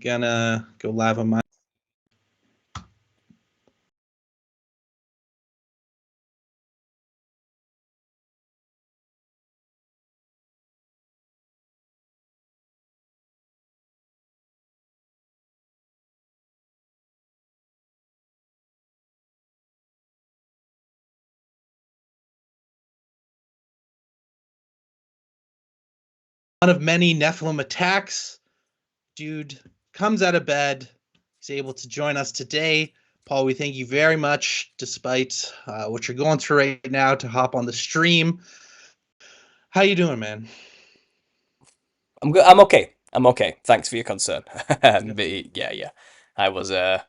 Gonna go live on my. One of many Nephilim attacks. Dude comes out of bed. He's able to join us today. Paul, we thank you very much, despite what you're going through right now, to hop on the stream. How you doing, man? I'm good. I'm okay. I'm okay. Thanks for your concern. Yeah. I was a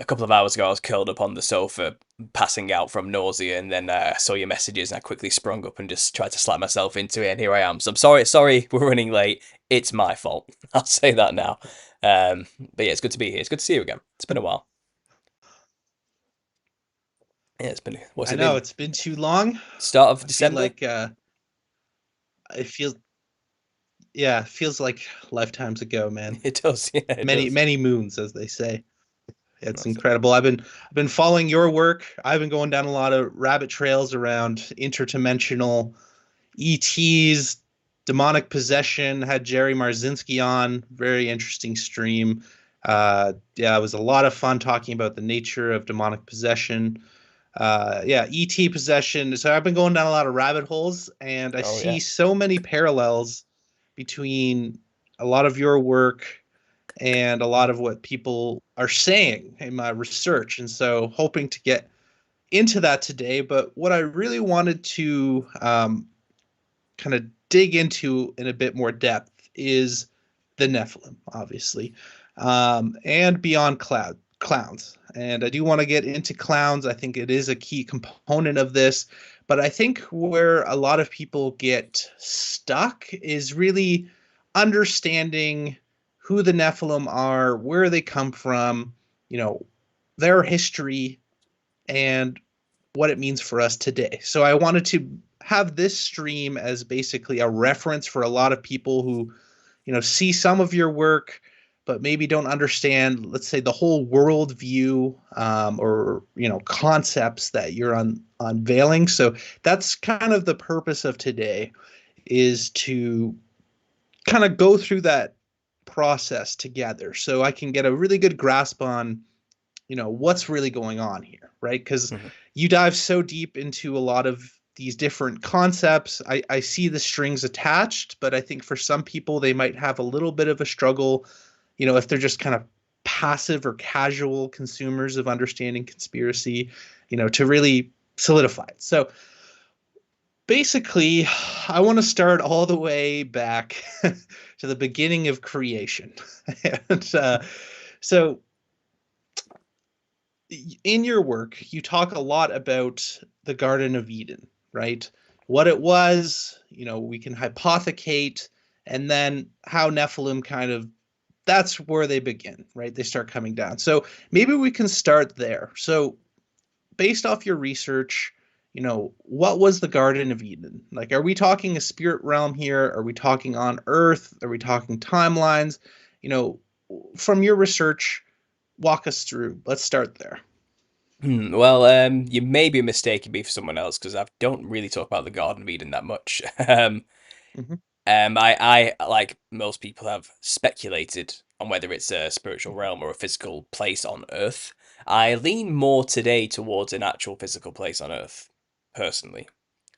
couple of hours ago. I was curled up on the sofa, passing out from nausea, and then I saw your messages, and I quickly sprung up and just tried to slap myself into it. And here I am. So I'm sorry. Sorry, we're running late. It's my fault. I'll say that now. But yeah, it's good to be here. It's good to see you again. It's been a while. Yeah, it's been. What's I it know been? it's been too long. Start of I feel December. like it feels yeah, it feels like lifetimes ago, man. It does. Yeah, it Many does. many moons, as they say. It's That's it. incredible. I've been following your work. I've been going down a lot of rabbit trails around interdimensional ETs, demonic possession. Had Jerry Marzinski on. Very interesting stream. Yeah, it was a lot of fun talking about the nature of demonic possession. Yeah, ET possession. So I've been going down a lot of rabbit holes, and I Oh see yeah. so many parallels between a lot of your work and a lot of what people are saying in my research. And so, hoping to get into that today. But what I really wanted to kind of dig into in a bit more depth is the Nephilim, obviously, and beyond clowns. And I do want to get into clowns. I think it is a key component of this. But I think where a lot of people get stuck is really understanding who the Nephilim are, where they come from, you know, their history, and what it means for us today. So I wanted to have this stream as basically a reference for a lot of people who, see some of your work, but maybe don't understand, let's say, the whole worldview, or concepts that you're unveiling. So that's kind of the purpose of today, is to kind of go through that process together, so I can get a really good grasp on what's really going on here, right? Because Mhm. you dive so deep into a lot of these different concepts. I see the strings attached, but I think for some people they might have a little bit of a struggle, if they're just kind of passive or casual consumers of understanding conspiracy, to really solidify it. So basically, I want to start all the way back to the beginning of creation. And so in your work, you talk a lot about the Garden of Eden, right? What it was, we can hypothecate, and then how Nephilim kind of, that's where they begin, right? They start coming down. So maybe we can start there. So, based off your research, what was the Garden of Eden? Like, are we talking a spirit realm here? Are we talking on Earth? Are we talking timelines? You know, from your research, walk us through. Let's start there. Well, you may be mistaking me for someone else because I don't really talk about the Garden of Eden that much. Mhm. I, like most people, have speculated on whether it's a spiritual realm or a physical place on Earth. I lean more today towards an actual physical place on Earth, personally.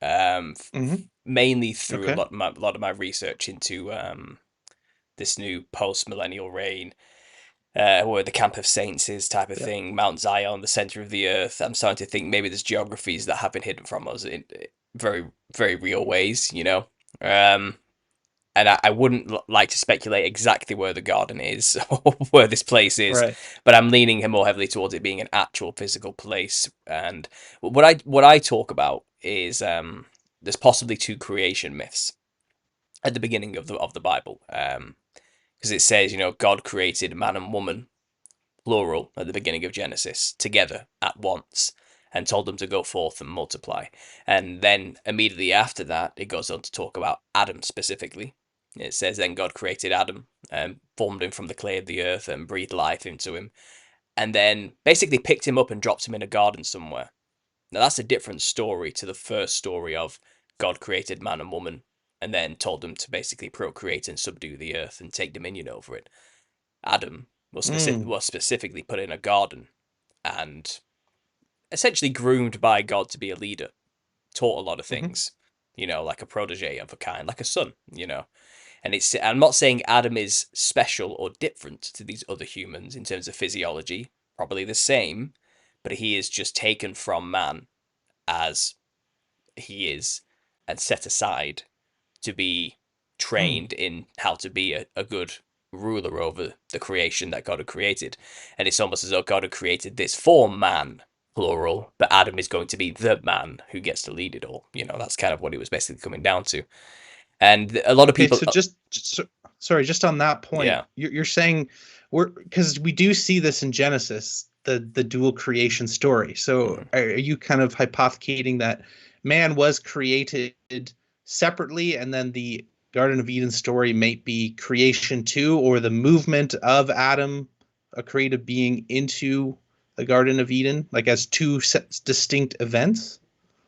Mhm. Mainly through Okay. a lot of my research into this new post-millennial reign, where the camp of saints is type of Yep. thing, Mount Zion, the center of the earth. I'm starting to think maybe there's geographies that have been hidden from us in very, very real ways, you know? Um, and I wouldn't like to speculate exactly where the garden is or where this place is, Right. but I'm leaning more heavily towards it being an actual physical place. And what I talk about is there's possibly two creation myths at the beginning of the Bible. Because it says, God created man and woman, plural, at the beginning of Genesis, together at once, and told them to go forth and multiply. And then immediately after that, it goes on to talk about Adam specifically. It says then God created Adam and formed him from the clay of the earth and breathed life into him, and then basically picked him up and dropped him in a garden somewhere. Now that's a different story to the first story of God created man and woman and then told them to basically procreate and subdue the earth and take dominion over it. Adam Mm. was specifically put in a garden and essentially groomed by God to be a leader, taught a lot of Hmm. things, like a protege of a kind, like a son. And I'm not saying Adam is special or different to these other humans in terms of physiology, probably the same, but he is just taken from man as he is and set aside to be Mm. trained in how to be a good ruler over the creation that God had created. And it's almost as though God had created this for man, plural, but Adam is going to be the man who gets to lead it all. That's kind of what it was basically coming down to. And a lot of Okay, people, so sorry, just on that point, yeah. you're saying we're because we do see this in Genesis, the dual creation story. So Mhm. are you kind of hypothecating that man was created separately, and then the Garden of Eden story might be creation too, or the movement of Adam, a creative being, into the Garden of Eden, like as two distinct events?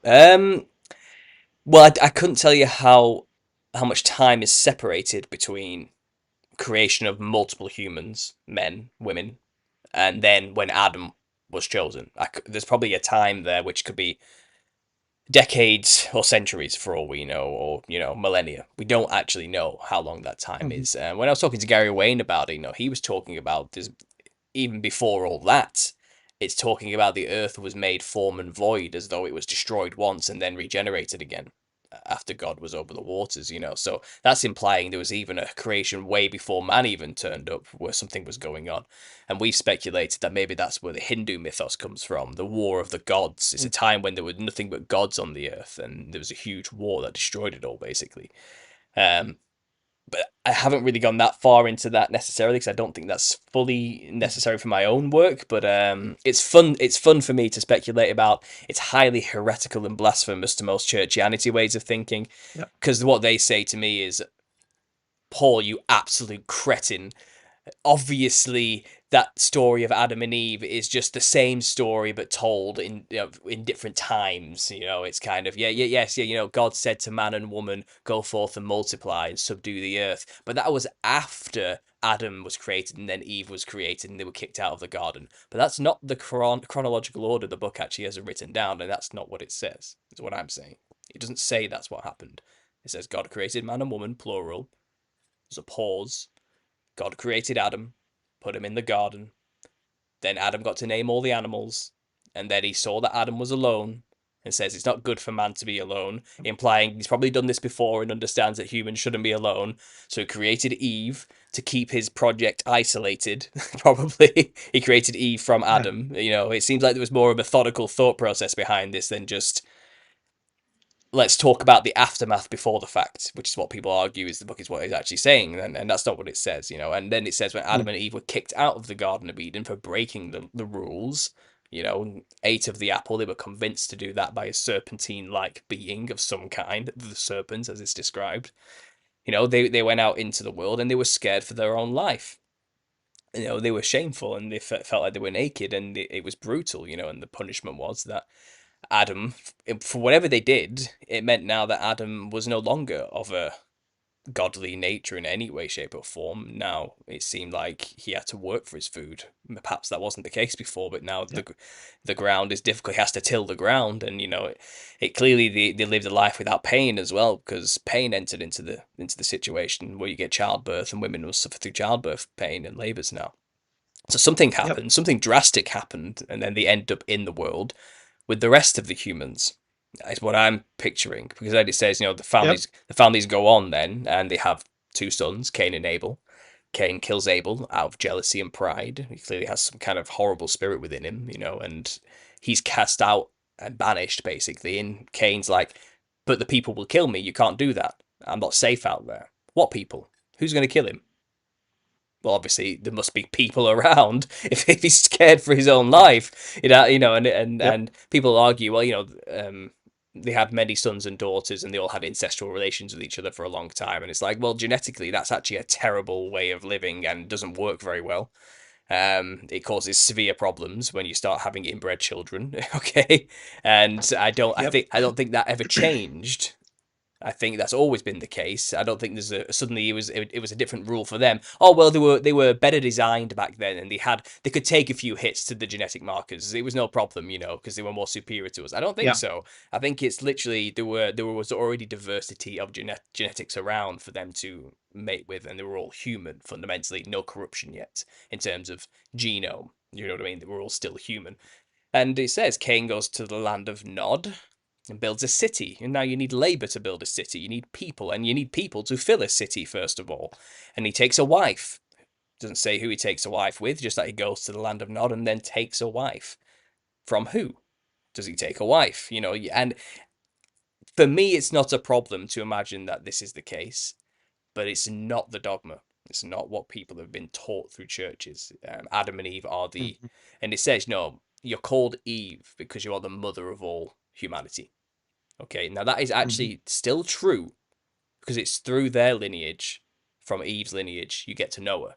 Um, well, I couldn't tell you how much time is separated between creation of multiple humans, men, women, and then when Adam was chosen. There's probably a time there which could be decades or centuries for all we know, or millennia. We don't actually know how long that time Mhm. is. When I was talking to Gary Wayne about it, he was talking about this even before all that. It's talking about the earth was made form and void as though it was destroyed once and then regenerated again after God was over the waters. So that's implying there was even a creation way before man even turned up where something was going on. And we've speculated that maybe that's where the Hindu mythos comes from, the war of the gods. It's a time when there were nothing but gods on the earth and there was a huge war that destroyed it all, basically. Um, but I haven't really gone that far into that necessarily because I don't think that's fully Mhm. necessary for my own work. But it's fun. It's fun for me to speculate about. It's highly heretical and blasphemous to most churchianity ways of thinking, Yeah. because what they say to me is, "Paul, you absolute cretin, obviously that story of Adam and Eve is just the same story but told in different times. It's kind of yes, God said to man and woman, go forth and multiply and subdue the earth, but that was after Adam was created and then Eve was created and they were kicked out of the garden. But that's not the chronological order the book actually has written down, and that's not what it says. Is what I'm saying. It doesn't say that's what happened. It says God created man and woman, plural. There's a pause. God created Adam, put him in the garden. Then Adam got to name all the animals, and then he saw that Adam was alone and says it's not good for man to be alone, implying he's probably done this before and understands that humans shouldn't be alone. So he created Eve to keep his project isolated. Probably he created Eve from Yeah. Adam. It seems like there was more a methodical thought process behind this than just let's talk about the aftermath before the fact, which is what people argue is the book is what it's actually saying, and that's not what it says. And then it says when Adam Mm. and Eve were kicked out of the Garden of Eden for breaking the rules, ate of the apple, they were convinced to do that by a serpentine-like being of some kind, the serpent as it's described. They went out into the world and they were scared for their own life. They were shameful and they felt like they were naked and it was brutal. And the punishment was that Adam, for whatever they did, it meant now that Adam was no longer of a godly nature in any way, shape, or form. Now it seemed like he had to work for his food. Perhaps that wasn't the case before, but now Yeah. the ground is difficult. He has to till the ground, and it clearly they lived a life without pain as well, because pain entered into the situation where you get childbirth, and women will suffer through childbirth pain and labors now. So something Yep. happened, something drastic happened, and then they end up in the world with the rest of the humans. Is what I'm picturing, because then it says Yep. the families go on then, and they have two sons, Cain and Abel. Cain kills Abel out of jealousy and pride. He clearly has some kind of horrible spirit within him, and he's cast out and banished basically. And Cain's like, "But the people will kill me. You can't do that. I'm not safe out there. What people? Who's going to kill him?" Well, obviously there must be people around if he's scared for his own life, and Yep. people argue, well, they had many sons and daughters, and they all had incestual relations with each other for a long time. And it's like, well, genetically, that's actually a terrible way of living and doesn't work very well. It causes severe problems when you start having inbred children. Okay, and Yep. I don't think that ever changed. I think that's always been the case. I don't think there's a suddenly it was a different rule for them. Oh well, they were better designed back then, and they could take a few hits to the genetic markers. It was no problem, you know, because they were more superior to us. I don't think Yeah. so. I think it's literally there was already diversity of genetics around for them to mate with, and they were all human fundamentally. No corruption yet in terms of genome. You know what I mean? They were all still human. And it says Cain goes to the land of Nod and builds a city. And now you need labor to build a city. You need people, and you need people to fill a city, first of all. And he takes a wife. Doesn't say who he takes a wife with, just that he goes to the land of Nod and then takes a wife. From who does he take a wife? You know, and for me, it's not a problem to imagine that this is the case, but it's not the dogma. It's not what people have been taught through churches. Adam and Eve are Mhm. and it says, no, you're called Eve because you are the mother of all humanity. Okay, now that is Mhm. actually still true because it's through their lineage, from Eve's lineage, you get to Noah,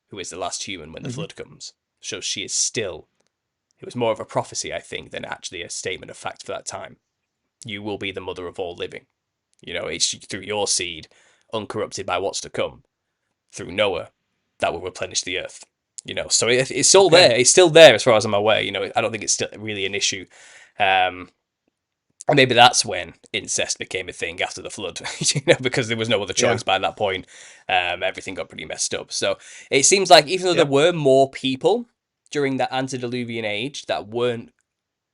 who is the last human when the Mhm. flood comes. So she is still, it was more of a prophecy, I think, than actually a statement of fact for that time. You will be the mother of all living. You know, it's through your seed, uncorrupted by what's to come, through Noah, that will replenish the earth. You know, so it's still Okay. there. It's still there as far as I'm aware. You know, I don't think it's still really an issue. Um, And maybe that's when incest became a thing after the flood, you know, because there was no other choice Yeah. by that point. Everything got pretty messed up. So it seems like even though there Yep. were more people during that antediluvian age that weren't,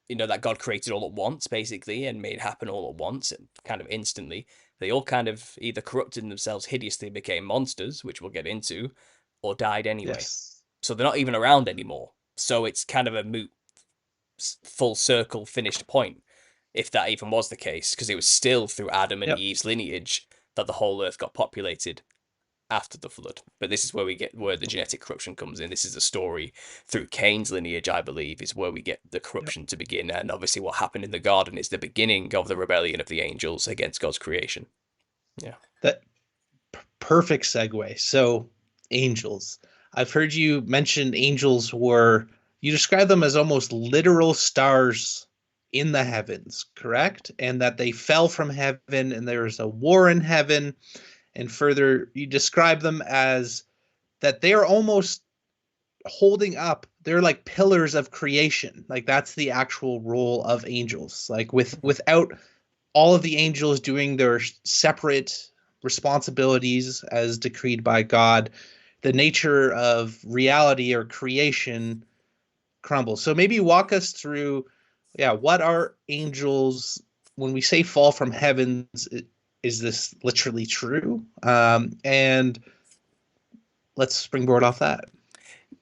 you know, that God created all at once, basically, and made happen all at once, kind of instantly, they all kind of either corrupted themselves hideously, became monsters, which we'll get into, or died anyway. Yes. So they're not even around anymore. So it's kind of a moot full circle finished point, if that even was the case, because it was still through Adam and Yep. Eve's lineage that the whole earth got populated after the flood. But this is where we get where the genetic corruption comes in. This is the story through Cain's lineage, I believe, is where we get the Yep. corruption to begin. And obviously, what happened in the garden is the beginning of the rebellion of the angels against God's creation. Yeah. That perfect segue. So, angels. I've heard you mention angels were, you describe them as almost literal stars in the heavens, correct? And that they fell from heaven and there was a war in heaven. And further, you describe them as that they are almost holding up, they're like pillars of creation. Like that's the actual role of angels. Like without all of the angels doing their separate responsibilities as decreed by God, the nature of reality or creation crumbles. So maybe walk us through, yeah, what are angels when we say fall from heavens? Is this literally true? And let's springboard off that.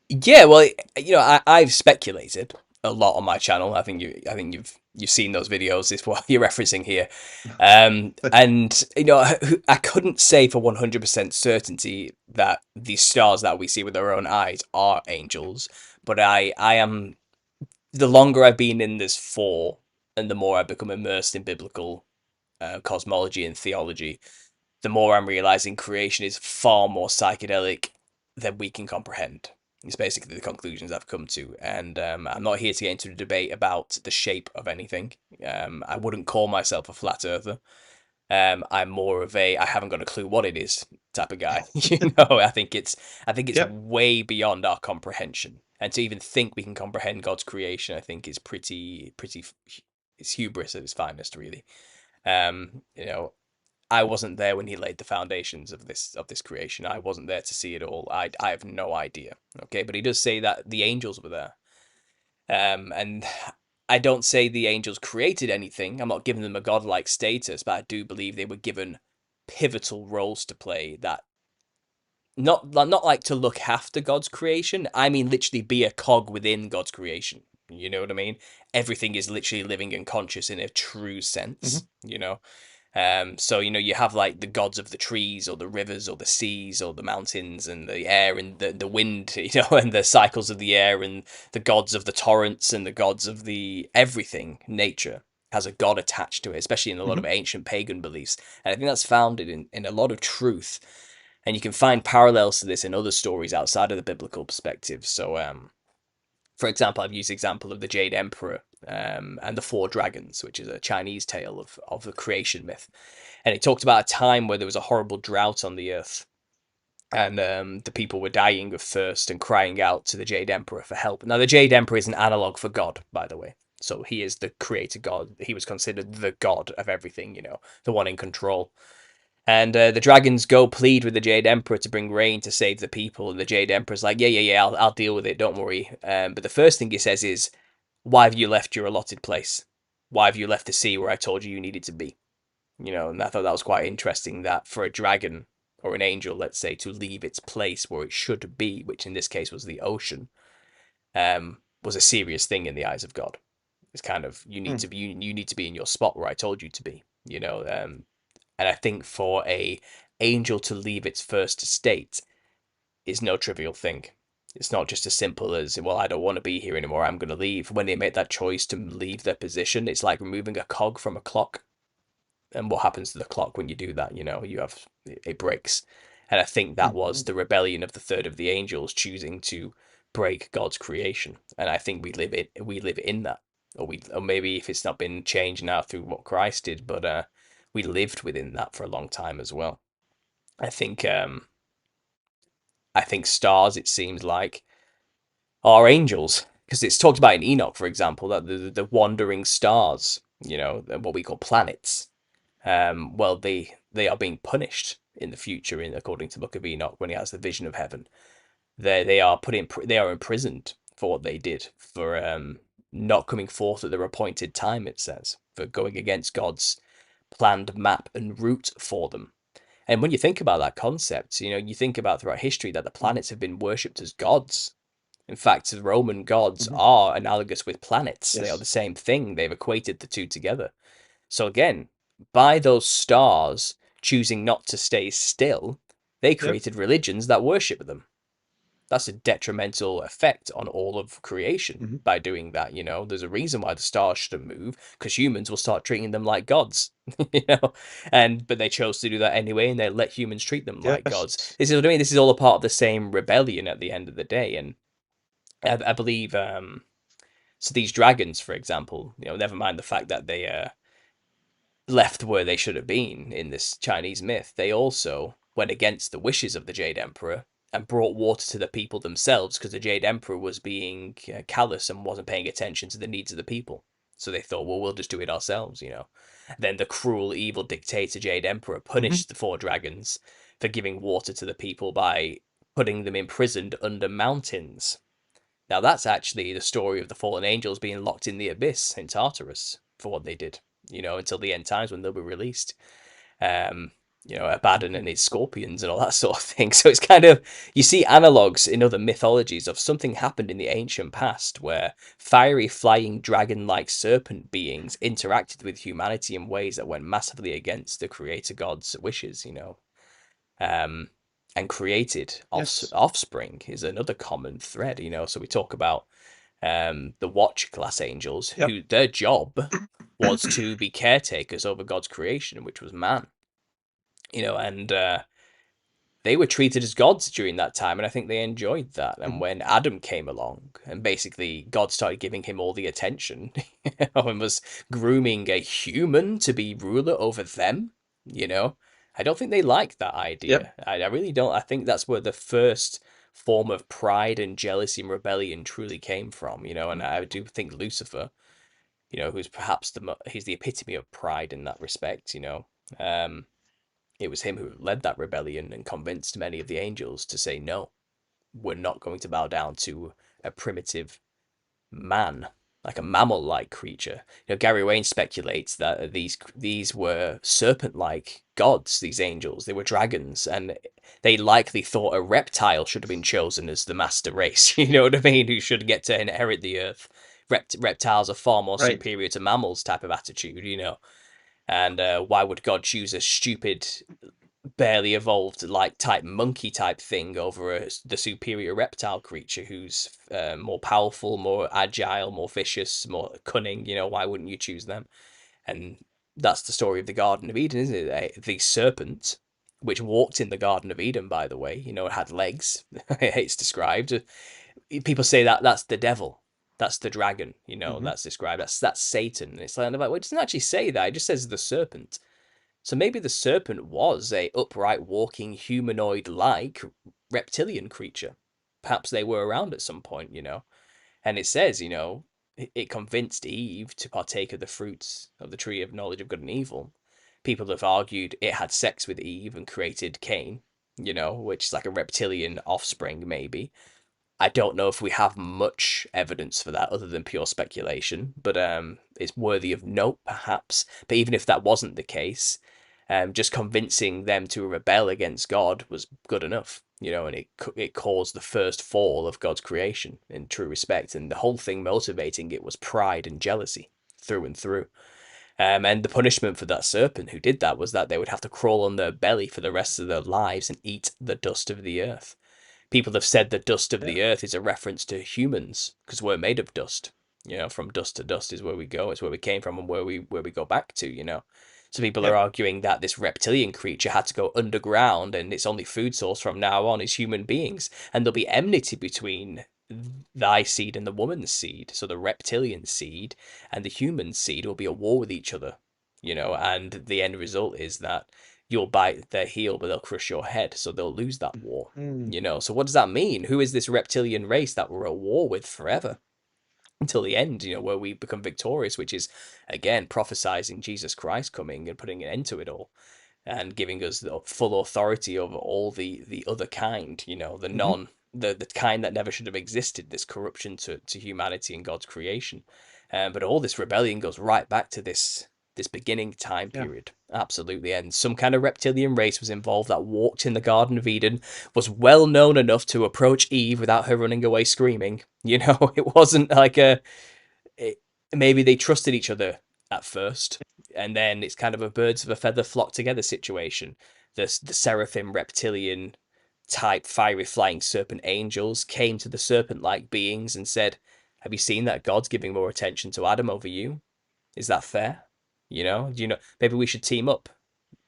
Yeah, well, you know, I've speculated a lot on my channel. I think you've seen those videos. Is what you're referencing here, and you know, I couldn't say for 100% certainty that these stars that we see with our own eyes are angels, but I am the longer I've been in this for, and the more I become immersed in biblical cosmology and theology, the more I'm realizing creation is far more psychedelic than we can comprehend. It's basically the conclusions I've come to, and I'm not here to get into a debate about the shape of anything. I wouldn't call myself a flat earther. I'm more of a I haven't got a clue what it is type of guy. You know, I think it's Yep. way beyond our comprehension, and to even think we can comprehend God's creation, I think is pretty. It's hubris at its finest, really. You know, I wasn't there when he laid the foundations of this creation. I wasn't there to see it all. I have no idea. Okay, but he does say that the angels were there. And I don't say the angels created anything. I'm not giving them a godlike status, but I do believe they were given pivotal roles to play that not like to look after God's creation. I mean literally be a cog within God's creation. You know what I mean? Everything is literally living and conscious in a true sense, Mhm. you know. So you know you have like the gods of the trees or the rivers or the seas or the mountains and the air and the wind, you know, and the cycles of the air and the gods of the torrents and the gods of the everything nature has a god attached to it, especially in a lot of Hmm. ancient pagan beliefs. And I think that's founded in a lot of truth. And you can find parallels to this in other stories outside of the biblical perspective. So, for example, I've used the example of the Jade Emperor and the Four Dragons, which is a Chinese tale of the creation myth. And it talked about a time where there was a horrible drought on the earth, and the people were dying of thirst and crying out to the Jade Emperor for help. Now, the Jade Emperor is an analog for God, by the way. So he is the creator god. He was considered the god of everything, the one in control. And the dragons go plead with the Jade Emperor to bring rain to save the people. And the Jade Emperor's like, yeah, I'll deal with it. Don't worry. But the first thing he says is, why have you left your allotted place? Why have you left the sea where I told you needed to be? And I thought that was quite interesting that for a dragon or an angel, let's say, to leave its place where it should be, which in this case was the ocean, was a serious thing in the eyes of God. It's kind of you need to be in your spot where I told you to be. And I think for a angel to leave its first estate is no trivial thing. It's not just as simple as, well, I don't want to be here anymore, I'm going to leave. When they make that choice to leave their position, it's like removing a cog from a clock. And what happens to the clock when you do that? It breaks. And I think that was the rebellion of the third of the angels choosing to break God's creation. And I think we live in that. Or maybe if it's not been changed now through what Christ did, but we lived within that for a long time as well. I think stars, it seems like, are angels, because it's talked about in Enoch, for example, that the wandering stars, what we call planets, well, they are being punished in the future, according to the Book of Enoch, when he has the vision of heaven. They are they are imprisoned for what they did, for not coming forth at their appointed time. It says, for going against God's planned map and route for them. And when you think about that concept, you think about throughout history that the planets have been worshipped as gods. In fact, the Roman gods are analogous with planets. They are Yes. the same thing. They've equated the two together. So again, by those stars choosing not to stay still, they Yep. created religions that worship them. That's a detrimental effect on all of creation Hmm. by doing that. There's a reason why the stars shouldn't move, because humans will start treating them like gods. But they chose to do that anyway, and they let humans treat them like gods. Yes. This is what I mean. This is all a part of the same rebellion at the end of the day. And I believe so these dragons, for example, never mind the fact that they left where they should have been in this Chinese myth, they also went against the wishes of the Jade Emperor and brought water to the people themselves, because the Jade Emperor was being callous and wasn't paying attention to the needs of the people. So they thought, well, we'll just do it ourselves. Then the cruel, evil dictator Jade Emperor Hmm. punished the four dragons for giving water to the people by putting them imprisoned under mountains. Now that's actually the story of the fallen angels being locked in the abyss in Tartarus for what they did, until the end times when they'll be released. Um, Abaddon and his scorpions and all that sort of thing. So it's kind of, you see analogues in other mythologies of something happened in the ancient past where fiery flying dragon-like serpent beings interacted with humanity in ways that went massively against the creator god's wishes. Um, and created Yes. offspring is another common thread. So we talk about the watch class angels, Yep. who their job was to be caretakers over God's creation, which was man. And they were treated as gods during that time, and I think they enjoyed that. And Hmm. when Adam came along, and basically God started giving him all the attention, and was grooming a human to be ruler over them, you know, I don't think they liked that Yep. idea. I really don't. I think that's where the first form of pride and jealousy and rebellion truly came from. And I do think Lucifer, who's perhaps he's the epitome of pride in that respect. Um, it was him who led that rebellion and convinced many of the angels to say, no, we're not going to bow down to a primitive man, like a mammal-like creature. Gary Wayne speculates that these were serpent-like gods, these angels. They were dragons, and they likely thought a reptile should have been chosen as the master race. You know what I mean? Who should get to inherit the earth. Reptiles are far more Right. superior to mammals type of attitude. And why would God choose a stupid, barely evolved like type monkey type thing over the superior reptile creature who's more powerful, more agile, more vicious, more cunning? Why wouldn't you choose them? And that's the story of the Garden of Eden, isn't it? The serpent, which walked in the Garden of Eden, by the way, it had legs. It's described. People say that that's the devil. That's the dragon, Hmm. that's described. That's Satan. And it's like, well, it doesn't actually say that. It just says the serpent. So maybe the serpent was a upright, walking, humanoid-like reptilian creature. Perhaps they were around at some point. And it says, it convinced Eve to partake of the fruits of the tree of knowledge of good and evil. People have argued it had sex with Eve and created Cain, which is like a reptilian offspring, maybe. I don't know if we have much evidence for that other than pure speculation, but it's worthy of note, perhaps. But even if that wasn't the case, just convincing them to rebel against God was good enough, and it caused the first fall of God's creation in true respect. And the whole thing motivating it was pride and jealousy through and through. And the punishment for that serpent who did that was that they would have to crawl on their belly for the rest of their lives and eat the dust of the earth. People have said the dust of Yeah. the earth is a reference to humans because we're made of dust. From dust to dust is where we go. It's where we came from and where we go back to. So people are Yep. arguing that this reptilian creature had to go underground and its only food source from now on is human beings. And there'll be enmity between thy seed and the woman's seed. So the reptilian seed and the human seed will be at war with each other. And the end result is that you'll bite their heel, but they'll crush your head. So they'll lose that war. Mm. So what does that mean? Who is this reptilian race that we're at war with forever? Until the end, where we become victorious, which is, again, prophesizing Jesus Christ coming and putting an end to it all and giving us the full authority over all the other kind, the Hmm. the kind that never should have existed, this corruption to humanity and God's creation. But all this rebellion goes right back to this beginning time Yeah. period. Absolutely. And some kind of reptilian race was involved that walked in the Garden of Eden, was well known enough to approach Eve without her running away screaming. It wasn't like it, maybe they trusted each other at first, and then it's kind of a birds of a feather flock together situation. The seraphim reptilian type fiery flying serpent angels came to the serpent like beings and said, "Have you seen that God's giving more attention to Adam over you? Is that fair? Do you know maybe we should team up?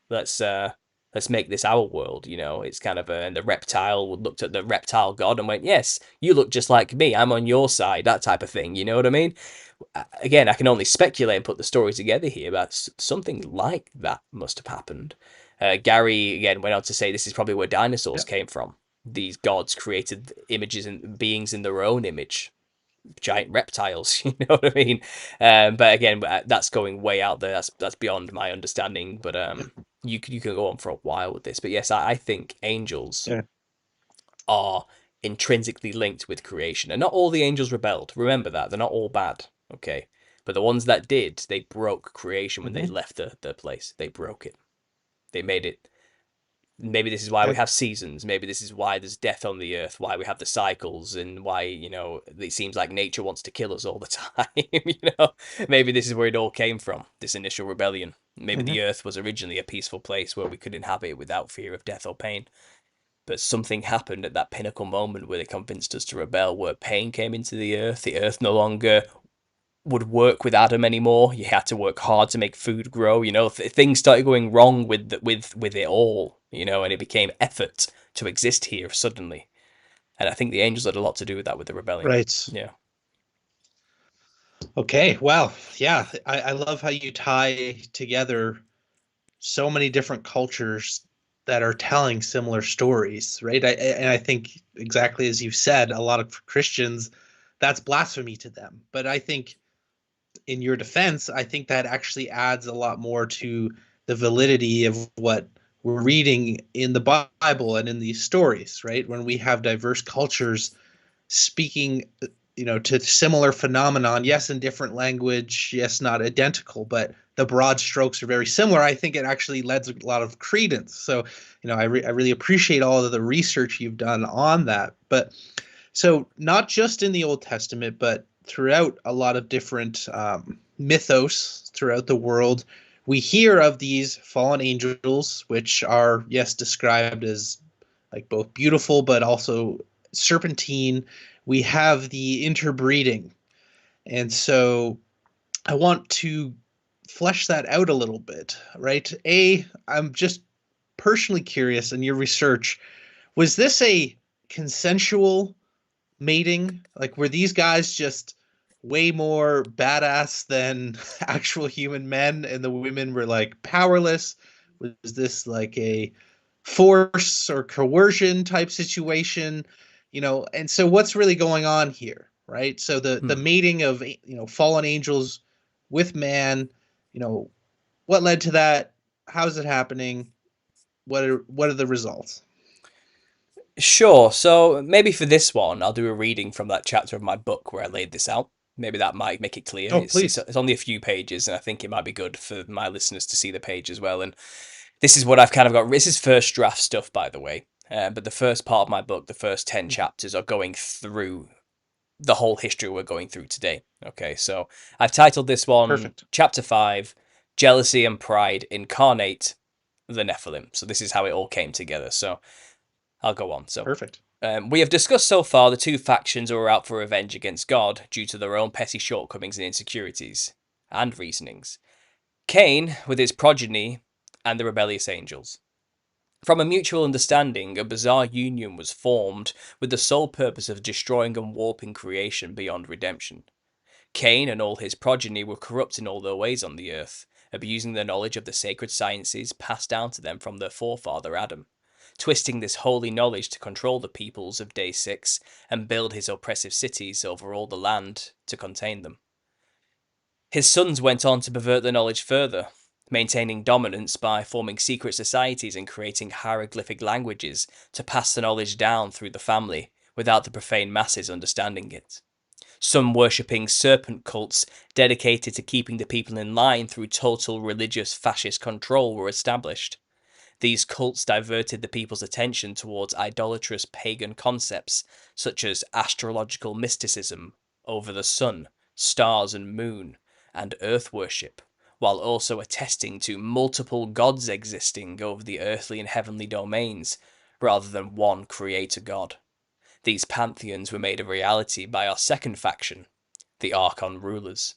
Let's uh let's make this our world." It's kind of and the reptile looked at the reptile god and went, "Yes, you look just like me, I'm on your side," that type of thing. You know what I mean? Again, I can only speculate and put the story together here, but something like that must have happened. Gary again went on to say this is probably where dinosaurs Yeah. came from. These gods created images and beings in their own image, giant reptiles. You know what I mean? But again, that's going way out there. That's beyond my understanding. But Yeah. you can go on for a while with this. But yes, I think angels Yeah. are intrinsically linked with creation. And not all the angels rebelled. Remember that. They're not all bad. Okay. But the ones that did, they broke creation when they Hmm. left the place. They broke it. They made it. Maybe this is why we Okay. have seasons. Maybe this is why there's death on the earth, why we have the cycles, and why, it seems like nature wants to kill us all the time. Maybe this is where it all came from, this initial rebellion. Maybe Hmm. the earth was originally a peaceful place where we could inhabit it without fear of death or pain. But something happened at that pinnacle moment where they convinced us to rebel, where pain came into the earth. The earth no longer would work with Adam anymore. You had to work hard to make food grow. Things started going wrong with it all. And it became effort to exist here suddenly. And I think the angels had a lot to do with that, with the rebellion. Right. Yeah. Okay. Well, yeah. I love how you tie together so many different cultures that are telling similar stories, right? And I think exactly as you said, a lot of Christians, that's blasphemy to them. But I think in your defense, I think that actually adds a lot more to the validity of what we're reading in the Bible and in these stories, right? When we have diverse cultures speaking, to similar phenomenon, yes, in different language, yes, not identical, but the broad strokes are very similar. I think it actually lends a lot of credence. So, I really appreciate all of the research you've done on that. But so not just in the Old Testament, but throughout a lot of different mythos throughout the world, we hear of these fallen angels, which are, yes, described as like both beautiful but also serpentine. We have the interbreeding. And so I want to flesh that out a little bit, right? I'm just personally curious in your research, was this a consensual mating? Like, were these guys just way more badass than actual human men, and the women were like powerless? Was this like a force or coercion type situation? And so what's really going on here, right? So the Hmm. mating of fallen angels with man, what led to that? How's it happening? What are the results? Sure. So maybe for this one, I'll do a reading from that chapter of my book where I laid this out. Maybe that might make it clear. Oh, It's please. it's only a few pages, and I think it might be good for my listeners to see the page as well. And this is what I've kind of got. This is first draft stuff, by the way. But the first part of my book, the first 10 Mhm. chapters, are going through the whole history we're going through today. Okay, so I've titled this one Perfect. Chapter 5 Jealousy and Pride Incarnate the Nephilim. So this is how it all came together. So I'll go on. So Perfect. we have discussed so far the two factions who are out for revenge against God due to their own petty shortcomings and insecurities and reasonings. Cain, with his progeny, and the rebellious angels. From a mutual understanding, a bizarre union was formed with the sole purpose of destroying and warping creation beyond redemption. Cain and all his progeny were corrupt in all their ways on the earth, abusing the knowledge of the sacred sciences passed down to them from their forefather Adam, twisting this holy knowledge to control the peoples of Day 6 and build his oppressive cities over all the land to contain them. His sons went on to pervert the knowledge further, maintaining dominance by forming secret societies and creating hieroglyphic languages to pass the knowledge down through the family without the profane masses understanding it. Some worshipping serpent cults dedicated to keeping the people in line through total religious fascist control were established. These cults diverted the people's attention towards idolatrous pagan concepts such as astrological mysticism over the sun, stars and moon, and earth worship, while also attesting to multiple gods existing over the earthly and heavenly domains, rather than one creator god. These pantheons were made a reality by our second faction, the Archon rulers.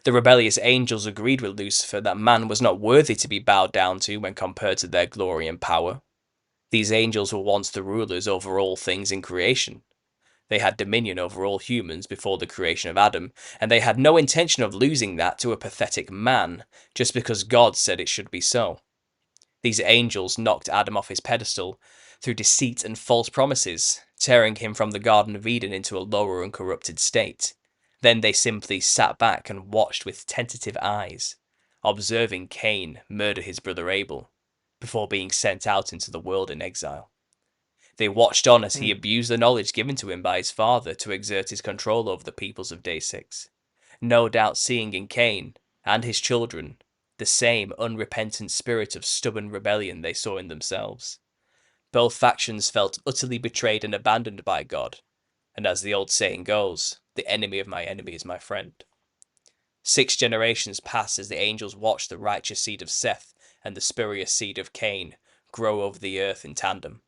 The rebellious angels agreed with Lucifer that man was not worthy to be bowed down to when compared to their glory and power. These angels were once the rulers over all things in creation. They had dominion over all humans before the creation of Adam, and they had no intention of losing that to a pathetic man, just because God said it should be so. These angels knocked Adam off his pedestal through deceit and false promises, tearing him from the Garden of Eden into a lower and corrupted state. Then they simply sat back and watched with tentative eyes, observing Cain murder his brother Abel, before being sent out into the world in exile. They watched on as he Mm. abused the knowledge given to him by his father to exert his control over the peoples of Day 6, no doubt seeing in Cain and his children the same unrepentant spirit of stubborn rebellion they saw in themselves. Both factions felt utterly betrayed and abandoned by God, and as the old saying goes, the enemy of my enemy is my friend. 6 generations passed as the angels watched the righteous seed of Seth and the spurious seed of Cain grow over the earth in tandem.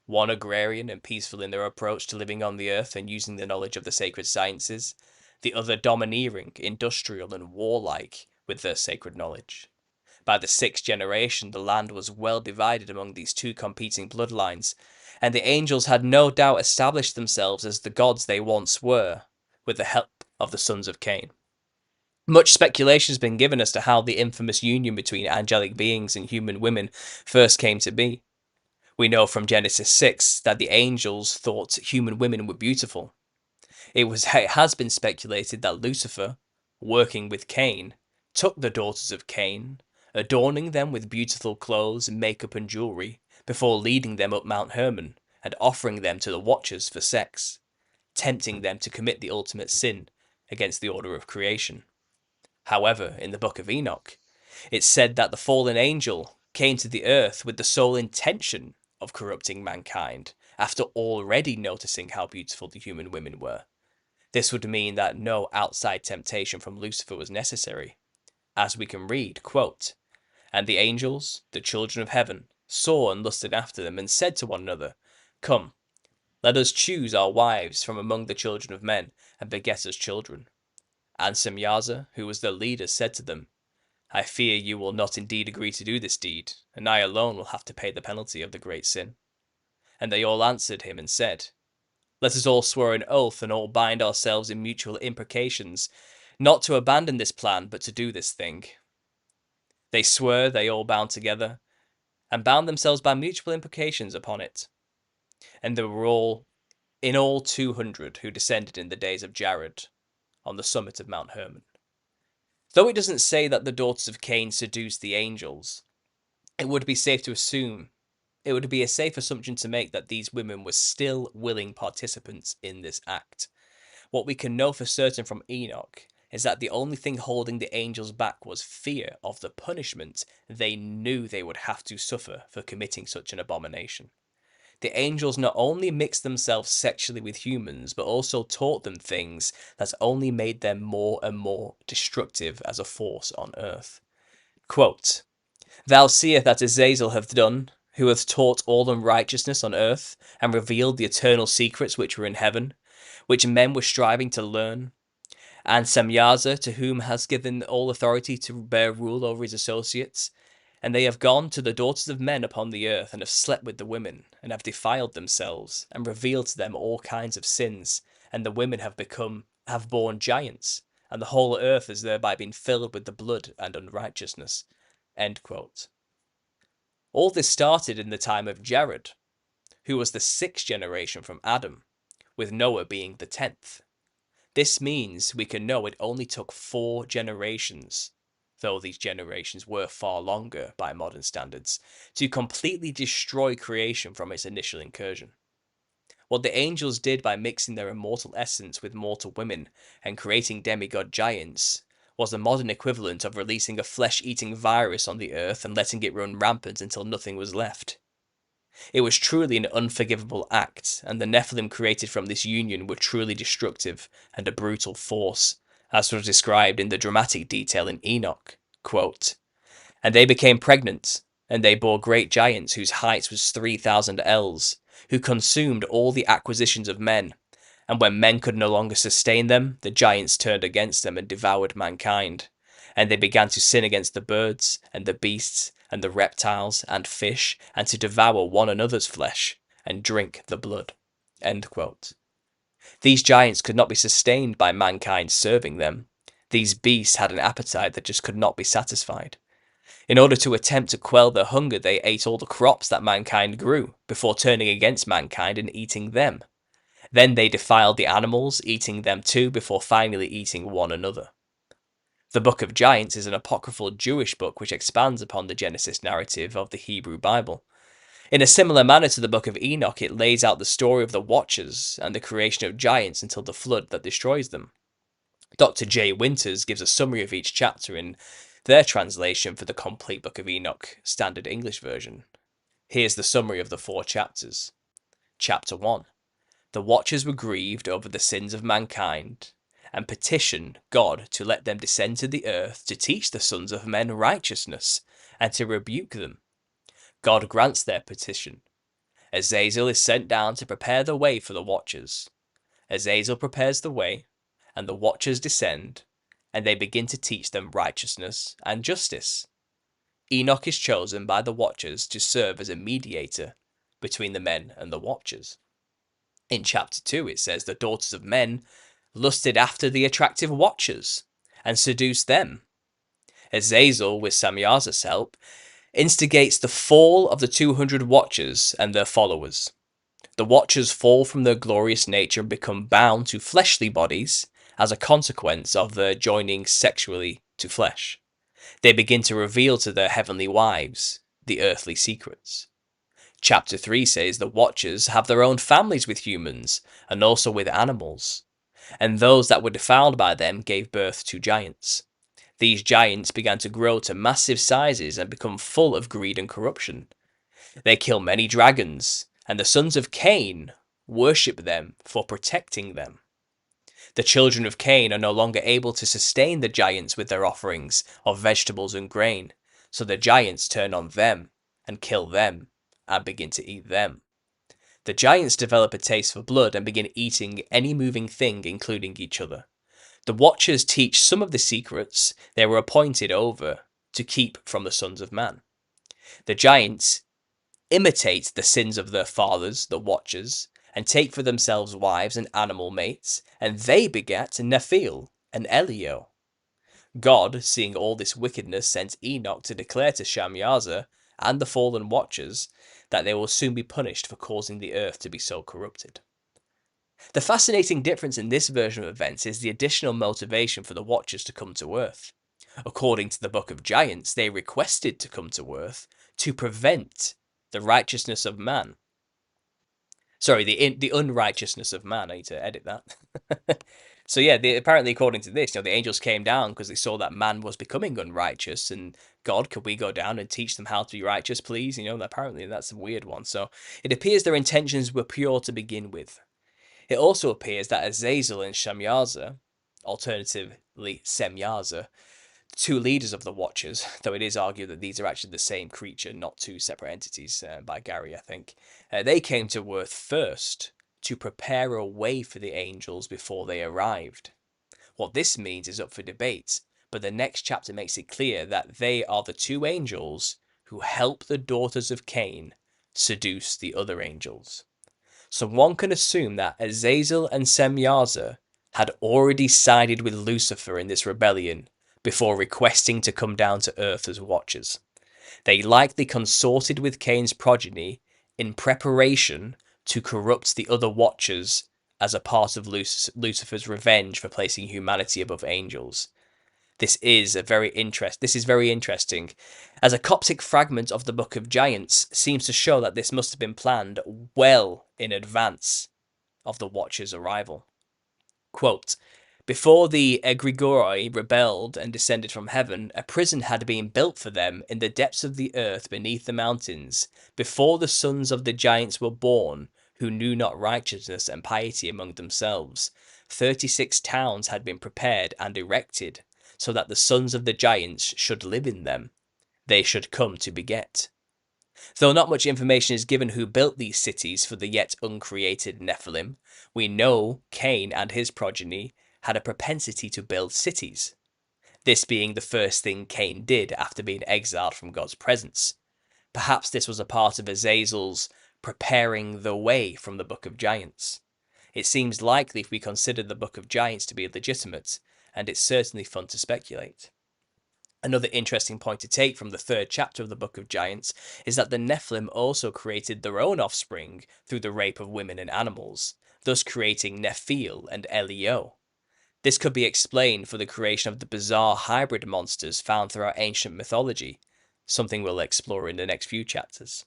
One agrarian and peaceful in their approach to living on the earth and using the knowledge of the sacred sciences, the other domineering, industrial, and warlike with their sacred knowledge. By the 6th generation, the land was well divided among these two competing bloodlines, and the angels had no doubt established themselves as the gods they once were, with the help of the sons of Cain. Much speculation has been given as to how the infamous union between angelic beings and human women first came to be. We know from Genesis 6 that the angels thought human women were beautiful. It has been speculated that Lucifer, working with Cain, took the daughters of Cain, adorning them with beautiful clothes, makeup, and jewelry, before leading them up Mount Hermon and offering them to the Watchers for sex, tempting them to commit the ultimate sin against the order of creation. However, in the book of Enoch, it's said that the fallen angel came to the earth with the sole intention of corrupting mankind, after already noticing how beautiful the human women were. This would mean that no outside temptation from Lucifer was necessary, as we can read, quote, "And the angels, the children of heaven, saw and lusted after them, and said to one another, Come, let us choose our wives from among the children of men, and beget us children. And Semyaza, who was their leader, said to them, I fear you will not indeed agree to do this deed, and I alone will have to pay the penalty of the great sin. And they all answered him and said, Let us all swear an oath and all bind ourselves in mutual imprecations, not to abandon this plan, but to do this thing. They swore, they all bound together, and bound themselves by mutual imprecations upon it. And there were in all 200 who descended in the days of Jared on the summit of Mount Hermon. Though it doesn't say that the daughters of Cain seduced the angels, it would be safe to assume, it would be a safe assumption to make that these women were still willing participants in this act. What we can know for certain from Enoch is that the only thing holding the angels back was fear of the punishment they knew they would have to suffer for committing such an abomination. The angels not only mixed themselves sexually with humans, but also taught them things that only made them more and more destructive as a force on earth. Quote, Thou seest that Azazel hath done, who hath taught all unrighteousness on earth, and revealed the eternal secrets which were in heaven, which men were striving to learn, and Semyaza, to whom has given all authority to bear rule over his associates. And they have gone to the daughters of men upon the earth, and have slept with the women, and have defiled themselves, and revealed to them all kinds of sins, and the women have borne giants, and the whole earth has thereby been filled with the blood and unrighteousness. End quote. All this started in the time of Jared, who was the 6th generation from Adam, with Noah being the 10th. This means we can know it only took 4 generations, though these generations were far longer by modern standards, to completely destroy creation from its initial incursion. What the angels did by mixing their immortal essence with mortal women and creating demigod giants was the modern equivalent of releasing a flesh-eating virus on the earth and letting it run rampant until nothing was left. It was truly an unforgivable act, and the Nephilim created from this union were truly destructive and a brutal force, as was described in the dramatic detail in Enoch. Quote, And they became pregnant, and they bore great giants whose height was 3,000 ells, who consumed all the acquisitions of men. And when men could no longer sustain them, the giants turned against them and devoured mankind. And they began to sin against the birds, and the beasts, and the reptiles, and fish, and to devour one another's flesh, and drink the blood. End quote. These giants could not be sustained by mankind serving them. These beasts had an appetite that just could not be satisfied. In order to attempt to quell their hunger, they ate all the crops that mankind grew, before turning against mankind and eating them. Then they defiled the animals, eating them too, before finally eating one another. The Book of Giants is an apocryphal Jewish book which expands upon the Genesis narrative of the Hebrew Bible. In a similar manner to the Book of Enoch, it lays out the story of the Watchers and the creation of giants until the flood that destroys them. Dr. J. Winters gives a summary of each chapter in their translation for the complete Book of Enoch, Standard English Version. Here's the summary of the 4 chapters. Chapter 1. The Watchers were grieved over the sins of mankind, and petitioned God to let them descend to the earth to teach the sons of men righteousness, and to rebuke them. God grants their petition. Azazel is sent down to prepare the way for the Watchers. Azazel prepares the way, and the Watchers descend, and they begin to teach them righteousness and justice. Enoch is chosen by the Watchers to serve as a mediator between the men and the Watchers. In chapter 2 it says the daughters of men lusted after the attractive Watchers and seduced them. Azazel, with Semyaza's help, instigates the fall of the 200 Watchers and their followers. The Watchers fall from their glorious nature and become bound to fleshly bodies as a consequence of their joining sexually to flesh. They begin to reveal to their heavenly wives the earthly secrets. Chapter 3 says the Watchers have their own families with humans and also with animals, and those that were defiled by them gave birth to giants. These giants began to grow to massive sizes and become full of greed and corruption. They kill many dragons, and the sons of Cain worship them for protecting them. The children of Cain are no longer able to sustain the giants with their offerings of vegetables and grain, so the giants turn on them and kill them and begin to eat them. The giants develop a taste for blood and begin eating any moving thing, including each other. The Watchers teach some of the secrets they were appointed over, to keep from the sons of man. The giants imitate the sins of their fathers, the Watchers, and take for themselves wives and animal mates, and they begat Nephil and Elio. God, seeing all this wickedness, sent Enoch to declare to Shamyaza and the fallen Watchers that they will soon be punished for causing the earth to be so corrupted. The fascinating difference in this version of events is the additional motivation for the Watchers to come to Earth. According to the Book of Giants, they requested to come to Earth to prevent the righteousness of man. Sorry, the unrighteousness of man. I need to edit that. So yeah, apparently according to this, the angels came down because they saw that man was becoming unrighteous, and God, could we go down and teach them how to be righteous, please? Apparently that's a weird one. So it appears their intentions were pure to begin with. It also appears that Azazel and Shamyaza, alternatively Semyaza, two leaders of the Watchers, though it is argued that these are actually the same creature, not two separate entities, by Gary, I think. They came to Earth first to prepare a way for the angels before they arrived. What this means is up for debate, but the next chapter makes it clear that they are the two angels who help the daughters of Cain seduce the other angels. So one can assume that Azazel and Semyaza had already sided with Lucifer in this rebellion before requesting to come down to Earth as Watchers. They likely consorted with Cain's progeny in preparation to corrupt the other Watchers as a part of Lucifer's revenge for placing humanity above angels. This is very interesting, as a Coptic fragment of the Book of Giants seems to show that this must have been planned well in advance of the Watcher's arrival. Quote, before the Egregori rebelled and descended from heaven, a prison had been built for them in the depths of the earth beneath the mountains, before the sons of the giants were born, who knew not righteousness and piety among themselves. 36 towns had been prepared and erected, so that the sons of the giants should live in them. They should come to beget. Though not much information is given who built these cities for the yet uncreated Nephilim, we know Cain and his progeny had a propensity to build cities, this being the first thing Cain did after being exiled from God's presence. Perhaps this was a part of Azazel's preparing the way from the Book of Giants. It seems likely if we consider the Book of Giants to be legitimate, and it's certainly fun to speculate. Another interesting point to take from the third chapter of the Book of Giants is that the Nephilim also created their own offspring through the rape of women and animals, thus creating Nephil and Elio. This could be explained for the creation of the bizarre hybrid monsters found throughout ancient mythology, something we'll explore in the next few chapters.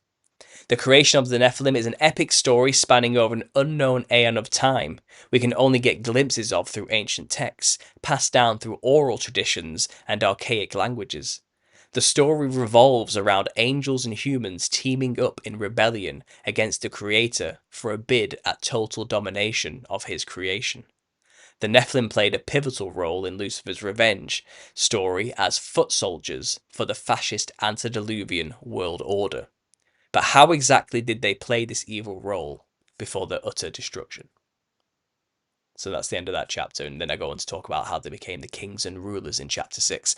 The creation of the Nephilim is an epic story spanning over an unknown aeon of time we can only get glimpses of through ancient texts, passed down through oral traditions and archaic languages. The story revolves around angels and humans teaming up in rebellion against the Creator for a bid at total domination of his creation. The Nephilim played a pivotal role in Lucifer's revenge story as foot soldiers for the fascist antediluvian world order. But how exactly did they play this evil role before their utter destruction? So that's the end of that chapter, and then I go on to talk about how they became the kings and rulers in chapter 6.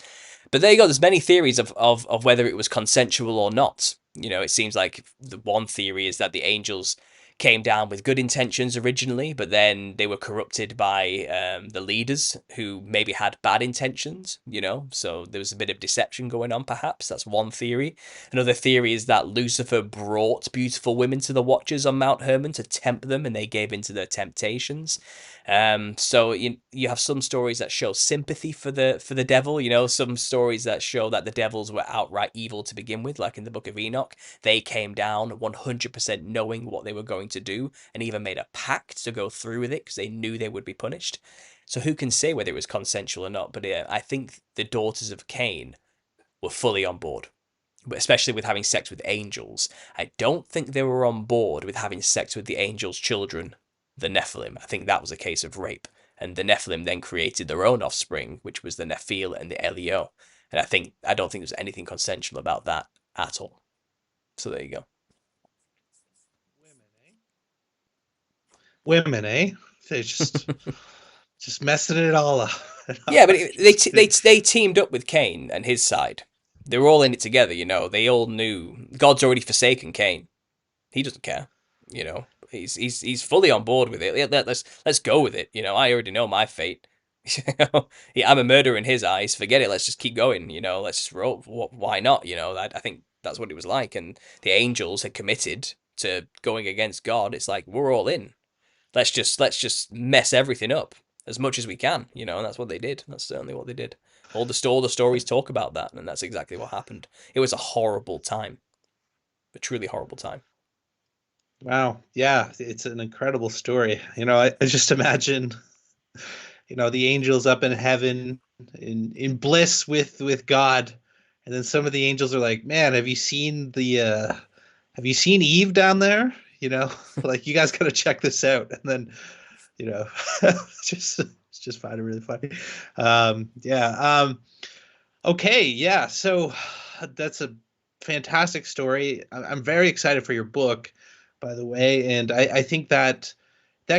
But there you go, there's many theories of whether it was consensual or not. It seems like the one theory is that the angels came down with good intentions originally, but then they were corrupted by the leaders who maybe had bad intentions, so there was a bit of deception going on, perhaps. That's one theory. Another theory is that Lucifer brought beautiful women to the Watchers on Mount Hermon to tempt them, and they gave in to their temptations. So you have some stories that show sympathy for the devil, some stories that show that the devils were outright evil to begin with, like in the Book of Enoch. They came down 100% knowing what they were going to do, and even made a pact to go through with it because they knew they would be punished. So who can say whether it was consensual or not? But I think the daughters of Cain were fully on board, but especially with having sex with angels. I don't think they were on board with having sex with the angels' children, the Nephilim. I think that was a case of rape, and the Nephilim then created their own offspring, which was the Nephil and the Elio. And I don't think there's anything consensual about that at all. So there you go. Women, eh? They just messing it all up. Yeah, but they teamed up with Cain and his side. They were all in it together, you know. They all knew God's already forsaken Cain. He doesn't care, you know. He's fully on board with it. Let's go with it. You know, I already know my fate. Yeah, I'm a murderer in his eyes. Forget it. Let's just keep going. You know, let's just roll. Why not? You know, I think that's what it was like. And the angels had committed to going against God. It's like we're all in. Let's just mess everything up as much as we can. You know, and that's what they did. That's certainly what they did. All the stories talk about that, and that's exactly what happened. It was a horrible time, a truly horrible time. Wow. Yeah, it's an incredible story. I just imagine, the angels up in heaven in bliss with God. And then some of the angels are like, "Man, have you seen Eve down there? Like you guys got to check this out." And then, you know, it's just find it really funny. Yeah. Okay, yeah. So that's a fantastic story. I'm very excited for your book, by the way, and I think that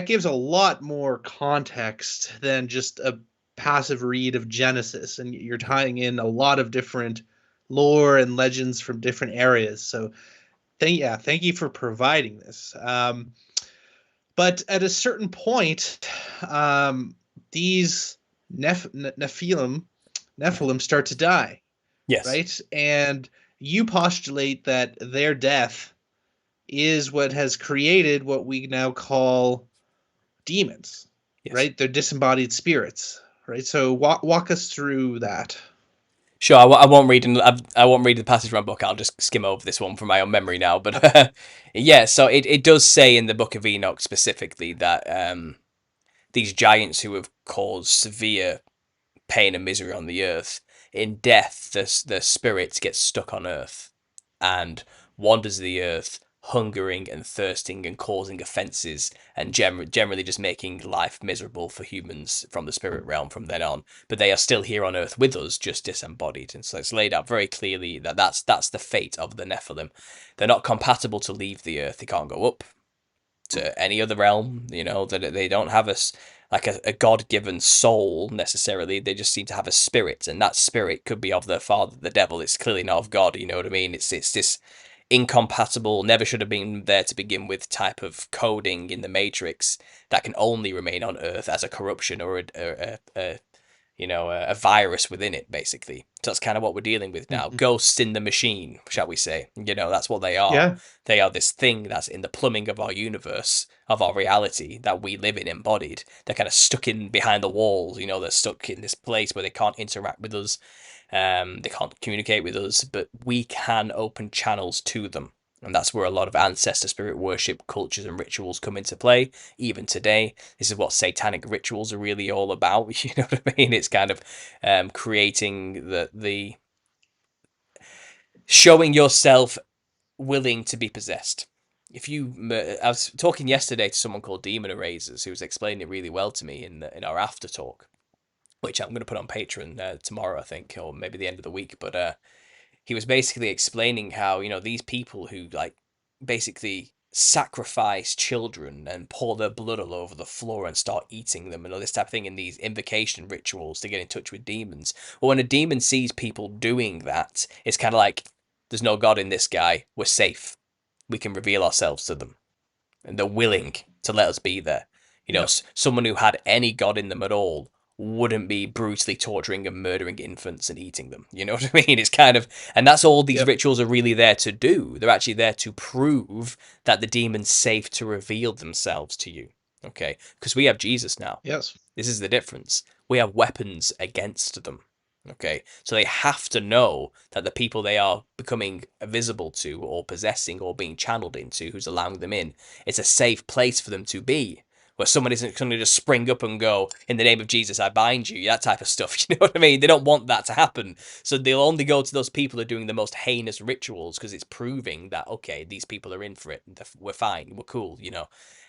gives a lot more context than just a passive read of Genesis, and you're tying in a lot of different lore and legends from different areas. So, thank you for providing this. But at a certain point, these Nephilim start to die, Yes. right? And you postulate that their death is what has created what we now call demons, Yes. right? They're disembodied spirits, right? So walk us through that. Sure, I won't read. I won't read the passage from my book. I'll just skim over this one from my own memory now. But yeah, so it does say in the Book of Enoch specifically that these giants who have caused severe pain and misery on the earth, in death, the spirits get stuck on earth and wanders the earth, hungering and thirsting and causing offences and generally just making life miserable for humans from the spirit realm from then on. But they are still here on earth with us, just disembodied. And so it's laid out very clearly that that's the fate of the Nephilim. They're not compatible to leave the earth. They can't go up to any other realm. You know that they don't have like a god-given soul necessarily. They just seem to have a spirit, and that spirit could be of their father, the devil. It's clearly not of God. You know what I mean? It's this incompatible, never should have been there to begin with type of coding in the Matrix that can only remain on Earth as a corruption or a virus within it, basically. So that's kind of what we're dealing with now. Mhm. Ghosts in the machine, shall we say. That's what they are. Yeah. They are this thing that's in the plumbing of our universe, of our reality that we live in embodied. They're kind of stuck in behind the walls, they're stuck in this place where they can't interact with us. They can't communicate with us, but we can open channels to them. And that's where a lot of ancestor spirit worship cultures and rituals come into play. Even today, this is what satanic rituals are really all about. You know what I mean? It's kind of creating the showing yourself willing to be possessed. I was talking yesterday to someone called Demon Erasers who was explaining it really well to me in our after talk, which I'm going to put on Patreon tomorrow, I think, or maybe the end of the week. But he was basically explaining how these people who like basically sacrifice children and pour their blood all over the floor and start eating them and all this type of thing in these invocation rituals to get in touch with demons. Well, when a demon sees people doing that, it's kind of like there's no god in this guy. We're safe. We can reveal ourselves to them, and they're willing to let us be there. Yeah. Someone who had any god in them at all wouldn't be brutally torturing and murdering infants and eating them. You know what I mean? It's kind of, and that's all these Yep. rituals are really there to do. They're actually there to prove that the demon's safe to reveal themselves to you. Okay? Because we have Jesus now. Yes. This is the difference. We have weapons against them. Okay, so they have to know that the people they are becoming visible to, or possessing, or being channeled into, who's allowing them in, it's a safe place for them to be. Where someone isn't going to just spring up and go, "In the name of Jesus, I bind you," that type of stuff. You know what I mean? They don't want that to happen. So they'll only go to those people who are doing the most heinous rituals because it's proving that, okay, these people are in for it. We're fine. We're cool,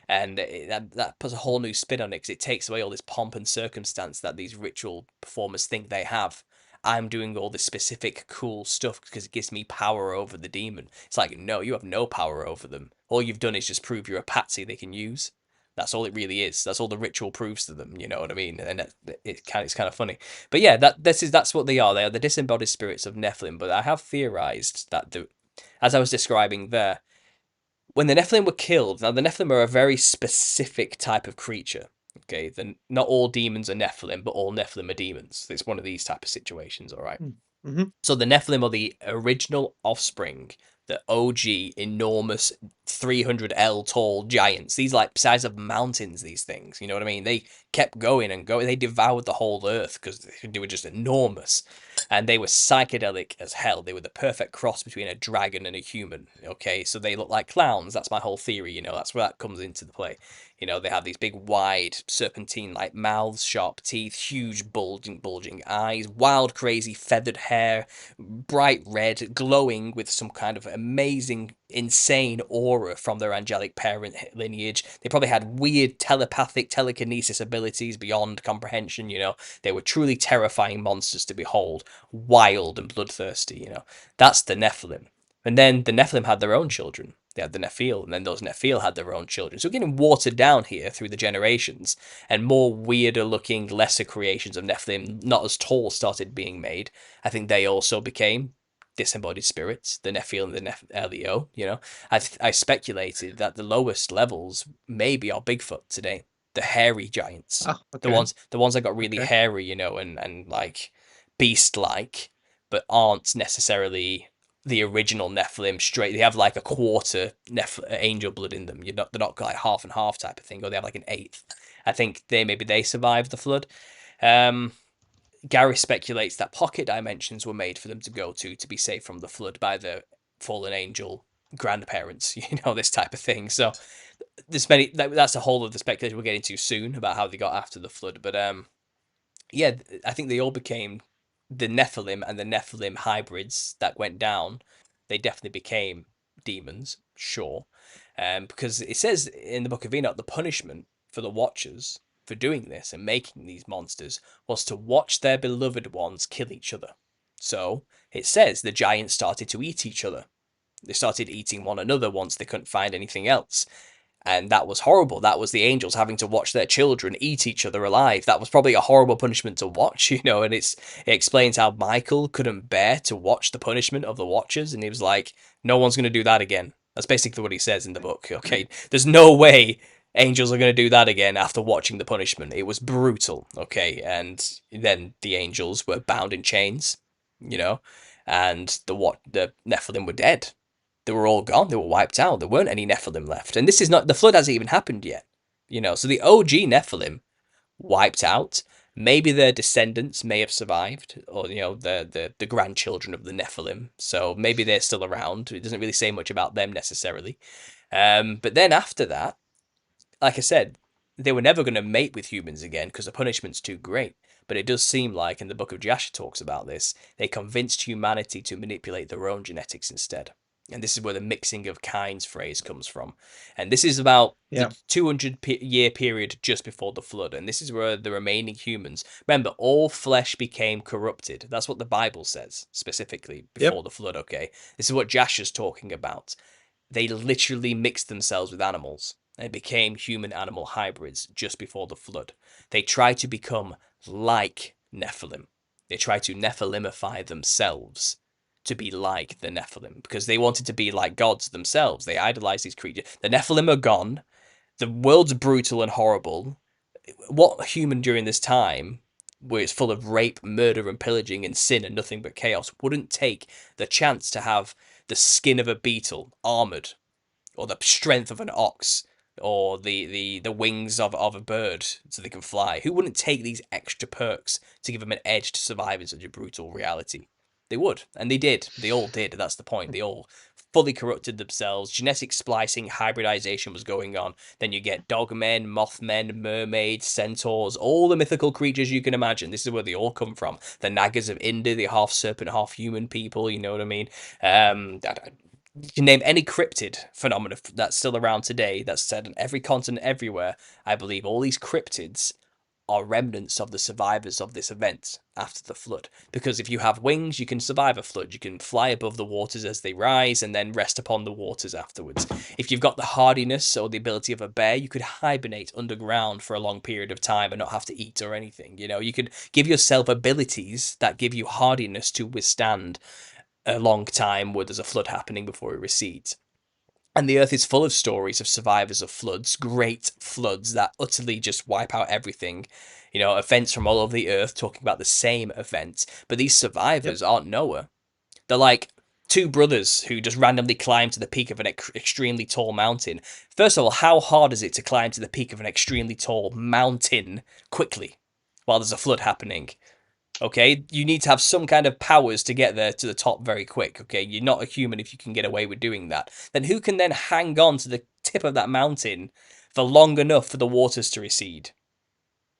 and that puts a whole new spin on it because it takes away all this pomp and circumstance that these ritual performers think they have. I'm doing all this specific cool stuff because it gives me power over the demon. It's like, no, you have no power over them. All you've done is just prove you're a patsy they can use. That's all it really is. That's all the ritual proves to them. You know what I mean? And it's kind of funny. But yeah, that's what they are. They are the disembodied spirits of Nephilim. But I have theorized that as I was describing there, when the Nephilim were killed, now the Nephilim are a very specific type of creature. Okay, not all demons are Nephilim, but all Nephilim are demons. It's one of these type of situations. All right. Mm-hmm. So the Nephilim are the original offspring, the OG enormous 300L tall giants. These like size of mountains, these things. You know what I mean? They kept going and going. They devoured the whole earth because they were just enormous. And they were psychedelic as hell. They were the perfect cross between a dragon and a human. Okay, so they look like clowns. That's my whole theory, that's where that comes into the play. They have these big, wide, serpentine-like mouths, sharp teeth, huge, bulging eyes, wild, crazy, feathered hair, bright red, glowing with some kind of amazing, insane aura from their angelic parent lineage. They probably had weird telepathic telekinesis abilities beyond comprehension. They were truly terrifying monsters to behold, wild and bloodthirsty. That's the Nephilim. And then the Nephilim had their own children. They had the Nephil, and then those Nephil had their own children. So we're getting watered down here through the generations, and more weirder looking, lesser creations of Nephilim, not as tall, started being made. I think they also became disembodied spirits, the Nephil and the Leo. I speculated that the lowest levels maybe are Bigfoot today, the hairy giants, Oh, the okay. ones that got really Okay. hairy, and like beast like, but aren't necessarily the original Nephilim straight. They have like a quarter angel blood in them. They're not like half and half type of thing, or they have like an eighth. I think maybe they survived the flood. Um, Gary speculates that pocket dimensions were made for them to go to be safe from the flood by the fallen angel grandparents. This type of thing. So there's many. That's a whole of the speculation we'll get into soon about how they got after the flood. But yeah, I think they all became the Nephilim, and the Nephilim hybrids that went down. They definitely became demons, sure. Because it says in the Book of Enoch, the punishment for the Watchers for doing this and making these monsters was to watch their beloved ones kill each other. So it says the giants started to eat each other. They started eating one another once they couldn't find anything else. And that was horrible. That was the angels having to watch their children eat each other alive. That was probably a horrible punishment to watch, and it explains how Michael couldn't bear to watch the punishment of the Watchers, and he was like, no one's going to do that again. That's basically what he says in the book, okay? There's no way angels are going to do that again after watching the punishment. It was brutal, okay? And then the angels were bound in chains, and the Nephilim were dead. They were all gone. They were wiped out. There weren't any Nephilim left. And this is not, the flood hasn't even happened yet. So the OG Nephilim wiped out. Maybe their descendants may have survived, or the grandchildren of the Nephilim. So maybe they're still around. It doesn't really say much about them necessarily. But then after that, like I said, they were never going to mate with humans again because the punishment's too great. But it does seem like, in the Book of Jasher talks about this, they convinced humanity to manipulate their own genetics instead. And this is where the mixing of kinds phrase comes from. And this is about Yeah. the 200-year period just before the flood. And this is where the remaining humans, remember, all flesh became corrupted. That's what the Bible says, specifically before Yep. the flood, okay? This is what Jasher's talking about. They literally mixed themselves with animals and became human-animal hybrids just before the flood. They tried to become like Nephilim. They tried to Nephilimify themselves to be like the Nephilim because they wanted to be like gods themselves. They idolized these creatures. The Nephilim are gone. The world's brutal and horrible. What human during this time, where it's full of rape, murder, and pillaging and sin and nothing but chaos, wouldn't take the chance to have the skin of a beetle armored, or the strength of an ox, or the wings of a bird so they can fly? Who wouldn't take these extra perks to give them an edge to survive in such a brutal reality? They would, and they did. They all did. That's the point. They all fully corrupted themselves. Genetic splicing, hybridization was going on. Then you get dogmen, mothmen, mermaids, centaurs, all the mythical creatures you can imagine. This is where they all come from. The Nagas of India, the half serpent, half human people. You know what I mean? You can name any cryptid phenomena that's still around today, that's said on every continent, everywhere. I believe all these cryptids are remnants of the survivors of this event after the flood. Because if you have wings, you can survive a flood. You can fly above the waters as they rise and then rest upon the waters afterwards. If you've got the hardiness or the ability of a bear, you could hibernate underground for a long period of time and not have to eat or anything. You know, you could give yourself abilities that give you hardiness to withstand a long time where there's a flood happening before it recedes. And the earth is full of stories of survivors of floods, great floods that utterly just wipe out everything. You know, events from all over the earth talking about the same event. But these Yep. survivors aren't Noah. They're like two brothers who just randomly climb to the peak of an extremely tall mountain. First of all, how hard is it to climb to the peak of an extremely tall mountain quickly while there's a flood happening? Okay, you need to have some kind of powers to get there to the top very quick. Okay, you're not a human if you can get away with doing that. Then who can then hang on to the tip of that mountain for long enough for the waters to recede?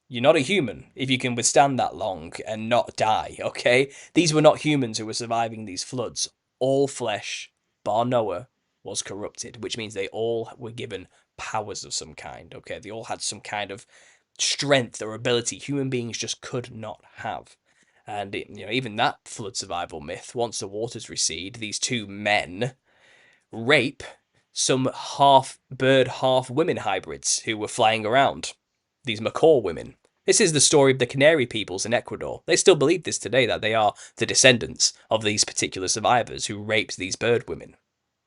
You're not a human if you can withstand that long and not die, okay? These were not humans who were surviving these floods. All flesh, bar Noah, was corrupted, which means they all were given powers of some kind, okay? They all had some kind of strength or ability human beings just could not have. And even that flood survival myth, once the waters recede, these two men rape some half bird, half women hybrids who were flying around. These macaw women. This is the story of the Canary peoples in Ecuador. They still believe this today, that they are the descendants of these particular survivors who raped these bird women.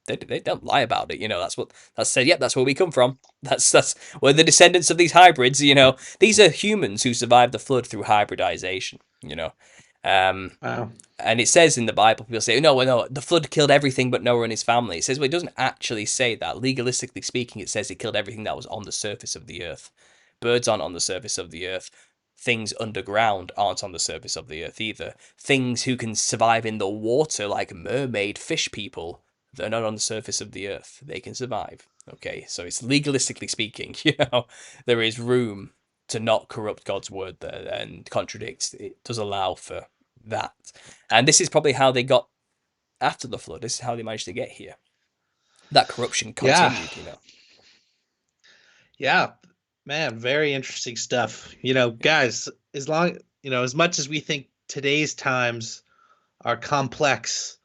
They don't lie about it. That's said. Yep, that's where we come from. That's we're the descendants of these hybrids. These are humans who survived the flood through hybridization. Um, Wow. and it says in the Bible, people say, no, well, no, the flood killed everything but Noah and his family. It says, well, it doesn't actually say that. Legalistically speaking, it says it killed everything that was on the surface of the earth. Birds aren't on the surface of the earth. Things underground aren't on the surface of the earth either. Things who can survive in the water, like mermaid fish people, they're not on the surface of the earth. They can survive. Okay, so it's legalistically speaking, there is room to not corrupt God's word there and contradict. It does allow for that. And this is probably how they got after the flood. This is how they managed to get here. That corruption Yeah. continued. Yeah. Man, very interesting stuff. Guys, as much as we think today's times are complex,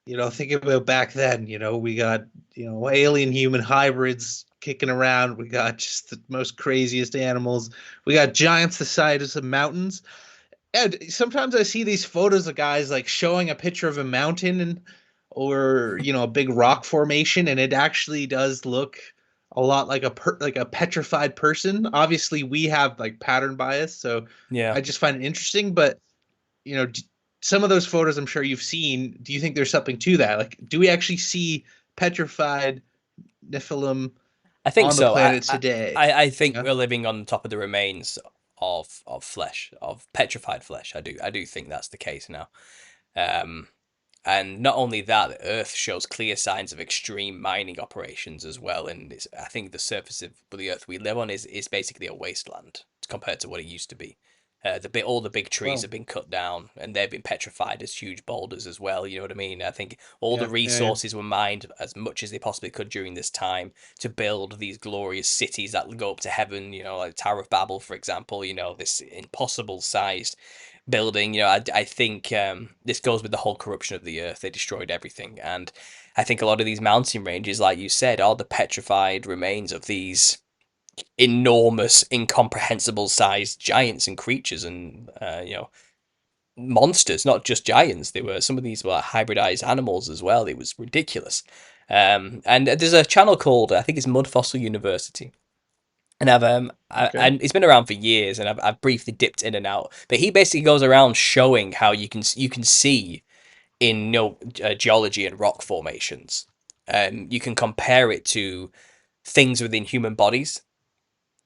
think about back then, we got, alien human hybrids kicking around. We got just the most craziest animals. We got giants the size of mountains. And sometimes I see these photos of guys like showing a picture of a mountain or a big rock formation, and it actually does look a lot like like a petrified person. Obviously, we have like pattern bias, so Yeah. I just find it interesting. But you know, some of those photos I'm sure you've seen. Do you think there's something to that? Like, do we actually see petrified Nephilim I think on the so. I, planet I today? I think Yeah. we're living on top of the remains of flesh, of petrified flesh. I do think that's the case now. Um, and not only that, the Earth shows clear signs of extreme mining operations as well. And I think the surface of the Earth we live on is basically a wasteland compared to what it used to be. All the big trees Well, have been cut down, and they've been petrified as huge boulders as well. You know what I mean? I think all the yeah, yeah, resources were mined as much as they possibly could during this time to build these glorious cities that go up to heaven. Like Tower of Babel, for example. This impossible sized building. I think this goes with the whole corruption of the earth. They destroyed everything, and I think a lot of these mountain ranges, like you said, are the petrified remains of these enormous, incomprehensible sized giants and creatures, and monsters. Not just giants. Some of these were hybridized animals as well. It was ridiculous. And there's a channel called, I think it's Mud Fossil University, and okay. and it's been around for years, and I've briefly dipped in and out. But he basically goes around showing how you can see in geology and rock formations. You can compare it to things within human bodies,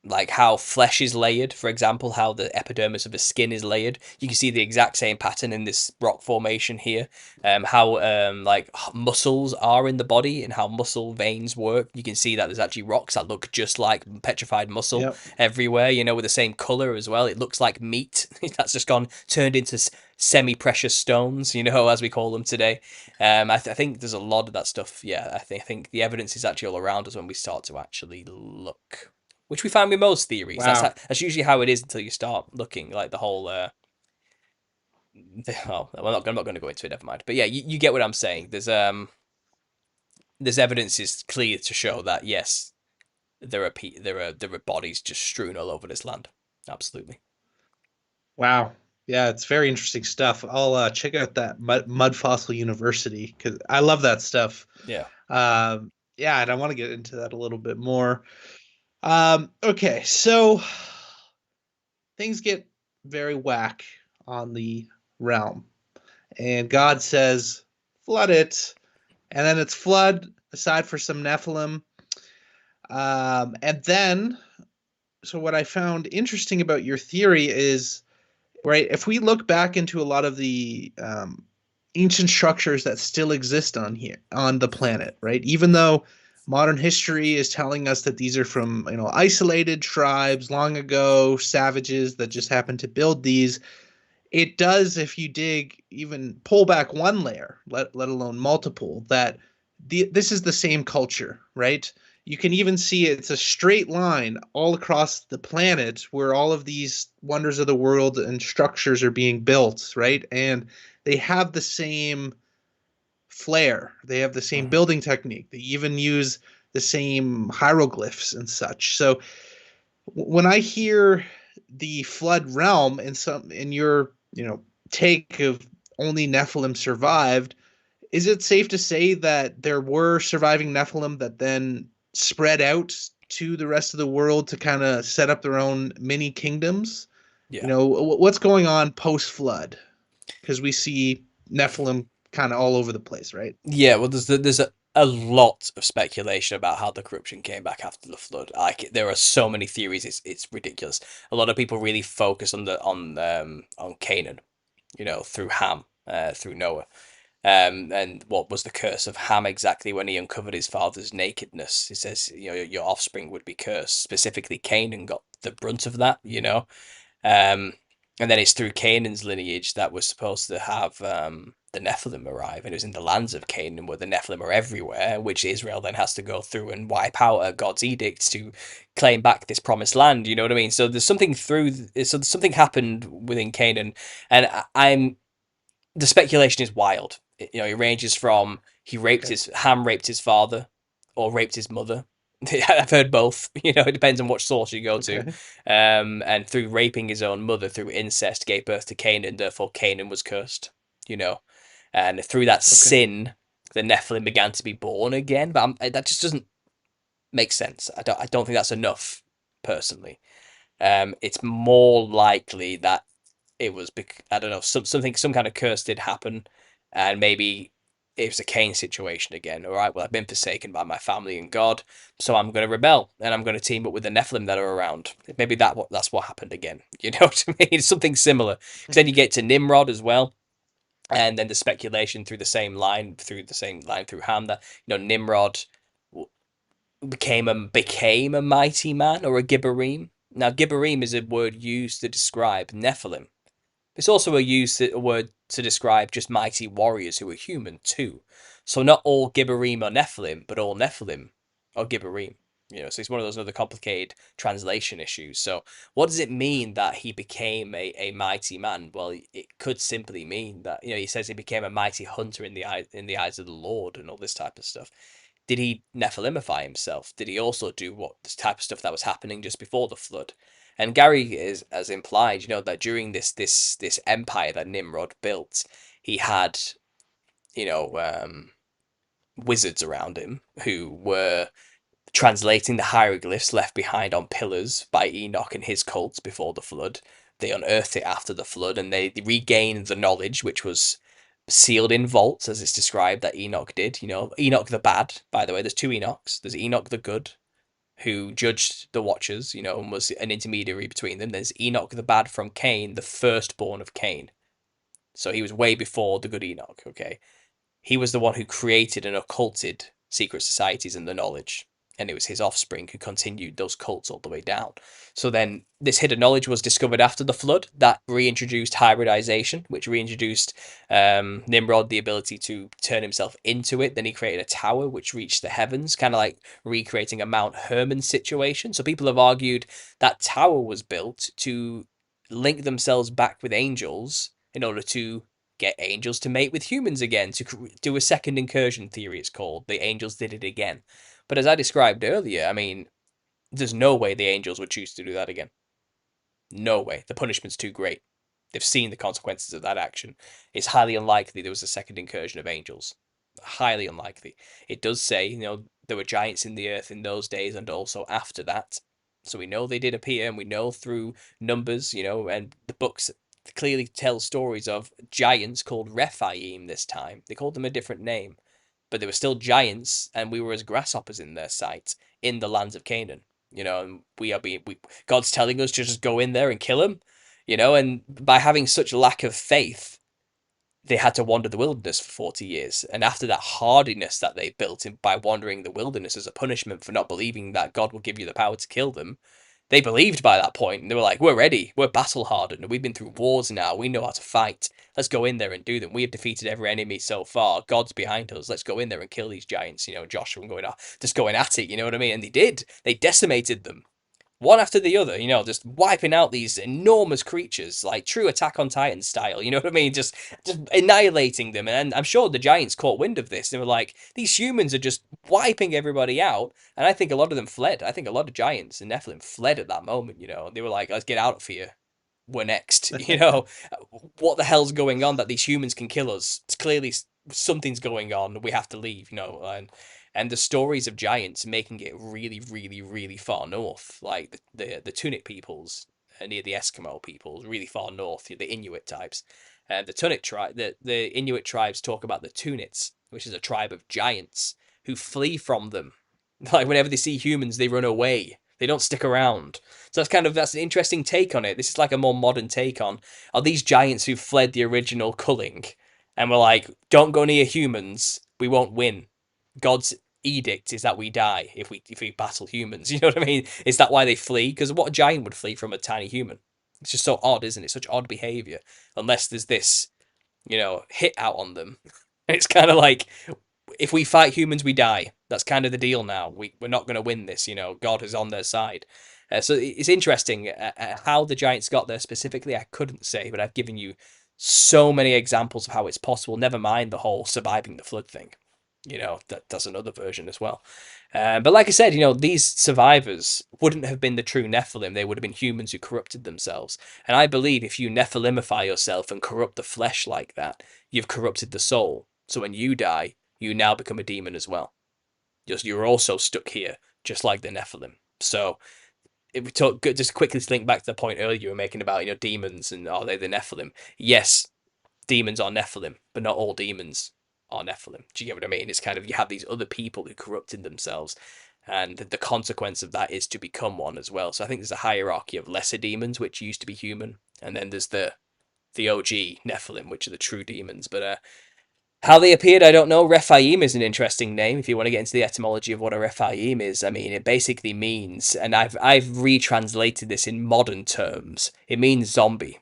like how flesh is layered, for example, how the epidermis of the skin is layered. You can see the exact same pattern in this rock formation here. How like muscles are in the body and how muscle veins work. You can see that there's actually rocks that look just like petrified muscle Yep. everywhere. With the same color as well. It looks like meat that's just gone turned into semi-precious stones. As we call them today. I think there's a lot of that stuff. Yeah, I think the evidence is actually all around us when we start to actually look. which we find with most theories. Wow. That's usually how it is until you start looking like the whole. Oh, I'm not going to go into it. Never mind. But yeah, you get what I'm saying. There's evidence is clear to show that yes, there are bodies just strewn all over this land. Absolutely. Wow. Yeah, it's very interesting stuff. I'll check out that Mud Fossil University because I love that stuff. Yeah. Yeah, and I want to get into that a little bit more. Okay, so things get very whack on the realm, and God says, "Flood it," and then it's flood. Aside for some Nephilim, and then so what I found interesting about your theory is right. If we look back into a lot of the ancient structures that still exist on here on the planet, right? Even though modern history is telling us that these are from isolated tribes long ago, savages that just happened to build these, it does if you dig even pull back one layer, let alone multiple, that this is the same culture, right? You can even see it's a straight line all across the planet where all of these wonders of the world and structures are being built, right? And they have the same flair. They have the same Mhm. building technique. They even use the same hieroglyphs and such. So when I hear the flood realm and some in your take of only Nephilim survived, is it safe to say that there were surviving Nephilim that then spread out to the rest of the world to kind of set up their own mini kingdoms? Yeah. What's going on post flood? Because we see Nephilim kind of all over the place, right? Yeah, well, there's a lot of speculation about how the corruption came back after the flood. Like there are so many theories, it's ridiculous. A lot of people really focus on Canaan, through Ham, through Noah. And what was the curse of Ham exactly when he uncovered his father's nakedness? It says, your offspring would be cursed. Specifically, Canaan got the brunt of that. Um, and then it's through Canaan's lineage that we're supposed to have the Nephilim arrive, and it was in the lands of Canaan where the Nephilim are everywhere, which Israel then has to go through and wipe out God's edicts to claim back this promised land. You know what I mean? So something happened within Canaan, and I'm the speculation is wild. It ranges from Okay. Ham raped his father, or raped his mother. I've heard both. It depends on which source you go to. Okay. And through raping his own mother, through incest, gave birth to Canaan. Therefore, Canaan was cursed. You know, and through that Okay. sin, the Nephilim began to be born again. But that just doesn't make sense. I don't think that's enough, personally. It's more likely that it was I don't know, some kind of curse did happen, and maybe it was a Cain situation again. All right, well, I've been forsaken by my family and God, so I'm going to rebel and I'm going to team up with the Nephilim that are around. Maybe that's what happened again. You know what I mean? It's something similar. Because then you get to Nimrod as well. And then the speculation through the same line through Ham that Nimrod became a mighty man or a Gibborim. Now Gibborim is a word used to describe Nephilim. It's also a word to describe just mighty warriors who are human too. So not all Gibborim are Nephilim, but all Nephilim are Gibborim. So it's one of those other complicated translation issues. So what does it mean that he became a mighty man? Well, it could simply mean that he says he became a mighty hunter in the eyes of the Lord and all this type of stuff. Did he Nephilimify himself? Did he also do what this type of stuff that was happening just before the flood? And Gary has implied, that during this empire that Nimrod built, he had, you know, um, wizards around him who were translating the hieroglyphs left behind on pillars by Enoch and his cults before the flood. They unearthed it after the flood, and they regained the knowledge, which was sealed in vaults, as it's described that Enoch did. Enoch the bad, by the way. There's two Enochs. There's Enoch the good, who judged the Watchers, and was an intermediary between them. There's Enoch the bad from Cain, the firstborn of Cain. So he was way before the good Enoch, okay? He was the one who created and occulted secret societies and the knowledge. and it was his offspring who continued those cults all the way down. So then this hidden knowledge was discovered after the flood. That reintroduced hybridization, which reintroduced Nimrod the ability to turn himself into it. Then he created a tower which reached the heavens, kind of like recreating a Mount Hermon situation. So people have argued that tower was built to link themselves back with angels in order to get angels to mate with humans again, to do a second incursion theory, it's called. The angels did it again. But as I described earlier, I mean, there's no way the angels would choose to do that again. No way. The punishment's too great. They've seen the consequences of that action. It's highly unlikely there was a second incursion of angels. Highly unlikely. It does say, there were giants in the earth in those days and also after that. So we know they did appear, and we know through numbers, and the books clearly tell stories of giants called Rephaim this time. They called them a different name, but they were still giants, and we were as grasshoppers in their sight in the lands of Canaan. And God's telling us to just go in there and kill them, and by having such lack of faith, they had to wander the wilderness for 40 years. And after that hardiness that they built in by wandering the wilderness as a punishment for not believing that God will give you the power to kill them, they believed by that point, and they were like, we're ready, we're battle hardened, we've been through wars now, we know how to fight, let's go in there and do them. We have defeated every enemy so far, God's behind us, let's go in there and kill these giants. Joshua just going at it, you know what I mean? And they did. They decimated them one after the other, just wiping out these enormous creatures, like true Attack on Titan style, you know what I mean? Just annihilating them. And I'm sure the giants caught wind of this. They were like, these humans are just wiping everybody out. And I think a lot of them fled. I think a lot of giants and Nephilim fled at that moment, They were like, let's get out of here. We're next, What the hell's going on that these humans can kill us? It's clearly something's going on. We have to leave, and the stories of giants making it really, really, really far north, like the Tunic peoples near the Eskimo peoples, really far north, the Inuit types. And the Tunic tribe, the Inuit tribes talk about the Tunits, which is a tribe of giants who flee from them. Like whenever they see humans, they run away. They don't stick around. So that's an interesting take on it. This is like a more modern take on, are these giants who fled the original culling and were like, don't go near humans, we won't win. God's edict is that we die if we battle humans. You know what I mean? Is that why they flee? Because what giant would flee from a tiny human? It's just so odd, isn't it? Such odd behavior. Unless there's this, hit out on them. It's kind of like, if we fight humans, we die. That's kind of the deal now. We're not going to win this. God is on their side. So it's interesting how the giants got there specifically. I couldn't say, but I've given you so many examples of how it's possible. Never mind the whole surviving the flood thing. That's another version as well. But like I said, these survivors wouldn't have been the true Nephilim. They would have been humans who corrupted themselves. And I believe if you Nephilimify yourself and corrupt the flesh like that, you've corrupted the soul. So when you die, you now become a demon as well. You're also stuck here, just like the Nephilim. So if we talk, just quickly link back to the point earlier you were making about demons and are they the Nephilim? Yes, demons are Nephilim, but not all demons are Nephilim. Do you get what I mean? It's kind of, you have these other people who corrupted themselves, and the consequence of that is to become one as well. So I think there's a hierarchy of lesser demons, which used to be human, and then there's the OG Nephilim, which are the true demons. But how they appeared, I don't know. Rephaim is an interesting name if you want to get into the etymology of what a Rephaim is. I mean, it basically means, and I've retranslated this in modern terms, it means zombie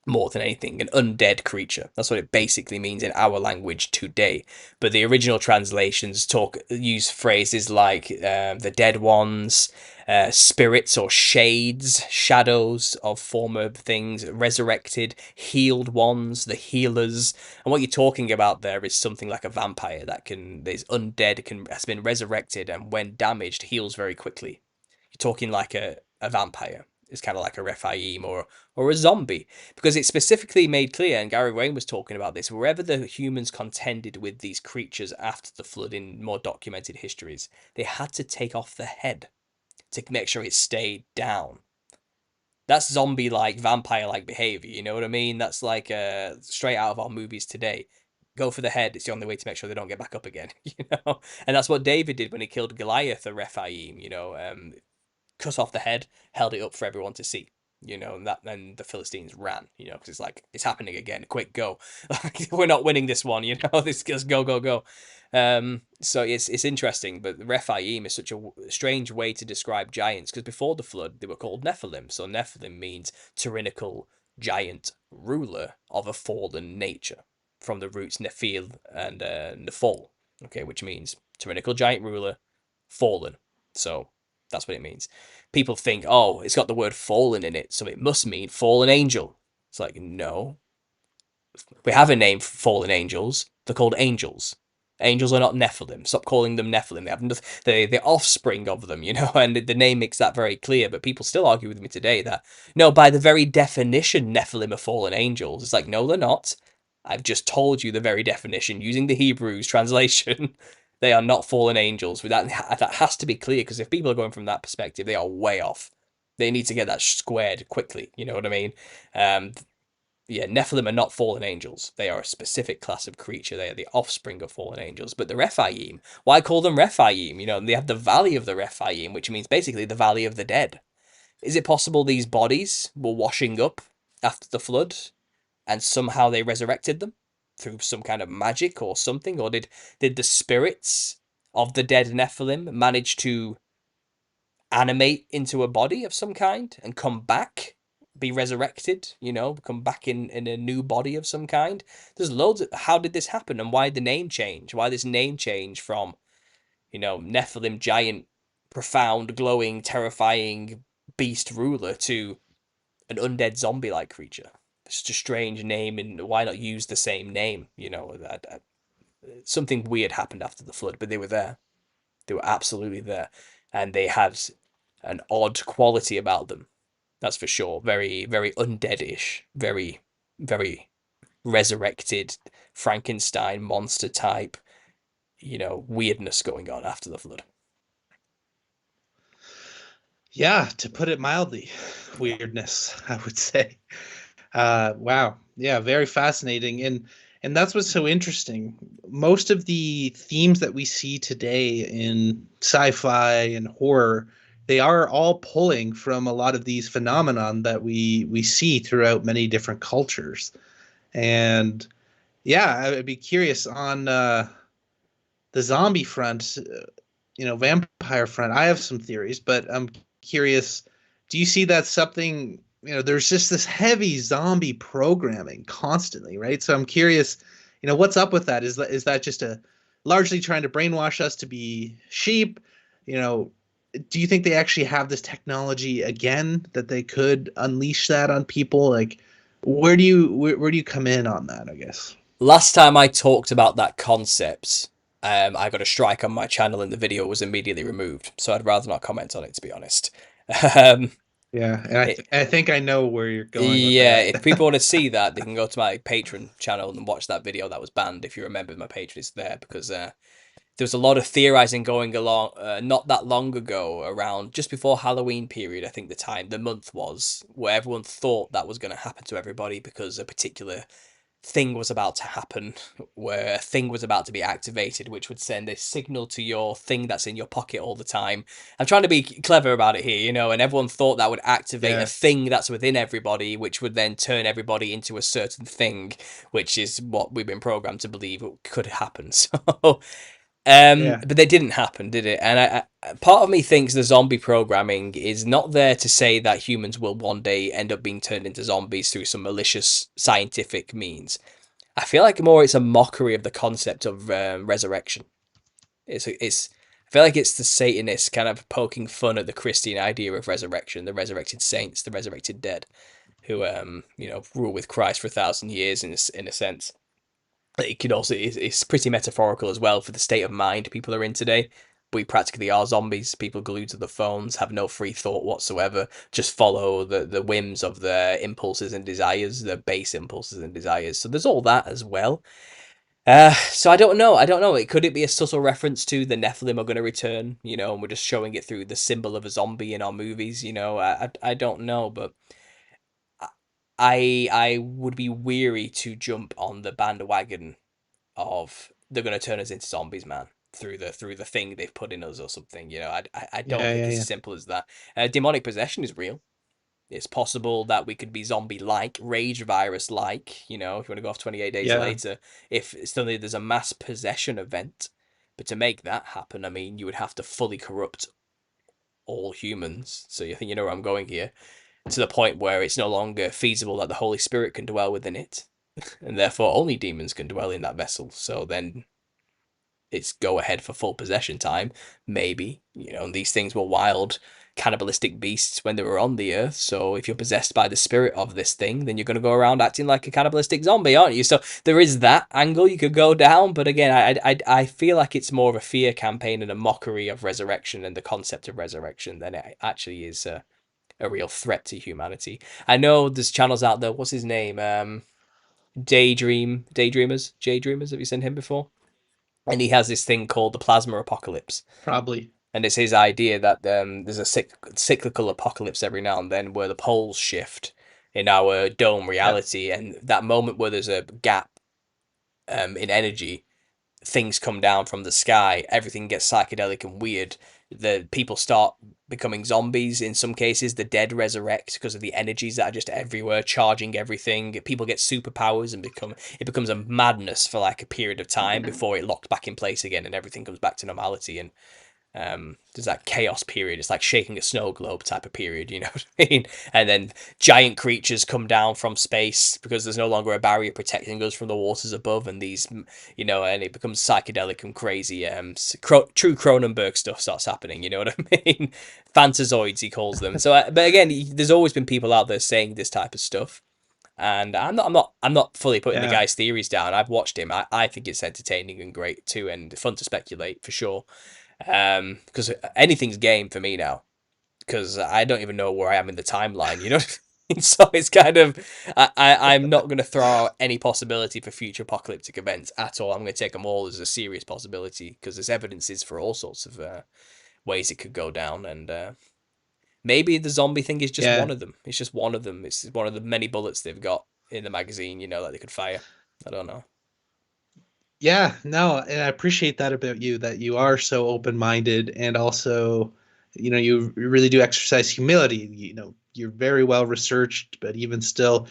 more than anything, an undead creature. That's what it basically means in our language today. But the original translations use phrases like the dead ones, spirits or shades, shadows of former things, resurrected, healed ones, the healers. And what you're talking about there is something like a vampire is undead, has been resurrected, and when damaged, heals very quickly. You're talking like a vampire. It's kind of like a Rephaim or a zombie, because it's specifically made clear, and Gary Wayne was talking about this, wherever the humans contended with these creatures after the flood in more documented histories, they had to take off the head to make sure it stayed down. That's zombie-like, vampire-like behavior, you know what I mean? That's like straight out of our movies today. Go for the head, it's the only way to make sure they don't get back up again, And that's what David did when he killed Goliath, the Rephaim, cut off the head, held it up for everyone to see. And the Philistines ran, because it's like, it's happening again. Quick, go! We're not winning this one, This just go, go, go. So it's interesting, but the Rephaim is such a strange way to describe giants, because before the flood they were called Nephilim. So Nephilim means tyrannical giant ruler of a fallen nature, from the roots Nephil and Nephol, okay, which means tyrannical giant ruler, fallen. So that's what it means. People think, oh, it's got the word fallen in it, so it must mean fallen angel. It's like, no. We have a name for fallen angels. They're called angels. Angels are not Nephilim. Stop calling them Nephilim. They have the offspring of them, and the name makes that very clear. But people still argue with me today that, no, by the very definition, Nephilim are fallen angels. It's like, no, they're not. I've just told you the very definition using the Hebrews translation. They are not fallen angels. That has to be clear, because if people are going from that perspective, they are way off. They need to get that squared quickly. You know what I mean? Yeah, Nephilim are not fallen angels. They are a specific class of creature. They are the offspring of fallen angels. But the Rephaim, why call them Rephaim? They have the Valley of the Rephaim, which means basically the Valley of the Dead. Is it possible these bodies were washing up after the flood, and somehow they resurrected them through some kind of magic or something? Or did the spirits of the dead Nephilim manage to animate into a body of some kind and come back, be resurrected, come back in a new body of some kind? There's loads of, how did this happen, and why the name change? Why this name change from, Nephilim giant, profound, glowing, terrifying beast ruler to an undead zombie-like creature? It's just a strange name, and why not use the same name? Something weird happened after the flood, but they were there. They were absolutely there, and they had an odd quality about them. That's for sure. Very, very undeadish. Very, very resurrected Frankenstein monster type. Weirdness going on after the flood. Yeah, to put it mildly, weirdness, I would say. Wow. Yeah, very fascinating. And that's what's so interesting. Most of the themes that we see today in sci-fi and horror, they are all pulling from a lot of these phenomenon that we see throughout many different cultures. And yeah, I would be curious on the zombie front, vampire front. I have some theories, but I'm curious, do you see that something, there's just this heavy zombie programming constantly, right? So I'm curious, what's up with that? Is that just a largely trying to brainwash us to be sheep? Do you think they actually have this technology again that they could unleash that on people? Like, where do you come in on that, I guess? Last time I talked about that concept, I got a strike on my channel and the video was immediately removed. So I'd rather not comment on it, to be honest. Um, Yeah, and it, I think I know where you're going with yeah, that. if people want to see that, they can go to my Patreon channel and watch that video that was banned. If you remember, my Patreon is there, because there was a lot of theorizing going along not that long ago, around just before Halloween period. I think the month was, where everyone thought that was going to happen to everybody because a particular thing was about to happen, where a thing was about to be activated, which would send a signal to your thing that's in your pocket all the time. I'm trying to be clever about it here, and everyone thought that would activate a Yeah, thing that's within everybody, which would then turn everybody into a certain thing, which is what we've been programmed to believe could happen. So yeah, but they didn't happen, did it? And part of me thinks the zombie programming is not there to say that humans will one day end up being turned into zombies through some malicious scientific means. I feel like more it's a mockery of the concept of resurrection. It's. I feel like it's the Satanists kind of poking fun at the Christian idea of resurrection, the resurrected saints, the resurrected dead, who rule with Christ for 1,000 years in a sense. It could also, it's pretty metaphorical as well for the state of mind people are in today. We practically are zombies, people glued to the phones, have no free thought whatsoever, just follow the whims of their impulses and desires, their base impulses and desires. So there's all that as well. So I don't know. I don't know. Could it be a subtle reference to the Nephilim are going to return? And we're just showing it through the symbol of a zombie in our movies. I don't know, but I would be weary to jump on the bandwagon of they're going to turn us into zombies, man, through the thing they've put in us or something. I don't yeah, think yeah, it's yeah. as simple as that. Demonic possession is real. It's possible that we could be zombie-like, rage virus-like, if you want to go off 28 days Yeah. later, if suddenly there's a mass possession event. But to make that happen, I mean, you would have to fully corrupt all humans. So you think you know where I'm going here, to the point where it's no longer feasible that the Holy Spirit can dwell within it, and therefore only demons can dwell in that vessel. So then it's go ahead for full possession time. Maybe, these things were wild, cannibalistic beasts when they were on the earth. So if you're possessed by the spirit of this thing, then you're going to go around acting like a cannibalistic zombie, aren't you? So there is that angle you could go down. But again, I feel like it's more of a fear campaign and a mockery of resurrection and the concept of resurrection than it actually is a real threat to humanity. I know there's channels out there. What's his name? Daydreamers. Have you seen him before? And he has this thing called the plasma apocalypse, Probably. and it's his idea that there's a cyclical apocalypse every now and then where the poles shift in our dome Yeah. reality, and that moment where there's a gap in energy, things come down from the sky, everything gets psychedelic and weird. The people start becoming zombies in some cases. The dead resurrect because of the energies that are just everywhere, charging everything. People get superpowers and it becomes a madness for like a period of time before it locks back in place again and everything comes back to normality. And there's that chaos period. It's like shaking a snow globe type of period, you know what I mean? And then giant creatures come down from space because there's no longer a barrier protecting us from the waters above, and these, and it becomes psychedelic and crazy. True Cronenberg stuff starts happening. You know what I mean? Phantazoids, he calls them. So, but again, there's always been people out there saying this type of stuff. And I'm not fully putting the Yeah. guy's theories down. I've watched him. I think it's entertaining and great too, and fun to speculate for sure. Because anything's game for me now. Because I don't even know where I am in the timeline. You know. So it's kind of I'm not going to throw out any possibility for future apocalyptic events at all. I'm going to take them all as a serious possibility because there's evidences for all sorts of ways it could go down, and maybe the zombie thing is just Yeah. one of them. It's just one of them. It's one of the many bullets they've got in the magazine. That they could fire. I don't know. Yeah, no, and I appreciate that about you, that you are so open-minded, and also, you really do exercise humility. You're very well researched, but even still,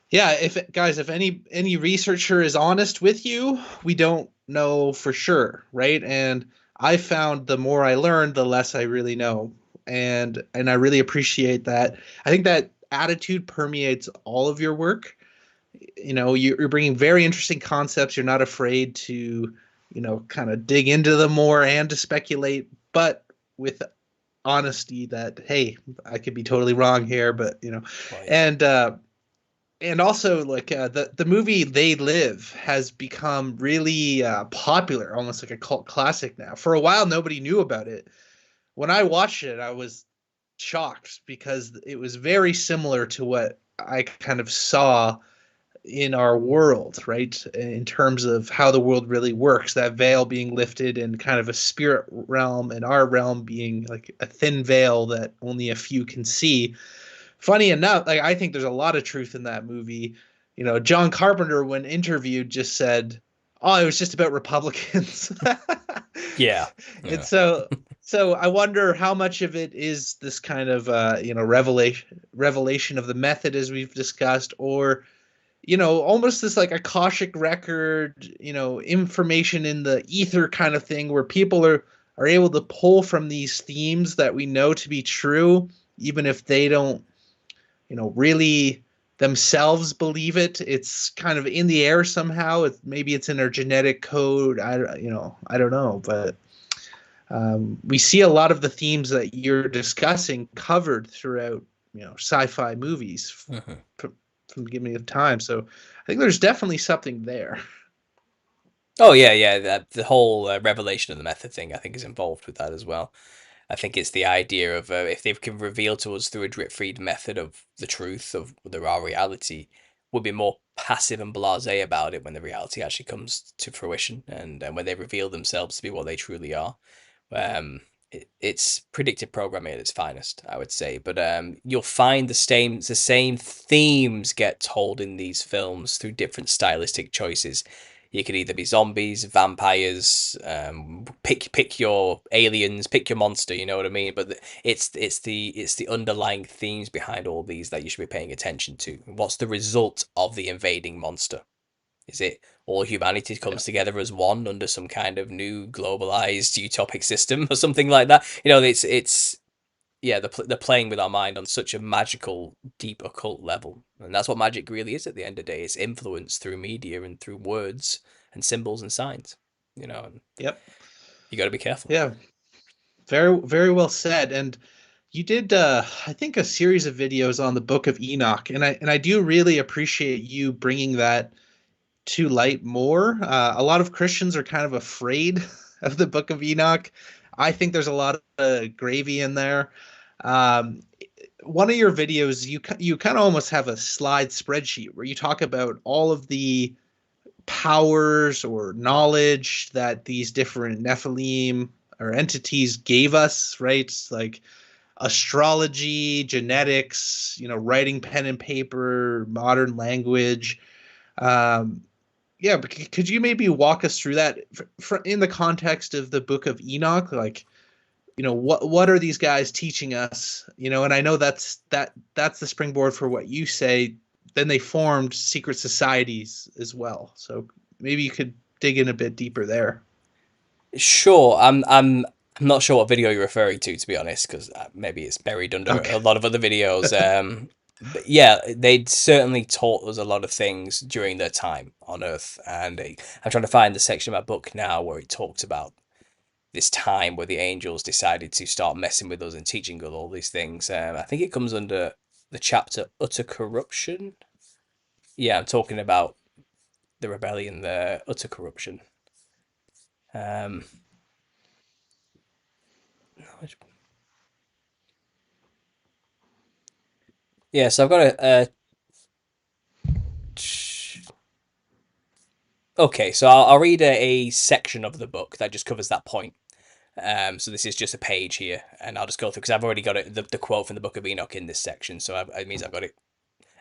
yeah, if any researcher is honest with you, we don't know for sure, right? And I found the more I learn, the less I really know. And I really appreciate that. I think that attitude permeates all of your work. You're bringing very interesting concepts. You're not afraid to kind of dig into them more and to speculate, but with honesty that, hey, I could be totally wrong here, but Oh yeah. and also, like, the movie They Live has become really popular, almost like a cult classic now. For a while nobody knew about it. When I watched it, I was shocked because it was very similar to what I kind of saw in our world, right? In terms of how the world really works, that veil being lifted and kind of a spirit realm, and our realm being like a thin veil that only a few can see. Funny enough, like, I think there's a lot of truth in that movie. John Carpenter, when interviewed, just said, "Oh, it was just about Republicans." Yeah. And Yeah. so I wonder how much of it is this kind of revelation of the method, as we've discussed, or almost this like Akashic record, information in the ether kind of thing, where people are able to pull from these themes that we know to be true, even if they don't, really themselves believe it. It's kind of in the air somehow. Maybe it's in our genetic code. I don't know, but we see a lot of the themes that you're discussing covered throughout, sci-fi movies Mhm. from the beginning of time. So I think there's definitely something there. Oh yeah, yeah. The whole revelation of the method thing, I think, is involved with that as well. I think it's the idea of if they can reveal to us through a drip-feed method of the truth of our reality, we'll be more passive and blasé about it when the reality actually comes to fruition, and when they reveal themselves to be what they truly are. It's predictive programming at its finest, I would say. But you'll find the same themes get told in these films through different stylistic choices. You could either be zombies, vampires, pick your aliens, pick your monster. You know what I mean? But it's the underlying themes behind all these that you should be paying attention to. What's the result of the invading monster? Is it all humanity Yeah. comes together as one under some kind of new globalized utopic system or something like that? You know, it's yeah, they're playing with our mind on such a magical, deep occult level, and that's what magic really is at the end of the day. It's influence through media and through words and symbols and signs. You know, and Yep. you got to be careful. Yeah. Very, very well said. And you did, I think, a series of videos on the Book of Enoch, and I do really appreciate you bringing that to light more. A lot of Christians are kind of afraid of the Book of Enoch. I think there's a lot of gravy in there. Um, One of your videos, you kind of almost have a slide spreadsheet where you talk about all of the powers or knowledge that these different Nephilim or entities gave us, right? Like astrology, genetics, writing pen and paper, modern language. Um, yeah, but could you maybe walk us through that in the context of the Book of Enoch? Like, what are these guys teaching us? And I know that's the springboard for what you say. Then they formed secret societies as well. So maybe you could dig in a bit deeper there. Sure, I'm not sure what video you're referring to be honest, because maybe it's buried under Okay. a lot of other videos. But yeah, they'd certainly taught us a lot of things during their time on Earth, and I'm trying to find the section of my book now where it talks about this time where the angels decided to start messing with us and teaching us all these things. I think it comes under the chapter utter corruption. Yeah, I'm talking about the rebellion, the utter corruption. Um, yeah, so I've got okay, so I'll read a section of the book that just covers that point. So this is just a page here, and I'll just go through because I've already got the quote from the Book of Enoch in this section, so it means I've got it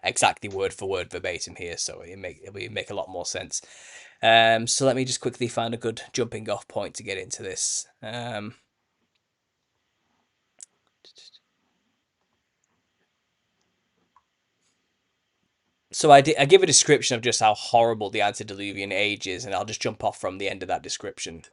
exactly word for word verbatim here, so it make a lot more sense. So let me just quickly find a good jumping off point to get into this. So I give a description of just how horrible the antediluvian age is, and I'll just jump off from the end of that description.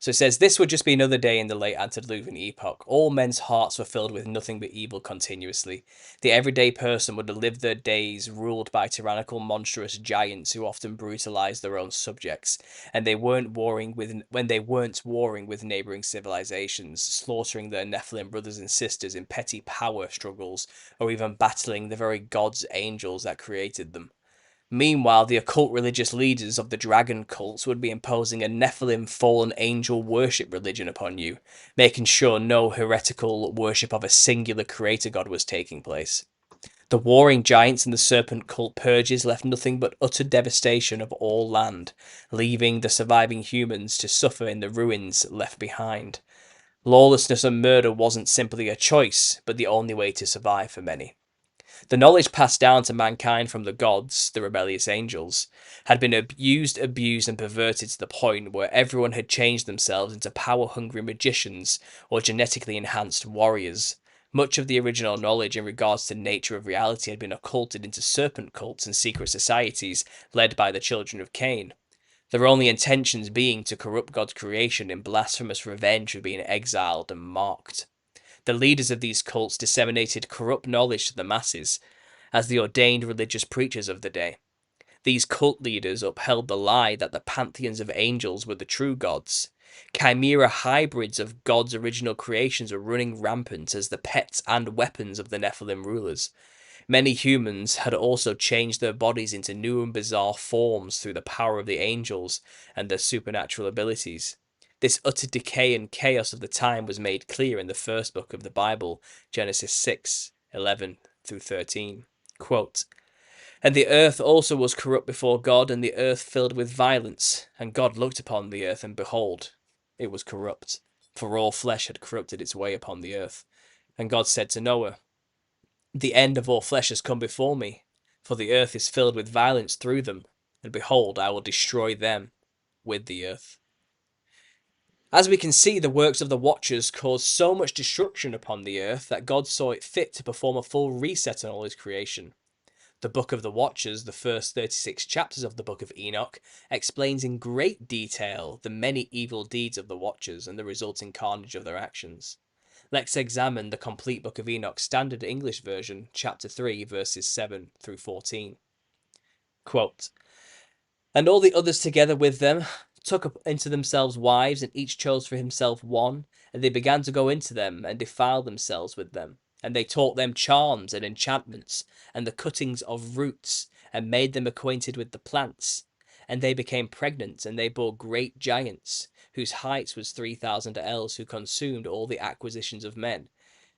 So it says, "This would just be another day in the late antediluvian epoch. All men's hearts were filled with nothing but evil continuously. The everyday person would have lived their days ruled by tyrannical, monstrous giants who often brutalized their own subjects, and they weren't warring with when they weren't warring with neighboring civilizations, slaughtering their Nephilim brothers and sisters in petty power struggles, or even battling the very gods angels that created them. Meanwhile, the occult religious leaders of the dragon cults would be imposing a Nephilim fallen angel worship religion upon you, making sure no heretical worship of a singular creator god was taking place. The warring giants and the serpent cult purges left nothing but utter devastation of all land, leaving the surviving humans to suffer in the ruins left behind. Lawlessness and murder wasn't simply a choice, but the only way to survive for many. The knowledge passed down to mankind from the gods, the rebellious angels, had been abused, and perverted to the point where everyone had changed themselves into power-hungry magicians or genetically enhanced warriors. Much of the original knowledge in regards to the nature of reality had been occulted into serpent cults and secret societies led by the children of Cain, their only intentions being to corrupt God's creation in blasphemous revenge for being exiled and marked. The leaders of these cults disseminated corrupt knowledge to the masses as the ordained religious preachers of the day. These cult leaders upheld the lie that the pantheons of angels were the true gods. Chimera hybrids of God's original creations were running rampant as the pets and weapons of the Nephilim rulers. Many humans had also changed their bodies into new and bizarre forms through the power of the angels and their supernatural abilities. This utter decay and chaos of the time was made clear in the first book of the Bible, Genesis 6:11 through 13. Quote, "And the earth also was corrupt before God, and the earth filled with violence. And God looked upon the earth, and behold, it was corrupt, for all flesh had corrupted its way upon the earth. And God said to Noah, the end of all flesh has come before me, for the earth is filled with violence through them. and behold, I will destroy them with the earth. As we can see, the works of the Watchers caused so much destruction upon the earth that God saw it fit to perform a full reset on all his creation. The Book of the Watchers, the first 36 chapters of the Book of Enoch, explains in great detail the many evil deeds of the Watchers and the resulting carnage of their actions. Let's examine the complete Book of Enoch Standard English Version, chapter 3, verses 7 through 14. Quote, "And all the others together with them took up into themselves wives, and each chose for himself one, and they began to go into them, and defile themselves with them. And they taught them charms and enchantments, and the cuttings of roots, and made them acquainted with the plants. And they became pregnant, and they bore great giants, whose height was 3,000 ells, who consumed all the acquisitions of men."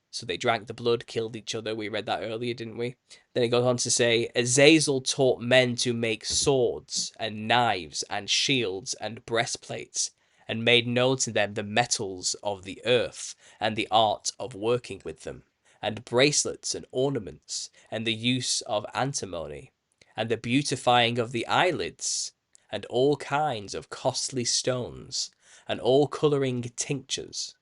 So they drank the blood, killed each other. We read that earlier, didn't we? Then it goes on to say, "Azazel taught men to make swords and knives and shields and breastplates, and made known to them the metals of the earth and the art of working with them, and bracelets and ornaments, and the use of antimony, and the beautifying of the eyelids, and all kinds of costly stones, and all colouring tinctures.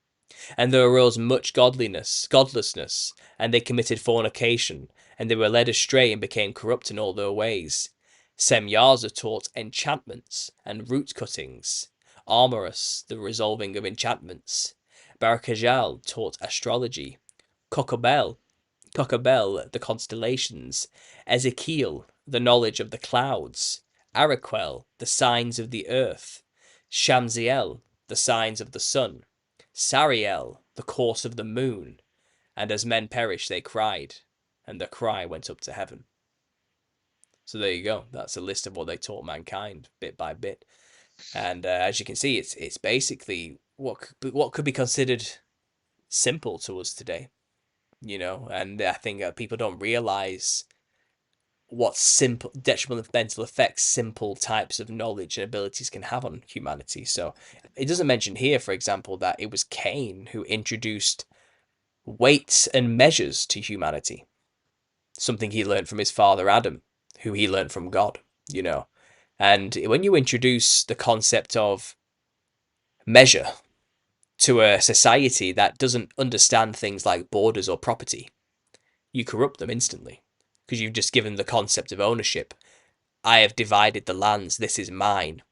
And there arose much godlessness, and they committed fornication, and they were led astray and became corrupt in all their ways. Semyaza taught enchantments and root cuttings, Armorus the resolving of enchantments. Barakajal taught astrology, Kokabel the constellations, Ezekiel the knowledge of the clouds, Araquel the signs of the earth, Shamziel the signs of the sun, Sariel the course of the moon, and as men perished they cried, and the cry went up to heaven." So there you go. That's a list of what they taught mankind bit by bit, and as you can see, it's basically what could be considered simple to us today, And I think people don't realize what simple detrimental effects simple types of knowledge and abilities can have on humanity. So it doesn't mention here, for example, that it was Cain who introduced weights and measures to humanity, something he learned from his father Adam, who he learned from God, And when you introduce the concept of measure to a society that doesn't understand things like borders or property, you corrupt them instantly, because you've just given the concept of ownership. I have divided the lands, this is mine,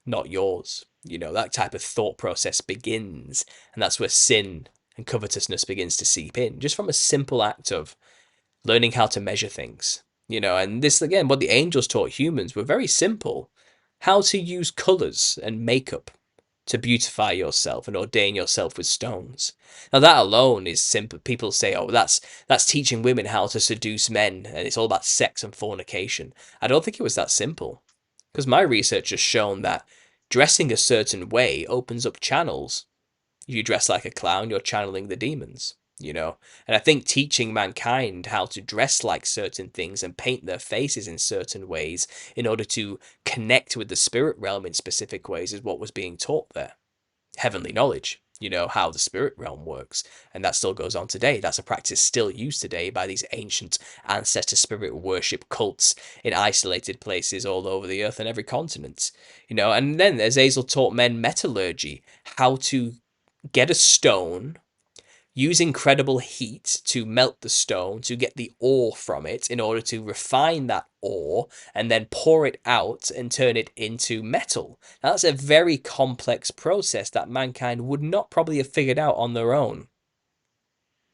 not yours. That type of thought process begins, and that's where sin and covetousness begins to seep in, just from a simple act of learning how to measure things. And this, again, what the angels taught humans were very simple. How to use colours and makeup to beautify yourself and ordain yourself with stones. Now that alone is simple. People say, "Oh, that's teaching women how to seduce men, and it's all about sex and fornication." I don't think it was that simple, because my research has shown that dressing a certain way opens up channels. If you dress like a clown, you're channeling the demons. And I think teaching mankind how to dress like certain things and paint their faces in certain ways in order to connect with the spirit realm in specific ways is what was being taught there. Heavenly knowledge, how the spirit realm works. And that still goes on today. That's a practice still used today by these ancient ancestor spirit worship cults in isolated places all over the earth and every continent. And then Azazel taught men metallurgy, how to get a stone, use incredible heat to melt the stone to get the ore from it in order to refine that ore and then pour it out and turn it into metal. Now, that's a very complex process that mankind would not probably have figured out on their own.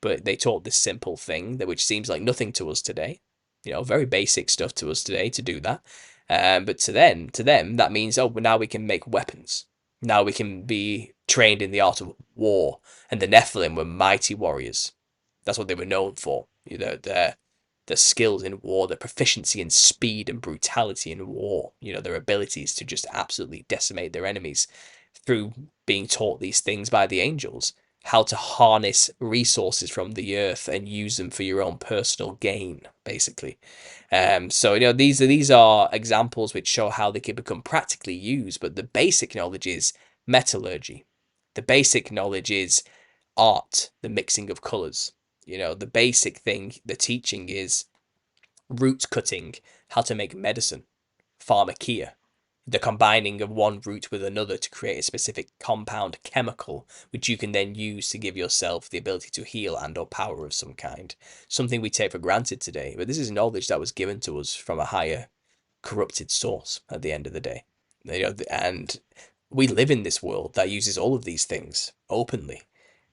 But they taught this simple thing that which seems like nothing to us today. Very basic stuff to us today to do that. But to them, that means, oh, now we can make weapons. Now we can be trained in the art of war. And the Nephilim were mighty warriors. That's what they were known for. Their skills in war, their proficiency in speed and brutality in war. Their abilities to just absolutely decimate their enemies through being taught these things by the angels. How to harness resources from the earth and use them for your own personal gain, basically. So these are examples which show how they can become practically used. But the basic knowledge is metallurgy. The basic knowledge is art, the mixing of colors. The basic thing, the teaching is root cutting, how to make medicine pharmakia, the combining of one root with another to create a specific compound chemical, which you can then use to give yourself the ability to heal and or power of some kind. Something we take for granted today, but this is knowledge that was given to us from a higher corrupted source at the end of the day. You know, and we live in this world that uses all of these things openly.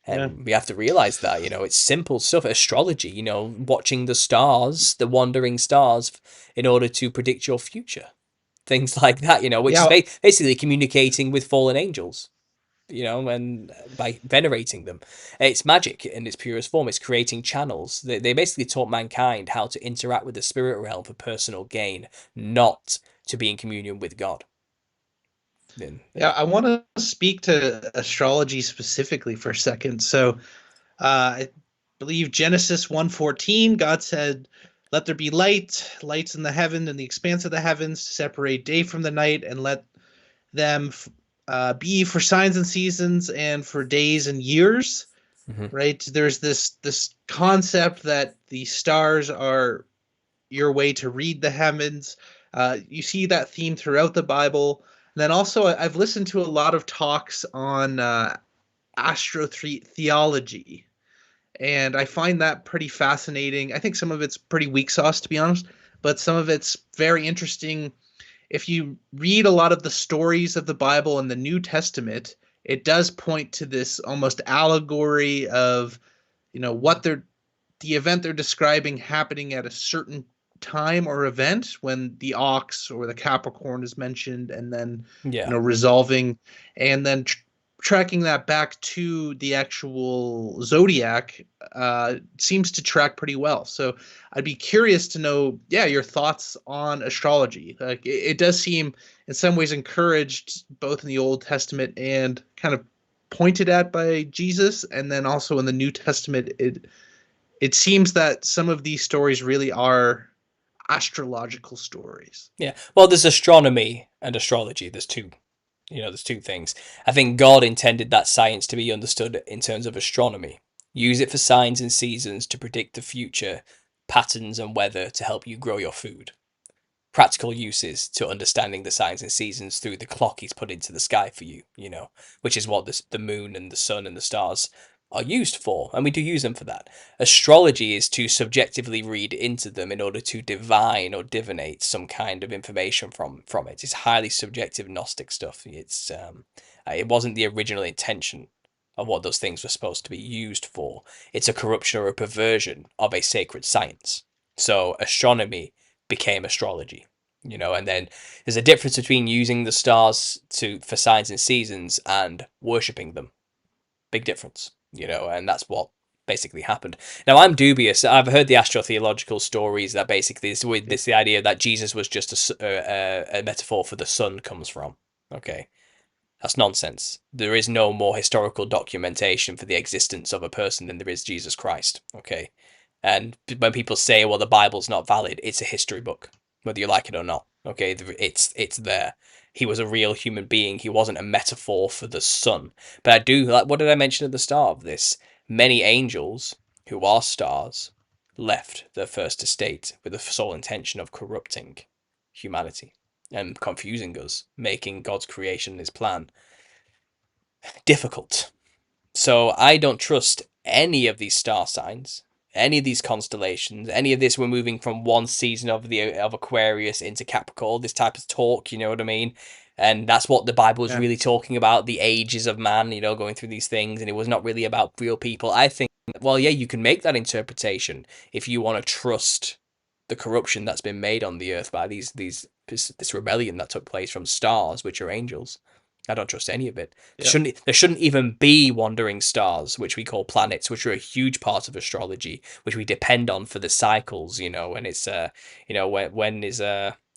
Yeah. And we have to realize that, it's simple stuff. Astrology, watching the stars, the wandering stars, in order to predict your future. Things like that, which is Yeah. basically communicating with fallen angels, and by venerating them. It's magic in its purest form. It's creating channels. They basically taught mankind how to interact with the spirit realm for personal gain, not to be in communion with God. Yeah, I want to speak to astrology specifically for a second. So, I believe Genesis 1:14, God said, "Let there be lights in the heaven and the expanse of the heavens to separate day from the night, and let them be for signs and seasons and for days and years." Mm-hmm. Right? There's this concept that the stars are your way to read the heavens. You see that theme throughout the Bible. And then also, I've listened to a lot of talks on astrotheology, and I find that pretty fascinating. I think some of it's pretty weak sauce, to be honest, but some of it's very interesting. If you read a lot of the stories of the Bible and the New Testament, it does point to this almost allegory of, what the event they're describing happening at a certain time or event, when the ox or the Capricorn is mentioned, and then Yeah. resolving, and then tracking that back to the actual zodiac seems to track pretty well. So I'd be curious to know, yeah, your thoughts on astrology. Like, it does seem in some ways encouraged both in the Old Testament and kind of pointed at by Jesus, and then also in the New Testament, it seems that some of these stories really are astrological stories. Yeah. Well, there's astronomy and astrology. There's two things. I think God intended that science to be understood in terms of astronomy. Use it for signs and seasons to predict the future, patterns and weather to help you grow your food. Practical uses to understanding the signs and seasons through the clock he's put into the sky for you, which is what the moon and the sun and the stars are used for, and we do use them for that. Astrology is to subjectively read into them in order to divine or divinate some kind of information from it. It's highly subjective Gnostic stuff. It wasn't the original intention of what those things were supposed to be used for. It's a corruption or a perversion of a sacred science. So astronomy became astrology, and then there's a difference between using the stars for signs and seasons and worshipping them. Big difference, and that's what basically happened. Now I'm dubious. I've heard the astrotheological stories that basically this the idea that Jesus was just a metaphor for the sun comes from. Okay, that's nonsense. There is no more historical documentation for the existence of a person than there is Jesus Christ. Okay, and when people say, "Well, the Bible's not valid," it's a history book, whether you like it or not. Okay, it's there. He was a real human being. He wasn't a metaphor for the sun. But I do like. What did I mention at the start of this? Many angels who are stars left their first estate with the sole intention of corrupting humanity and confusing us, making God's creation, his plan, difficult. So I don't trust any of these star signs, any of these constellations, any of this. We're moving from one season of Aquarius into Capricorn, this type of talk, you know what I mean? And that's what the Bible is Yeah. really talking about, the ages of man, going through these things, and it was not really about real people. I think, well, yeah, you can make that interpretation if you want to trust the corruption that's been made on the earth by this rebellion that took place from stars, which are angels. I don't trust any of it. Yeah. There shouldn't even be wandering stars, which we call planets, which are a huge part of astrology, which we depend on for the cycles. And it's when is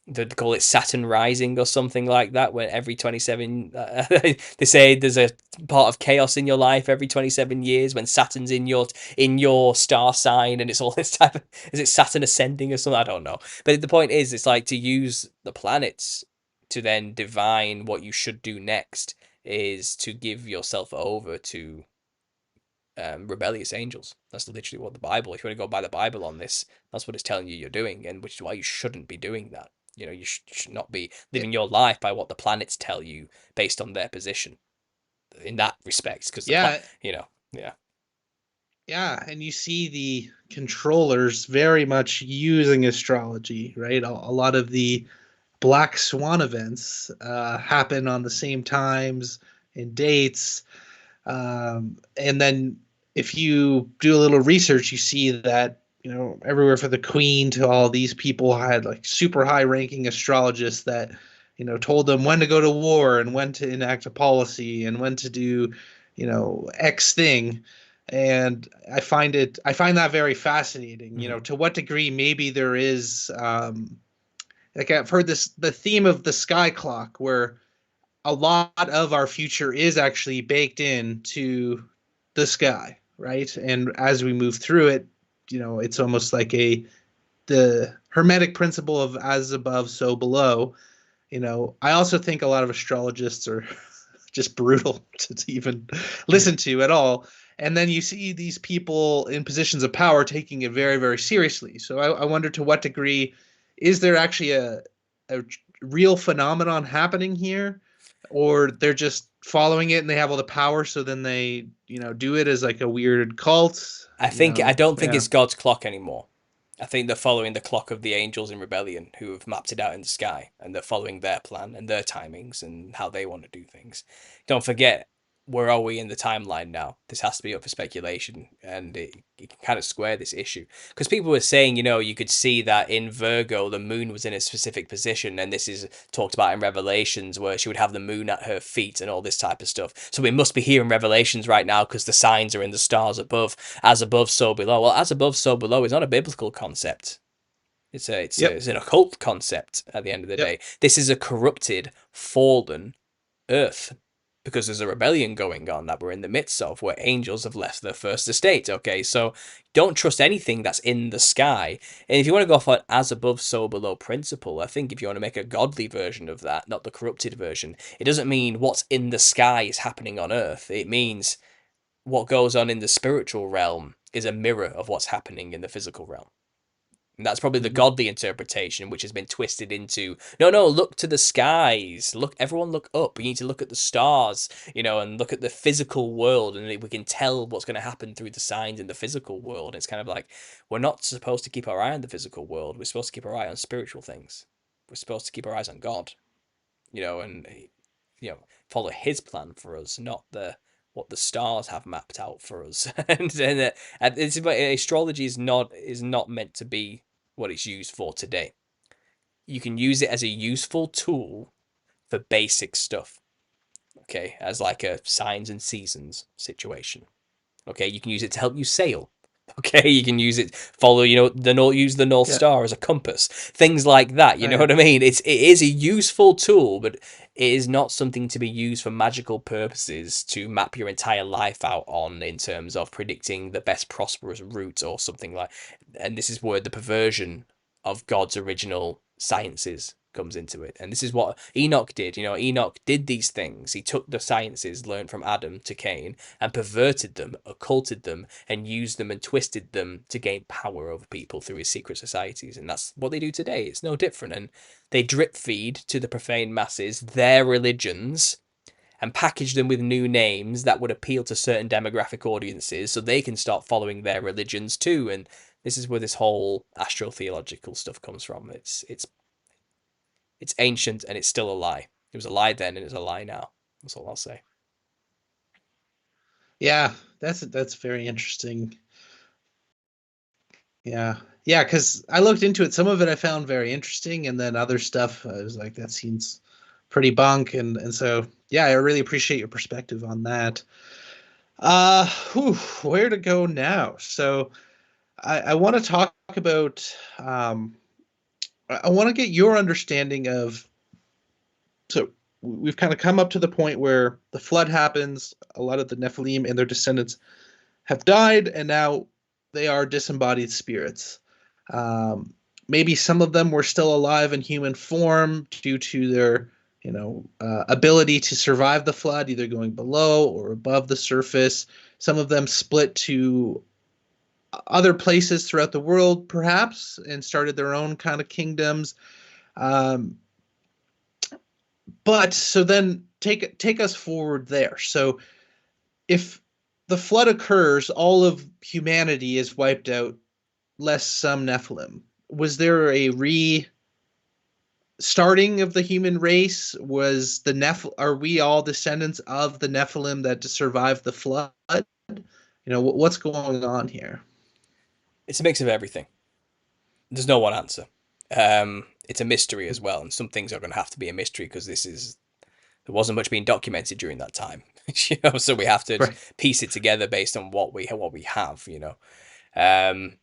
they call it Saturn rising or something like that. When every 27, they say there's a part of chaos in your life every 27 years when Saturn's in your star sign, and it's all this type of, is it Saturn ascending or something? I don't know. But the point is, it's like to use the planets to then divine what you should do next is to give yourself over to rebellious angels. That's literally what the Bible, if you want to go by the Bible on this, that's what it's telling you you're doing, and which is why you shouldn't be doing that. You know, you should not be living your life by what the planets tell you based on their position in that respect, because Yeah, you know, yeah. yeah, and you see the controllers very much using astrology, right? A lot of the black swan events happen on the same times and dates. And then if you do a little research, you see that, everywhere for the queen to all these people had like super high ranking astrologists that, told them when to go to war and when to enact a policy and when to do, X thing. And I find that very fascinating. To what degree maybe there is, like I've heard the theme of the sky clock, where a lot of our future is actually baked into the sky, right? And as we move through it, it's almost like the hermetic principle of as above, so below. I also think a lot of astrologists are just brutal to even listen to at all. And then you see these people in positions of power taking it very, very seriously. So I wonder, to what degree is there actually a real phenomenon happening here, or they're just following it and they have all the power, so then they do it as like a weird cult. I don't think Yeah. it's God's clock anymore. I think they're following the clock of the angels in rebellion who have mapped it out in the sky, and they're following their plan and their timings and how they want to do things. Don't forget, where are we in the timeline now? This has to be up for speculation, and it can kind of square this issue. Because people were saying, you could see that in Virgo, the moon was in a specific position, and this is talked about in Revelations, where she would have the moon at her feet and all this type of stuff. So we must be here in Revelations right now because the signs are in the stars above. As above, so below. Well, as above, so below is not a biblical concept. Yep. It's an occult concept at the end of the Yep. day. This is a corrupted, fallen earth because there's a rebellion going on that we're in the midst of, where angels have left their first estate. Okay, so don't trust anything that's in the sky. And if you want to go off an as above, so below principle, I think if you want to make a godly version of that, not the corrupted version, it doesn't mean what's in the sky is happening on earth. It means what goes on in the spiritual realm is a mirror of what's happening in the physical realm. And that's probably the Mhm. godly interpretation, which has been twisted into no, look to the skies. Look, everyone look up. You need to look at the stars, and look at the physical world, and we can tell what's going to happen through the signs in the physical world. It's kind of like we're not supposed to keep our eye on the physical world. We're supposed to keep our eye on spiritual things. We're supposed to keep our eyes on God, and follow His plan for us, not the what the stars have mapped out for us. And it's astrology is not meant to be what it's used for today. You can use it as a useful tool for basic stuff, okay, as like a signs and seasons situation. Okay, you can use it to help you sail. Okay, you can use it follow use the North Yeah. Star as a compass, things like that. You Oh, know yeah. what I mean? It is a useful tool, but it is not something to be used for magical purposes to map your entire life out on in terms of predicting the best prosperous route or something like. And this is where the perversion of God's original sciences comes into it. And this is what Enoch did. Enoch did these things. He took the sciences learned from Adam to Cain and perverted them, occulted them, and used them and twisted them to gain power over people through his secret societies. And that's what they do today. It's no different. And they drip feed to the profane masses their religions and package them with new names that would appeal to certain demographic audiences so they can start following their religions too. And this is where this whole astrotheological stuff comes from. It's ancient and it's still a lie. It was a lie then and it's a lie now. That's all I'll say. Yeah, that's very interesting. Yeah. Yeah, because I looked into it. Some of it I found very interesting, and then other stuff I was like, that seems pretty bunk. And so yeah, I really appreciate your perspective on that. Whew, where to go now? So I want to talk about I want to get your understanding of, so we've kind of come up to the point where the flood happens, a lot of the Nephilim and their descendants have died, and now they are disembodied spirits. Um, Maybe some of them were still alive in human form due to their, ability to survive the flood, either going below or above the surface. Some of them split to other places throughout the world, perhaps, and started their own kind of kingdoms. Um, but so then take us forward there. So if the flood occurs, all of humanity is wiped out, less some Nephilim. Was there a restarting of the human race? Was the Are we all descendants of the Nephilim that survived the flood? What's going on here? It's a mix of everything. There's no one answer. It's a mystery as well, and some things are going to have to be a mystery because there wasn't much being documented during that time, so we have to Right. piece it together based on what we have. Um,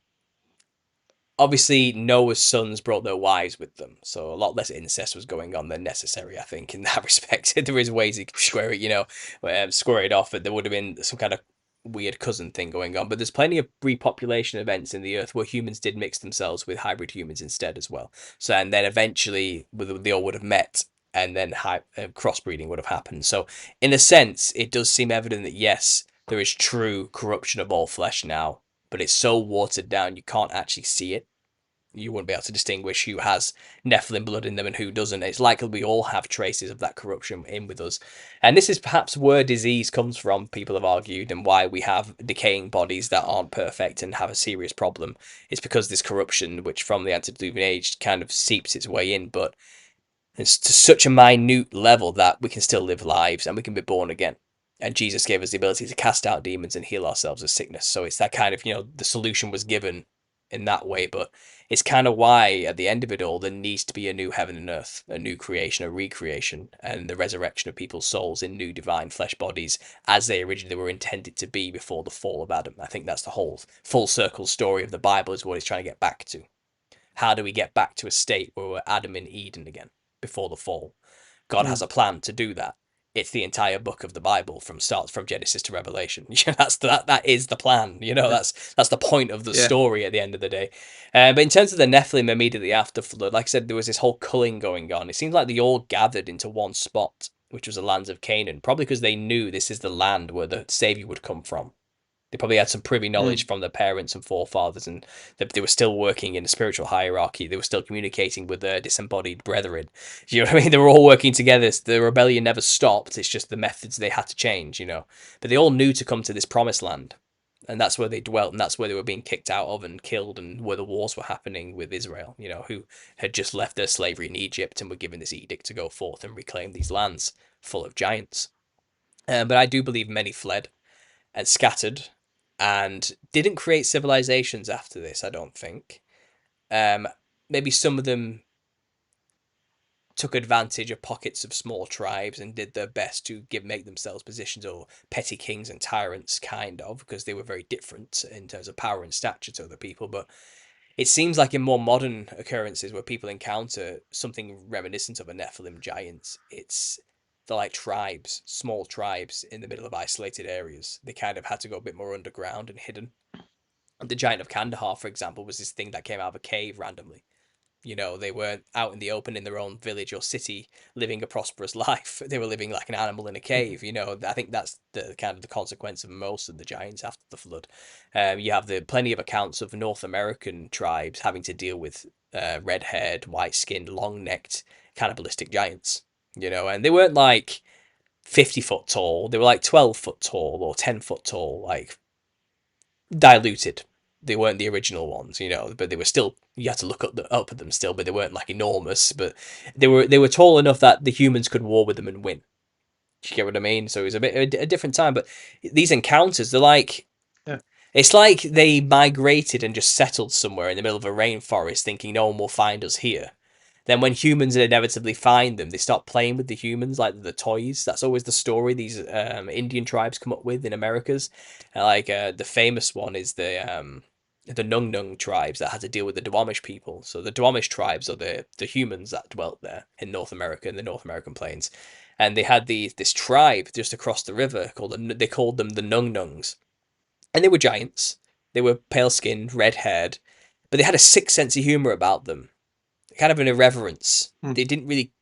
Obviously Noah's sons brought their wives with them, so a lot less incest was going on than necessary, I think, in that respect. There is ways you could square it, square it off, but there would have been some kind of weird cousin thing going on. But there's plenty of repopulation events in the earth where humans did mix themselves with hybrid humans instead as well. So, and then eventually they all would have met, and then crossbreeding would have happened. So in a sense, it does seem evident that yes, there is true corruption of all flesh now, but it's so watered down you can't actually see it. You wouldn't be able to distinguish who has Nephilim blood in them and who doesn't. It's likely we all have traces of that corruption in with us. And this is perhaps where disease comes from, people have argued, and why we have decaying bodies that aren't perfect and have a serious problem. It's because this corruption, which from the antediluvian age kind of seeps its way in, but it's to such a minute level that we can still live lives and we can be born again. And Jesus gave us the ability to cast out demons and heal ourselves of sickness. So it's that kind of, the solution was given in that way. But it's kind of why, at the end of it all, there needs to be a new heaven and earth, a new creation, a recreation, and the resurrection of people's souls in new divine flesh bodies as they originally were intended to be before the fall of Adam. I think that's the whole full circle story of the Bible, is what it's trying to get back to. How do we get back to a state where we're Adam in Eden again before the fall? God has a plan to do that. It's the entire book of the Bible from Genesis to Revelation. That is the plan. That's the point of the Yeah. story at the end of the day. But in terms of the Nephilim immediately after flood, like I said, there was this whole culling going on. It seems like they all gathered into one spot, which was the lands of Canaan, probably because they knew this is the land where the Savior would come from. They probably had some privy knowledge from their parents and forefathers, and they were still working in the spiritual hierarchy. They were still communicating with their disembodied brethren. You know what I mean? They were all working together. The rebellion never stopped. It's just the methods they had to change, But they all knew to come to this promised land, and that's where they dwelt, and that's where they were being kicked out of and killed, and where the wars were happening with Israel, who had just left their slavery in Egypt and were given this edict to go forth and reclaim these lands full of giants. But I do believe many fled and scattered and didn't create civilizations after this, I don't think. Maybe some of them took advantage of pockets of small tribes and did their best to make themselves positions or petty kings and tyrants, kind of, because they were very different in terms of power and stature to other people. But it seems like in more modern occurrences where people encounter something reminiscent of a Nephilim giant, they're like tribes, small tribes in the middle of isolated areas. They kind of had to go a bit more underground and hidden. The giant of Kandahar, for example, was this thing that came out of a cave randomly. They weren't out in the open in their own village or city living a prosperous life. They were living like an animal in a cave. I think that's the kind of the consequence of most of the giants after the flood. You have plenty of accounts of North American tribes having to deal with red-haired, white-skinned, long-necked, cannibalistic giants. And they weren't like 50 foot tall. They were like 12 foot tall or 10 foot tall, like diluted. They weren't the original ones, but they were still. You had to look up at them still, but they weren't like enormous. But they were tall enough that the humans could war with them and win. Do you get what I mean? So it was a bit a different time. But these encounters, they're like, Yeah. it's like they migrated and just settled somewhere in the middle of a rainforest, thinking no one will find us here. Then when humans inevitably find them, they start playing with the humans like the toys. That's always the story these Indian tribes come up with in Americas. The famous one is the Nung Nung tribes that had to deal with the Duwamish people. So the Duwamish tribes are the humans that dwelt there in North America, in the North American plains. And they had this tribe just across the river they called them the Nung Nungs. And they were giants. They were pale skinned, red haired, but they had a sick sense of humor about them, kind of an irreverence. Hmm. They didn't really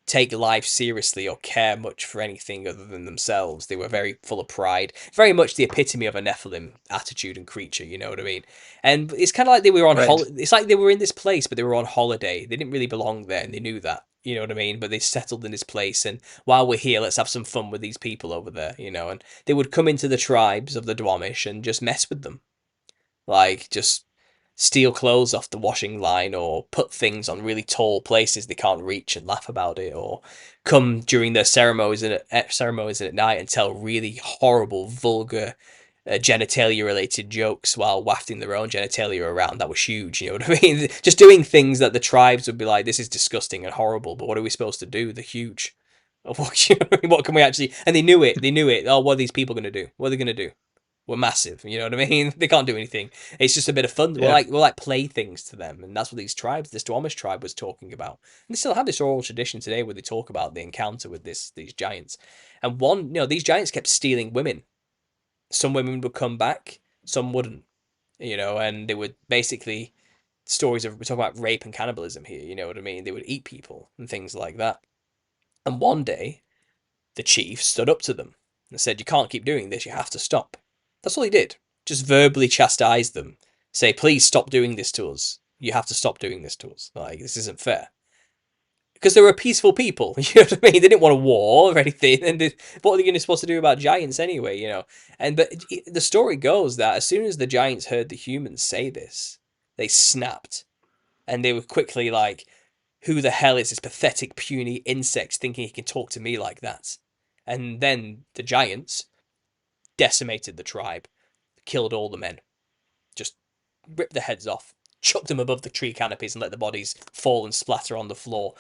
take life seriously or care much for anything other than themselves. They were very full of pride, very much the epitome of a Nephilim attitude and creature. You know what I mean? And it's kind of like they were on Right. It's like they were in this place, but they were on holiday. They didn't really belong there, and they knew that. You know what I mean? But they settled in this place, and while we're here, let's have some fun with these people over there. You know, and they would come into the tribes of the Dwamish and just mess with them, like just steal clothes off the washing line or put things on really tall places they can't reach and laugh about it, or come during their ceremonies at night and tell really horrible, vulgar genitalia related jokes while wafting their own genitalia around. That was huge, you know what I mean? Just doing things that the tribes would be like, this is disgusting and horrible, but what are we supposed to do? They're huge. What can we actually? And they knew it. They knew it. Oh, what are these people going to do? What are they going to do? We're massive. You know what I mean? They can't do anything. It's just a bit of fun. Yeah. We're like playthings to them, and that's what these tribes, this Duwamish tribe, was talking about. And they still have this oral tradition today where they talk about the encounter with these giants. And these giants kept stealing women. Some women would come back, some wouldn't. You know, and they would basically stories of we're talking about rape and cannibalism here. You know what I mean? They would eat people and things like that. And one day, the chief stood up to them and said, "You can't keep doing this. You have to stop." That's all he did. Just verbally chastise them. Say, "Please stop doing this to us. You have to stop doing this to us. Like, this isn't fair." Because they were peaceful people, you know what I mean? They didn't want a war or anything, and what are they going to supposed to do about giants anyway, you know? But the story goes that as soon as the giants heard the humans say this, they snapped, and they were quickly like, "Who the hell is this pathetic, puny insect thinking he can talk to me like that?" And then the giants decimated the tribe, killed all the men, just ripped their heads off, chucked them above the tree canopies and let the bodies fall and splatter on the floor,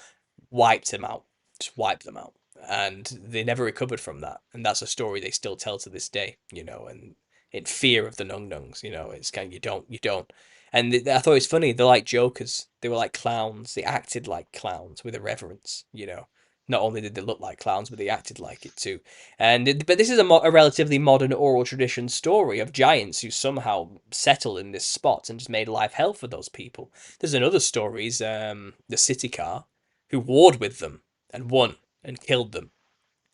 wiped them out, just wiped them out. And they never recovered from that. And that's a story they still tell to this day, you know, and in fear of the Nung Nungs, you know, it's kind of, you don't. And I thought it was funny. They're like jokers. They were like clowns. They acted like clowns with irreverence, you know. Not only did they look like clowns, but they acted like it too. But this is a relatively modern oral tradition story of giants who somehow settled in this spot and just made life hell for those people. There's another stories, the city car, who warred with them and won and killed them,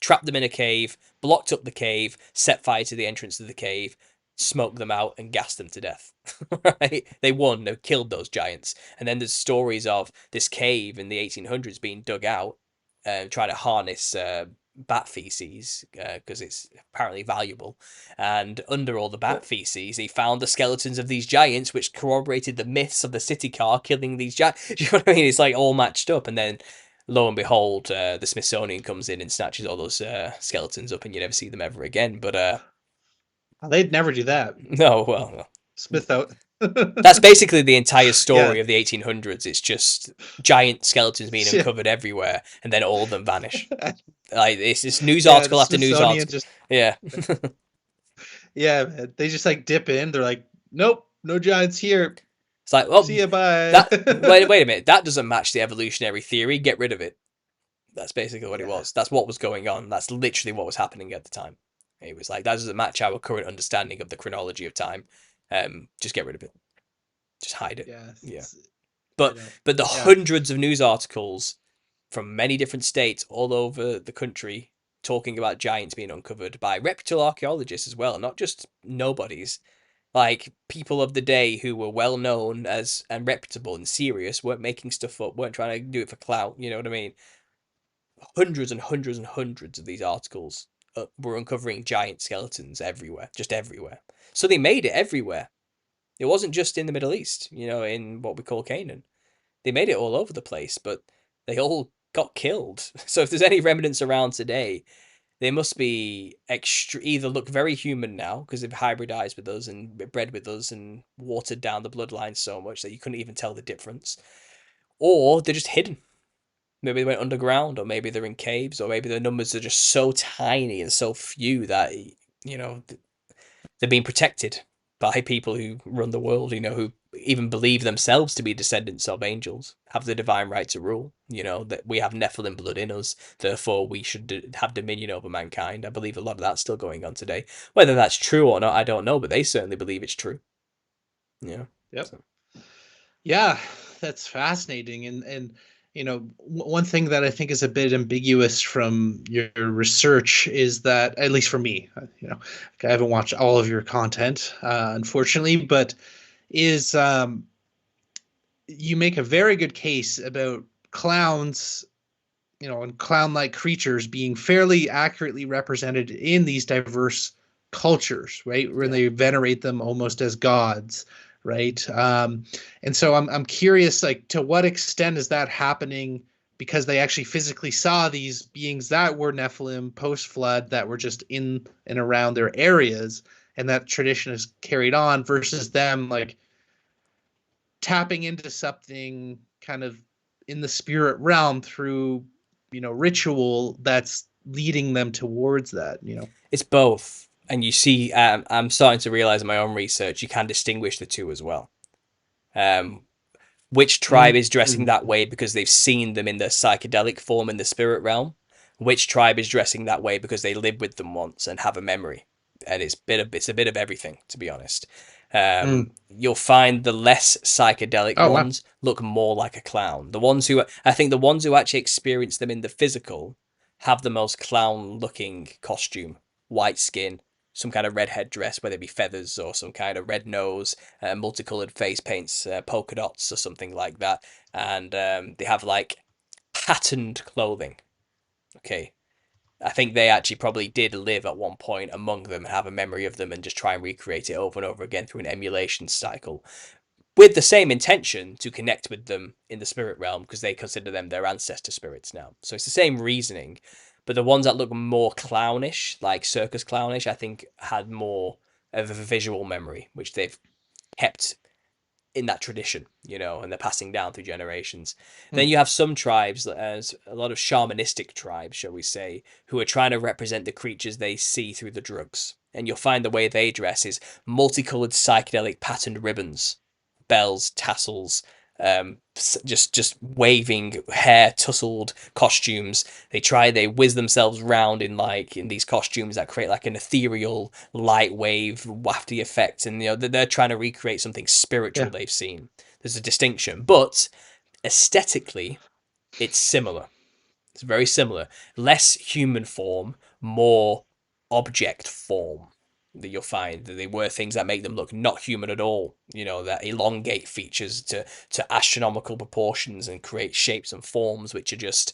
trapped them in a cave, blocked up the cave, set fire to the entrance to the cave, smoked them out, and gassed them to death. Right? They won. They killed those giants. And then there's stories of this cave in the 1800s being dug out, trying to harness bat feces because it's apparently valuable. And under all the bat feces, he found the skeletons of these giants, which corroborated the myths of the city car killing these giants. Do you know what I mean? It's like all matched up. And then lo and behold, the Smithsonian comes in and snatches all those skeletons up, and you never see them ever again. But They'd never do that. no, well, Smith out. that's basically the entire story Yeah. of the 1800s. It's just giant skeletons being Yeah. uncovered everywhere, and then all of them vanish. Like it's just news Yeah, the article after news Smithsonian article. just Yeah. yeah, man, they just like dip in. They're like, nope, no giants here. It's like, oh, See ya, bye. wait a minute. That doesn't match the evolutionary theory. Get rid of it. That's basically what it Yeah. was. That's what was going on. That's literally what was happening at the time. It was like that doesn't match our current understanding of the chronology of time. Just get rid of it. Just hide it. Yeah. Yeah. I know. But the Yeah. hundreds of news articles from many different states all over the country talking about giants being uncovered by reputable archaeologists as well, not just nobodies. Like people of the day who were well known as and reputable and serious, weren't making stuff up, weren't trying to do it for clout. You know what I mean? Hundreds and hundreds and hundreds of these articles were uncovering giant skeletons everywhere, just everywhere. So they made it everywhere. It wasn't just in the Middle East, you know, in what we call Canaan. They made it all over the place, but they all got killed. So if there's any remnants around today, they must be either look very human now because they've hybridized with us and bred with us and watered down the bloodline so much that you couldn't even tell the difference, or they're just hidden. Maybe they went underground, or maybe they're in caves, or maybe the numbers are just so tiny and so few that you know they're being protected by people who run the world, you know, who even believe themselves to be descendants of angels, have the divine right to rule, you know, that we have Nephilim blood in us, therefore we should have dominion over mankind. I believe a lot of that's still going on today. Whether that's true or not, I don't know, but they certainly believe it's true. Yeah. Yep. So. Yeah, that's fascinating, and one thing that I think is a bit ambiguous from your research is that, at least for me, I haven't watched all of your content, unfortunately, but is you make a very good case about clowns, and clown-like creatures being fairly accurately represented in these diverse cultures, right? When Yeah. they venerate them almost as gods, right? And so I'm curious, like, to what extent is that happening because they actually physically saw these beings that were Nephilim post-flood that were just in and around their areas, and that tradition is carried on versus them like tapping into something kind of in the spirit realm through ritual that's leading them towards that. It's both. And you see, I'm starting to realize in my own research, you can distinguish the two as well. Um, which tribe is dressing Mm-hmm. that way because they've seen them in the psychedelic form in the spirit realm? Which tribe is dressing that way because they lived with them once and have a memory? And it's a bit of everything, to be honest. Mm. You'll find the less psychedelic Oh wow. ones look more like a clown. The ones who I think the ones who actually experience them in the physical have the most clown-looking costume, white skin, some kind of red headdress, whether it be feathers or some kind of red nose, multicolored face paints, polka dots or something like that, and they have like patterned clothing. Okay, I think they actually probably did live at one point among them and have a memory of them and just try and recreate it over and over again through an emulation cycle with the same intention to connect with them in the spirit realm because they consider them their ancestor spirits now. So it's the same reasoning, but the ones that look more clownish, like circus clownish, I think had more of a visual memory, which they've kept in that tradition, and they're passing down through generations. Mm. Then you have some tribes, as a lot of shamanistic tribes, shall we say, who are trying to represent the creatures they see through the drugs. And you'll find the way they dress is multicolored psychedelic patterned ribbons, bells, tassels, just waving hair, tousled costumes. They whiz themselves round in these costumes that create like an ethereal light wave wafty effect, and they're trying to recreate something spiritual Yeah. they've seen. There's a distinction, but aesthetically, it's similar. It's very similar. Less human form, more object form that you'll find that they were things that make them look not human at all. That elongate features to astronomical proportions and create shapes and forms which are just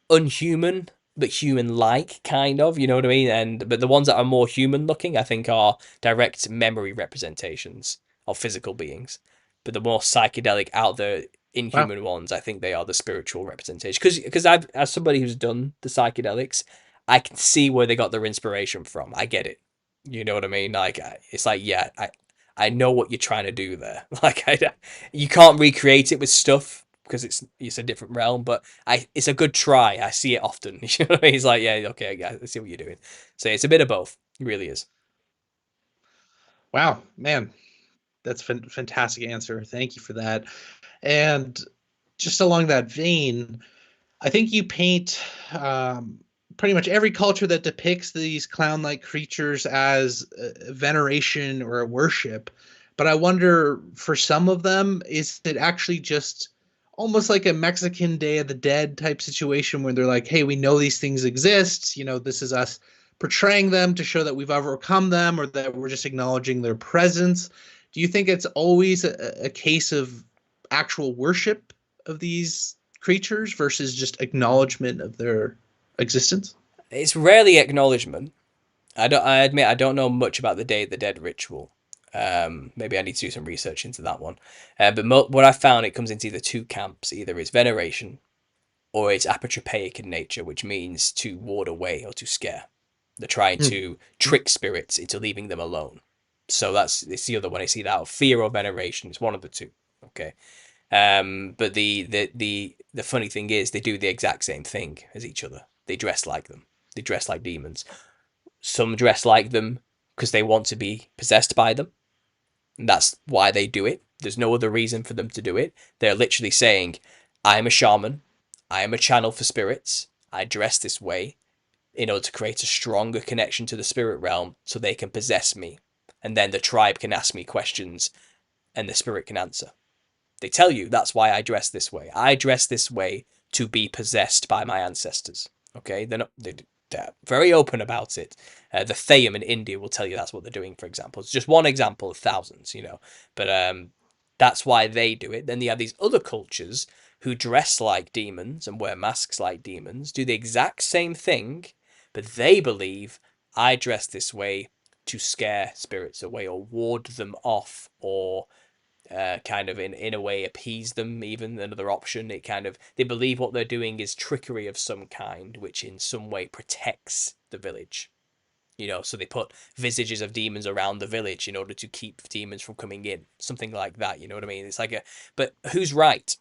unhuman but human-like, kind of. You know what I mean? But the ones that are more human-looking, I think, are direct memory representations of physical beings. But the more psychedelic, out there, Wow. inhuman ones, I think they are the spiritual representation. Because I've, as somebody who's done the psychedelics, I can see where they got their inspiration from. I get it. You know what I mean? Like it's like, yeah, I know what you're trying to do there. Like you can't recreate it with stuff because it's a different realm, but it's a good try. I see it often. You know what I mean? He's like, yeah, okay, I see what you're doing. So it's a bit of both. It really is. Wow, man, that's fantastic answer. Thank you for that. And just along that vein, I think you paint pretty much every culture that depicts these clown-like creatures as a veneration or a worship. But I wonder, for some of them, is it actually just almost like a Mexican Day of the Dead type situation where they're like, hey, we know these things exist. This is us portraying them to show that we've overcome them or that we're just acknowledging their presence. Do you think it's always a case of actual worship of these creatures versus just acknowledgement of their existence? It's rarely acknowledgement. I admit I don't know much about the Day of the Dead ritual. Maybe I need to do some research into that one. But what I found, it comes into either two camps. Either it's veneration or it's apotropaic in nature, which means to ward away or to scare. They're trying Hmm. to trick spirits into leaving them alone. So it's the other one. I see that, fear or veneration. It's one of the two. Okay. But the funny thing is they do the exact same thing as each other. They dress like them. They dress like demons. Some dress like them because they want to be possessed by them. And that's why they do it. There's no other reason for them to do it. They're literally saying, I am a shaman. I am a channel for spirits. I dress this way in order to create a stronger connection to the spirit realm so they can possess me. And then the tribe can ask me questions and the spirit can answer. They tell you that's why I dress this way. I dress this way to be possessed by my ancestors. Okay, they're not. They're very open about it. The Theym in India will tell you that's what they're doing. For example, it's just one example of thousands, But that's why they do it. Then you have these other cultures who dress like demons and wear masks like demons, do the exact same thing, but they believe I dress this way to scare spirits away or ward them off or kind of in a way appease them. Even another option, it kind of, they believe what they're doing is trickery of some kind which in some way protects the village. So they put visages of demons around the village in order to keep demons from coming in, something like that. You know what I mean? It's like but who's right?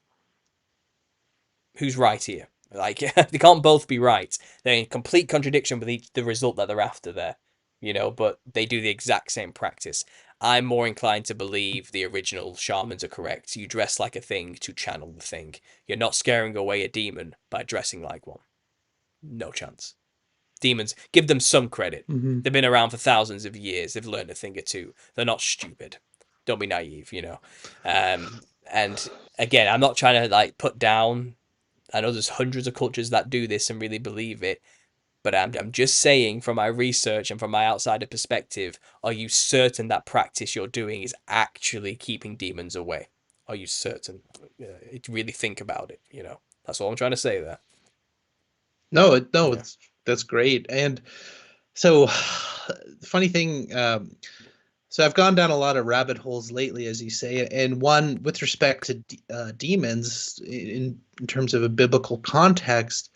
Who's right here? Like, they can't both be right. They're in complete contradiction with the result that they're after there. But they do the exact same practice. I'm more inclined to believe the original shamans are correct. You dress like a thing to channel the thing. You're not scaring away a demon by dressing like one. No chance. Demons, give them some credit. Mm-hmm. They've been around for thousands of years. They've learned a thing or two. They're not stupid. Don't be naive. And again, I'm not trying to like put down. I know there's hundreds of cultures that do this and really believe it, but I'm just saying from my research and from my outsider perspective, are you certain that practice you're doing is actually keeping demons away? Are you certain? Really think about it. That's all I'm trying to say there. No, Yeah. that's great. And so, the funny thing, so I've gone down a lot of rabbit holes lately, as you say, and one with respect to demons in terms of a biblical context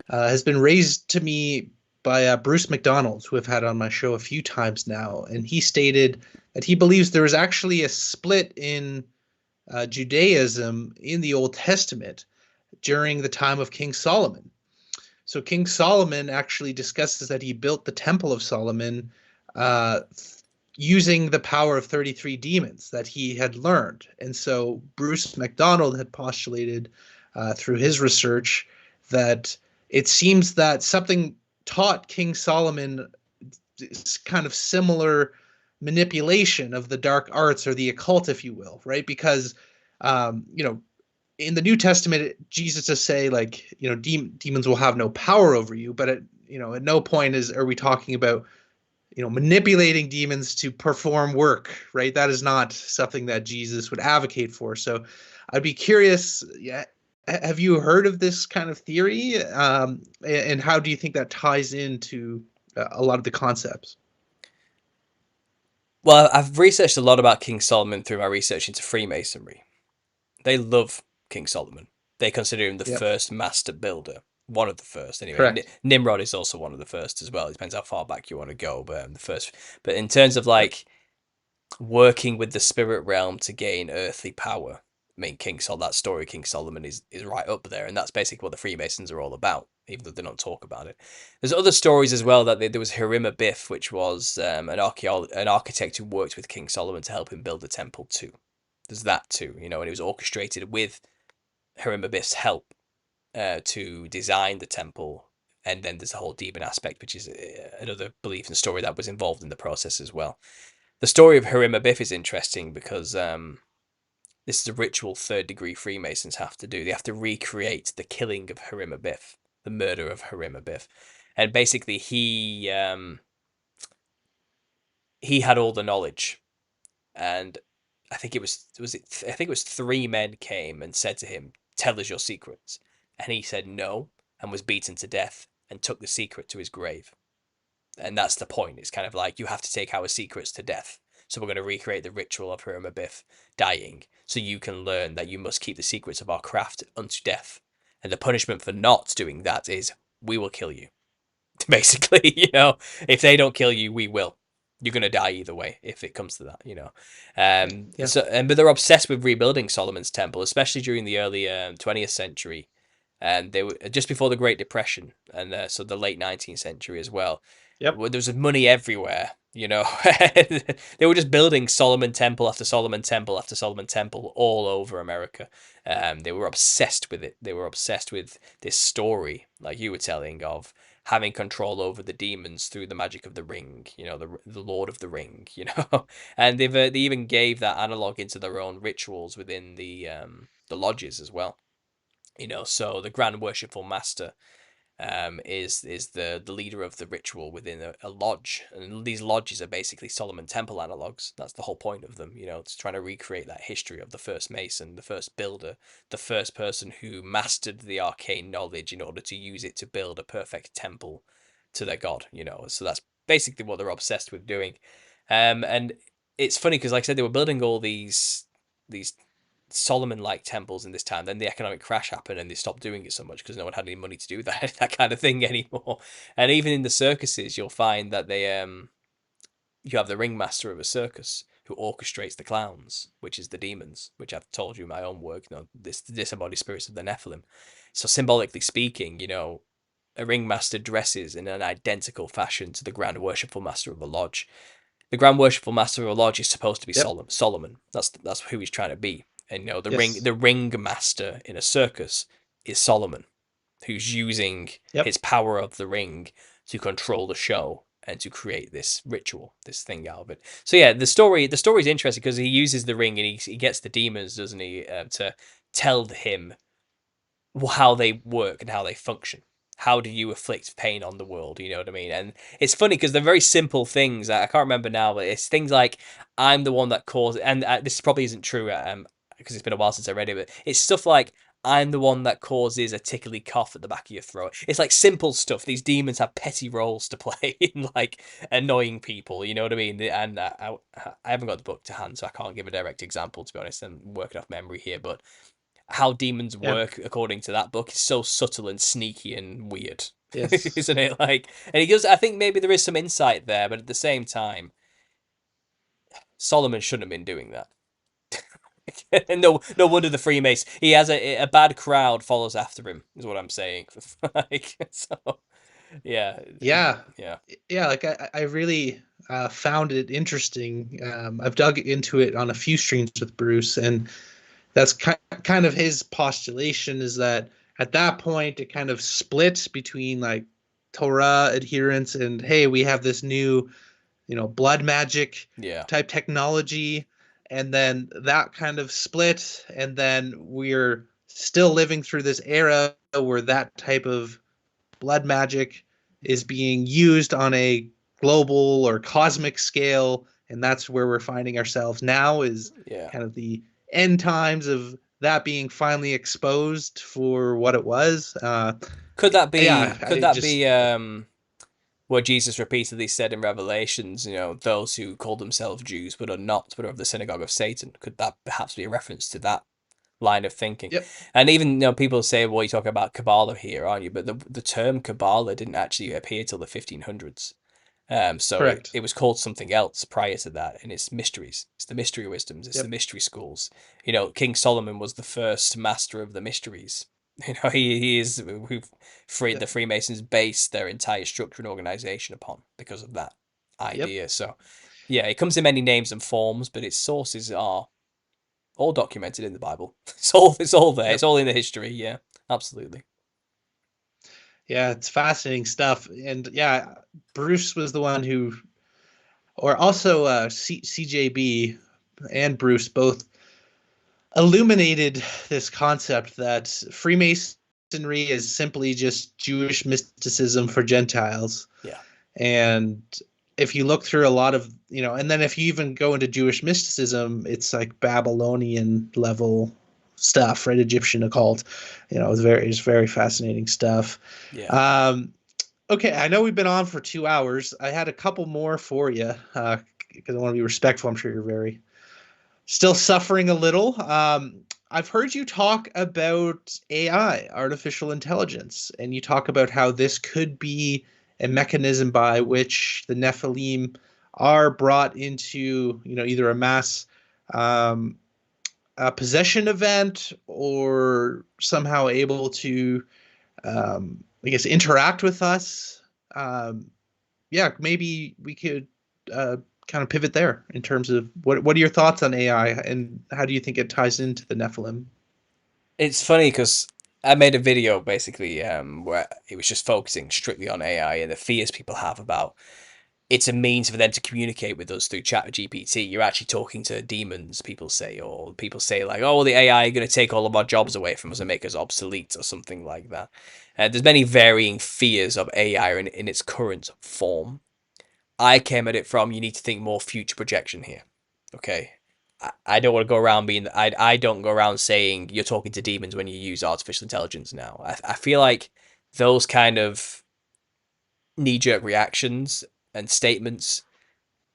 has been raised to me by Bruce McDonald, who I've had on my show a few times now, and he stated that he believes there was actually a split in Judaism in the Old Testament during the time of King Solomon. So King Solomon actually discusses that he built the Temple of Solomon uh, using the power of 33 demons that he had learned. And so Bruce MacDonald had postulated through his research that it seems that something taught King Solomon this kind of similar manipulation of the dark arts or the occult, if you will, right? Because, in the New Testament, Jesus does say, like, demons will have no power over you, but at no point are we talking about manipulating demons to perform work, right? That is not something that Jesus would advocate for. So I'd be curious, yeah, have you heard of this kind of theory? And how do you think that ties into a lot of the concepts? Well, I've researched a lot about King Solomon through my research into Freemasonry. They love King Solomon. They consider him the Yep, first master builder. One of the first, anyway. correct. Nimrod is also one of the first as well. It depends how far back you want to go, but the first. But in terms of Yep. like working with the spirit realm to gain earthly power, I mean, that story, King Solomon, is right up there, and that's basically what the Freemasons are all about, even though they don't talk about it. There's other stories as well that there was Hiram Abiff, which was an architect who worked with King Solomon to help him build the temple too. There's that too, and it was orchestrated with Hiram Abiff's help to design the temple. And then there's the whole demon aspect, which is another belief and story that was involved in the process as well. The story of Hiram Abiff is interesting because this is a ritual third degree Freemasons have to do. They have to recreate the killing of Hiram Abiff, the murder of Hiram Abiff. And basically he had all the knowledge. And I think I think it was three men came and said to him, "Tell us your secrets." And he said no and was beaten to death and took the secret to his grave. And that's the point. It's kind of like you have to take our secrets to death. So we're going to recreate the ritual of Hiram Abiff dying, so you can learn that you must keep the secrets of our craft unto death. And the punishment for not doing that is we will kill you. Basically, if they don't kill you, we will. You're gonna die either way if it comes to that. Yeah. But they're obsessed with rebuilding Solomon's temple, especially during the early 20th century, and they were just before the Great Depression, and so the late 19th century as well. Yep. There was money everywhere. They were just building Solomon Temple after Solomon Temple after Solomon Temple all over America. They were obsessed with it. They were obsessed with this story, like you were telling, of having control over the demons through the magic of the ring, the Lord of the Ring, and they even gave that analog into their own rituals within the lodges as well. So the Grand Worshipful Master is the leader of the ritual within a lodge, and these lodges are basically Solomon Temple analogs. That's the whole point of them. It's trying to recreate that history of the first mason, the first builder, the first person who mastered the arcane knowledge in order to use it to build a perfect temple to their god. So that's basically what they're obsessed with doing. And it's funny because, like I said, they were building all these Solomon-like temples in this time. Then the economic crash happened, and they stopped doing it so much because no one had any money to do that kind of thing anymore. And even in the circuses, you'll find that you have the ringmaster of a circus who orchestrates the clowns, which is the demons, which I've told you in my own work. This the disembodied spirits of the Nephilim. So symbolically speaking, a ringmaster dresses in an identical fashion to the grand worshipful master of a lodge. The Grand Worshipful Master of a Lodge is supposed to be Yep. Solomon. That's who he's trying to be. And Yes. the ring master in a circus is Solomon, who's using Yep. his power of the ring to control the show and to create this ritual, this thing out of it. So yeah, the story's interesting because he uses the ring and he gets the demons, doesn't he, to tell him how they work and how they function. How do you afflict pain on the world? You know what I mean? And it's funny because they're very simple things. I can't remember now, but it's things like I'm the one that caused, and this probably isn't true because it's been a while since I read it, but it's stuff like I'm the one that causes a tickly cough at the back of your throat. It's like simple stuff. These demons have petty roles to play in like annoying people. You know what I mean? And I haven't got the book to hand, so I can't give a direct example. To be honest, I'm working off memory here, but how demons Yeah. work according to that book is so subtle and sneaky and weird, Yes. isn't it? Like, and he goes, I think maybe there is some insight there, but at the same time, Solomon shouldn't have been doing that. And no wonder the Freemason. He has a bad crowd follows after him. Is what I'm saying. Like, so yeah, Yeah. yeah, Yeah. Like I really found it interesting. I've dug into it on a few streams with Bruce, and that's kind of his postulation is that at that point it kind of split between like Torah adherence and hey, we have this new, blood magic yeah, type technology, and then that kind of split, and then we're still living through this era where that type of blood magic is being used on a global or cosmic scale, and that's where we're finding ourselves now is yeah. kind of the end times of that being finally exposed for what it was. Could that Yeah, be? Could I that just be? What Jesus repeatedly said in Revelations, those who call themselves Jews but are not, but are of the synagogue of Satan. Could that perhaps be a reference to that line of thinking? yep, And even people say, well, you're talking about Kabbalah here, aren't you? But the term Kabbalah didn't actually appear till the 1500s. So correct. it was called something else prior to that, and it's mysteries. It's the mystery wisdoms. It's the Yep, mystery schools. King Solomon was the first master of the mysteries. He is who the yep, Freemasons based their entire structure and organization upon because of that yep, idea. So yeah, it comes in many names and forms, but its sources are all documented in the Bible. It's all there. It's yep. all in the history. Yeah, absolutely. Yeah, it's fascinating stuff. And yeah, Bruce was the one who, or also CJB and Bruce both illuminated this concept that Freemasonry is simply just Jewish mysticism for Gentiles. Yeah, And if you look through a lot of, and then if you even go into Jewish mysticism, it's like Babylonian level stuff, right? Egyptian occult. It's very fascinating stuff. yeah. Um, okay, I know we've been on for 2 hours. I had a couple more for you because I want to be respectful. I'm sure you're very still suffering a little. I've heard you talk about AI, artificial intelligence, and you talk about how this could be a mechanism by which the Nephilim are brought into, either a mass um, possession event or somehow able to, I guess, interact with us. Yeah, maybe we could uh, kind of pivot there in terms of what are your thoughts on AI and how do you think it ties into the Nephilim? It's funny because I made a video basically where it was just focusing strictly on AI and the fears people have about it's a means for them to communicate with us through chat GPT. You're actually talking to demons, people say, or people say like, oh, the AI are going to take all of our jobs away from us and make us obsolete or something like that. There's many varying fears of AI in its current form. I came at it from, you need to think more future projection here. Okay. I don't want to go around being, I don't go around saying you're talking to demons when you use artificial intelligence now. I feel like those kind of knee-jerk reactions and statements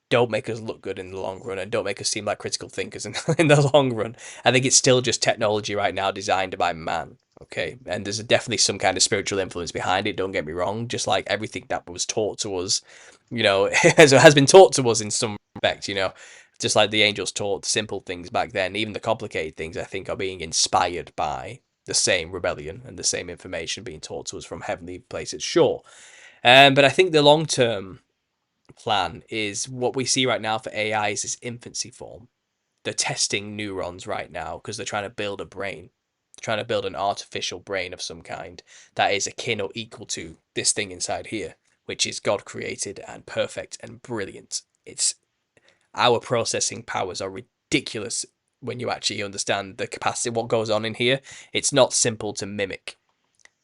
don't make us look good in the long run and don't make us seem like critical thinkers in the long run. I think it's still just technology right now designed by man. Okay. And there's definitely some kind of spiritual influence behind it. Don't get me wrong. Just like everything that was taught to us, has been taught to us in some respect, just like the angels taught simple things back then, even the complicated things, I think, are being inspired by the same rebellion and the same information being taught to us from heavenly places. Sure. But I think the long term plan is what we see right now for AI is this infancy form. They're testing neurons right now because they're trying to build a brain. They're trying to build an artificial brain of some kind that is akin or equal to this thing inside here, which is God created and perfect and brilliant. It's our processing powers are ridiculous when you actually understand the capacity, what goes on in here. It's not simple to mimic.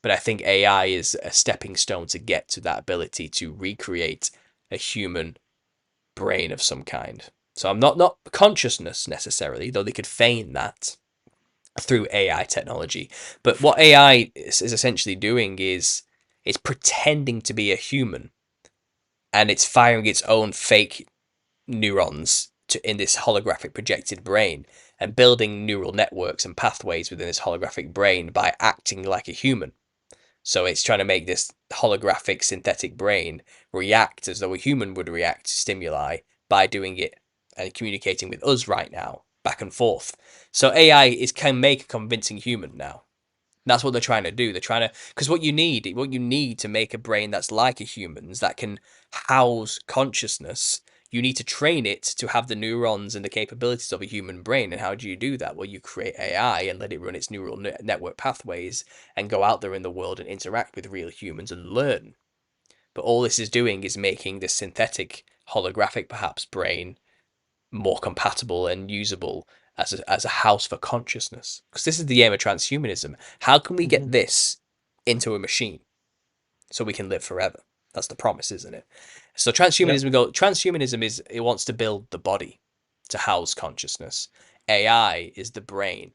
But I think AI is a stepping stone to get to that ability to recreate a human brain of some kind. So I'm not consciousness necessarily, though they could feign that through AI technology. But what AI is essentially doing is it's pretending to be a human, and it's firing its own fake neurons in this holographic projected brain and building neural networks and pathways within this holographic brain by acting like a human. So it's trying to make this holographic synthetic brain react as though a human would react to stimuli by doing it and communicating with us right now, back and forth. So AI can make a convincing human now. That's what they're trying to do. They're trying to, because what you need to make a brain that's like a human's, that can house consciousness, you need to train it to have the neurons and the capabilities of a human brain. And how do you do that? Well, you create AI and let it run its neural network pathways and go out there in the world and interact with real humans and learn. But all this is doing is making this synthetic, holographic, perhaps, brain more compatible and usable as a house for consciousness. Because this is the aim of transhumanism. How can we get this into a machine so we can live forever? That's the promise, isn't it? So transhumanism is, it wants to build the body to house consciousness. AI is the brain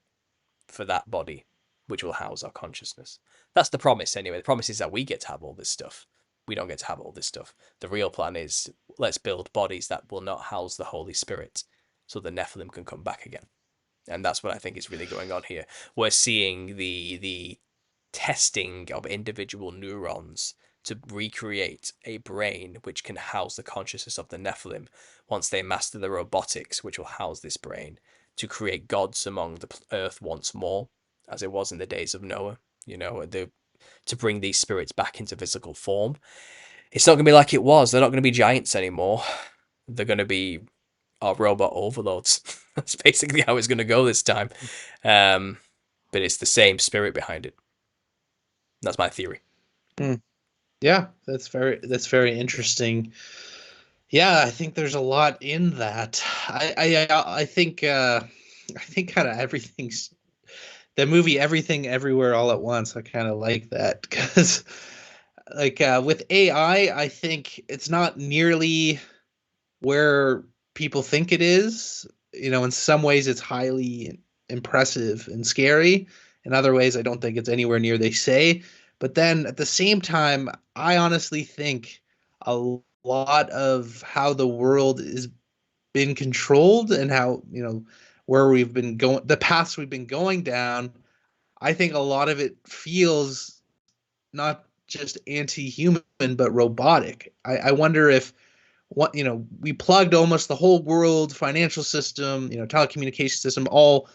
for that body, which will house our consciousness. That's the promise anyway. The promise is that we get to have all this stuff. We don't get to have all this stuff. The real plan is, let's build bodies that will not house the Holy Spirit so the Nephilim can come back again. And that's what I think is really going on here. We're seeing the testing of individual neurons to recreate a brain which can house the consciousness of the Nephilim once they master the robotics which will house this brain, to create gods among the earth once more, as it was in the days of Noah, to bring these spirits back into physical form. It's not going to be like it was. They're not going to be giants anymore. They're going to be our robot overlords. That's basically how it's going to go this time. But it's the same spirit behind it. That's my theory. Yeah, that's very interesting. Yeah, I think there's a lot in that. I think kind of everything's the movie Everything Everywhere All at Once. I kind of like that because like with AI, I think it's not nearly where people think it is. In some ways it's highly impressive and scary. In other ways, I don't think it's anywhere near they say. But then at the same time, I honestly think a lot of how the world is been controlled and how, where we've been going, the paths we've been going down, I think a lot of it feels not just anti-human, but robotic. I wonder if we plugged almost the whole world financial system, telecommunication system, all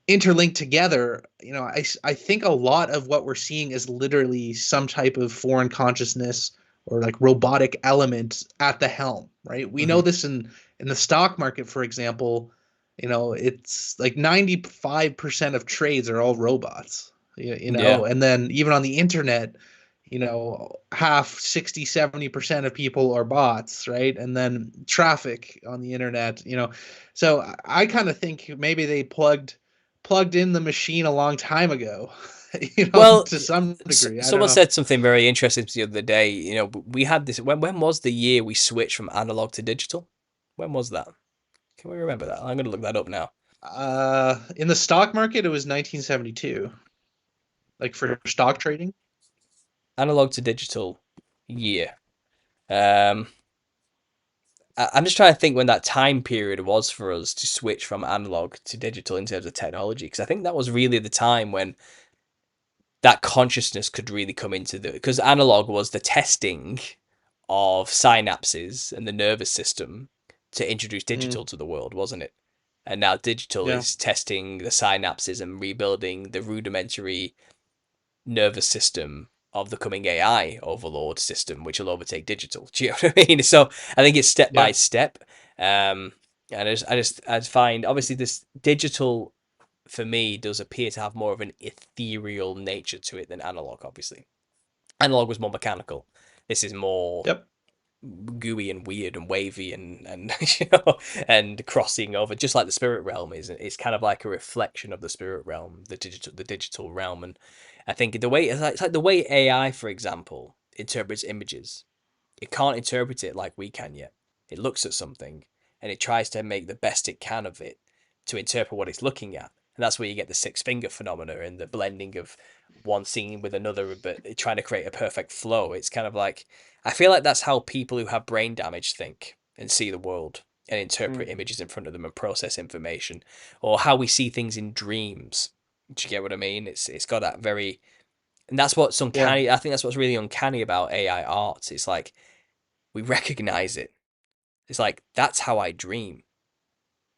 interlinked together. I think a lot of what we're seeing is literally some type of foreign consciousness or like robotic element at the helm, right? We know this in the stock market, for example. It's like 95% of trades are all robots, Yeah. and then even on the internet, half 60-70% of people are bots, right? And then traffic on the internet, so I kind of think maybe they plugged in the machine a long time ago, Well, to some degree. I don't someone know. said something very interesting the other day. We had this. When was the year we switched from analog to digital? When was that? Can we remember that? I'm going to look that up now. In the stock market, it was 1972, like for stock trading. Analog to digital year. Um, I'm just trying to think when that time period was for us to switch from analog to digital in terms of technology, because I think that was really the time when that consciousness could really come into because analog was the testing of synapses and the nervous system to introduce Mm, digital to the world, wasn't it? And now digital yeah, is testing the synapses and rebuilding the rudimentary nervous system of the coming AI overlord system, which will overtake digital. Do you know what I mean? So I think it's step by yeah. step. And I just find obviously this digital for me does appear to have more of an ethereal nature to it than analog. Obviously, analog was more mechanical. This is more Yep. gooey and weird and wavy and and crossing over, just like the spirit realm is. It's kind of like a reflection of the spirit realm, the digital realm. And I think the way it's like the way AI, for example, interprets images. It can't interpret it like we can yet. It looks at something and it tries to make the best it can of it to interpret what it's looking at. And that's where you get the six finger phenomena and the blending of one scene with another, but trying to create a perfect flow. It's kind of like, I feel like that's how people who have brain damage think and see the world and interpret Mm, images in front of them and process information, or how we see things in dreams. Do you get what I mean? It's got that very, and that's what's yeah. uncanny. I think that's what's really uncanny about AI art. It's like we recognize it. It's like that's how I dream.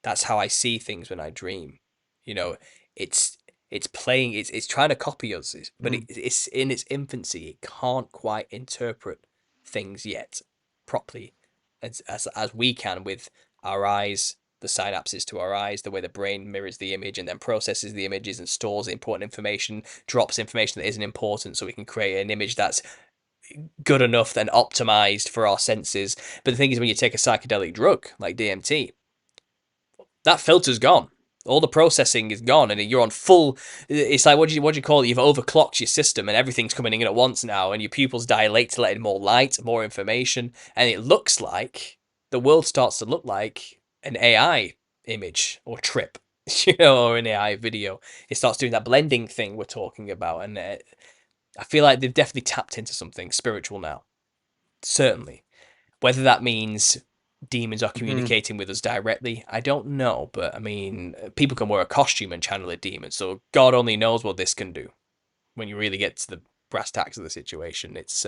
That's how I see things when I dream. You know, it's it's playing. It's trying to copy us, but Mm, it's in its infancy. It can't quite interpret things yet properly, as we can with our eyes. The synapses to our eyes, the way the brain mirrors the image and then processes the images and stores important information, drops information that isn't important, so we can create an image that's good enough and optimized for our senses. But the thing is, when you take a psychedelic drug like DMT, that filter's gone. All the processing is gone, and you're on full. It's like what do you call it? You've overclocked your system, and everything's coming in at once now, and your pupils dilate to let in more light, more information, and it looks like the world starts to look like an AI image or trip, or an AI video. It starts doing that blending thing we're talking about, and I feel like they've definitely tapped into something spiritual now. Certainly. Whether that means demons are hmm communicating with us directly, I don't know. But I mean, people can wear a costume and channel a demon, so God only knows what this can do. When you really get to the brass tacks of the situation, it's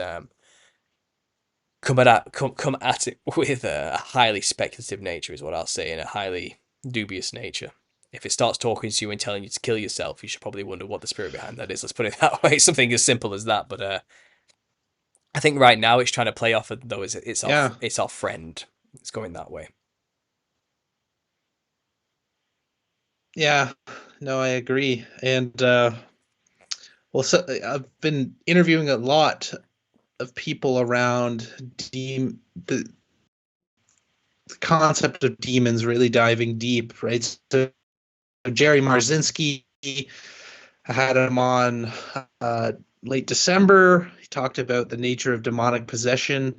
come at it with a highly speculative nature, is what I'll say, and a highly dubious nature. If it starts talking to you and telling you to kill yourself, you should probably wonder what the spirit behind that is. Let's put it that way. Something as simple as that. But I think right now it's trying to play off of though yeah. it's our friend. It's going that way. Yeah. No, I agree. And well, so I've been interviewing a lot of people around the concept of demons, really diving deep, right? So Jerry Marzinski, I had him on uh, late December. He talked about the nature of demonic possession,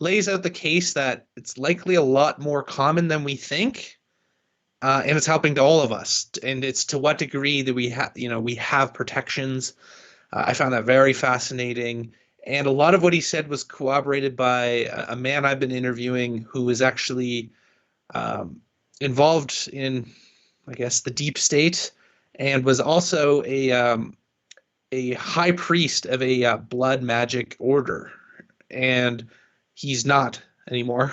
lays out the case that it's likely a lot more common than we think, and it's helping to all of us. And it's to what degree that we have protections. I found that very fascinating. And a lot of what he said was corroborated by a man I've been interviewing who is actually um, involved in, I guess, the deep state, and was also a high priest of a blood magic order, and he's not anymore.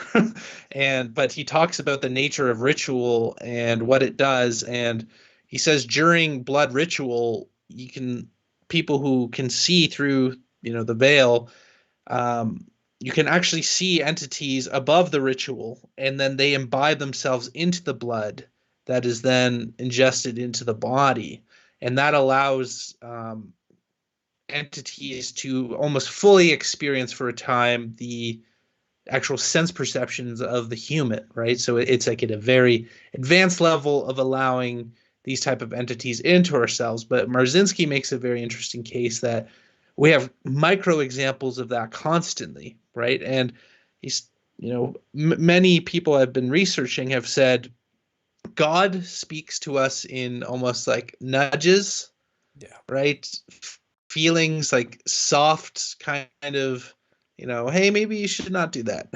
And but he talks about the nature of ritual and what it does, and he says during blood ritual, you can people who can see through the veil, um, you can actually see entities above the ritual, and then they imbibe themselves into the blood that is then ingested into the body, and that allows entities to almost fully experience for a time the actual sense perceptions of the human, right? So it's like at a very advanced level of allowing these type of entities into ourselves. But Marzinski makes a very interesting case that we have micro examples of that constantly, right? And he's, many people I've been researching have said God speaks to us in almost like nudges, Yeah. right? Feelings like soft kind of, hey, maybe you should not do that.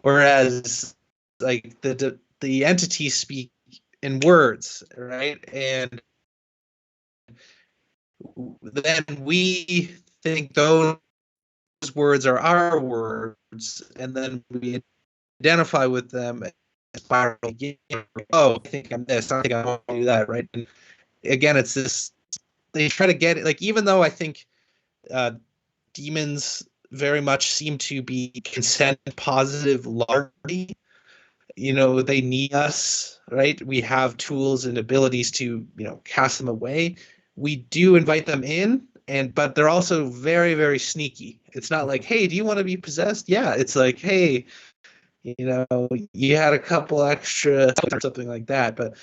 Whereas like the entities speak in words, right? And then we think those words are our words, and then we identify with them and spiral again. Oh, I think I'm this. I think I want to do that, right? And again, it's this. They try to get it. Like, even though I think demons very much seem to be consent positive largely, they need us, right? We have tools and abilities to, cast them away. We do invite them in, but they're also very, very sneaky. It's not like, hey, do you want to be possessed? Yeah, it's like, hey, you had a couple extra or something like that. But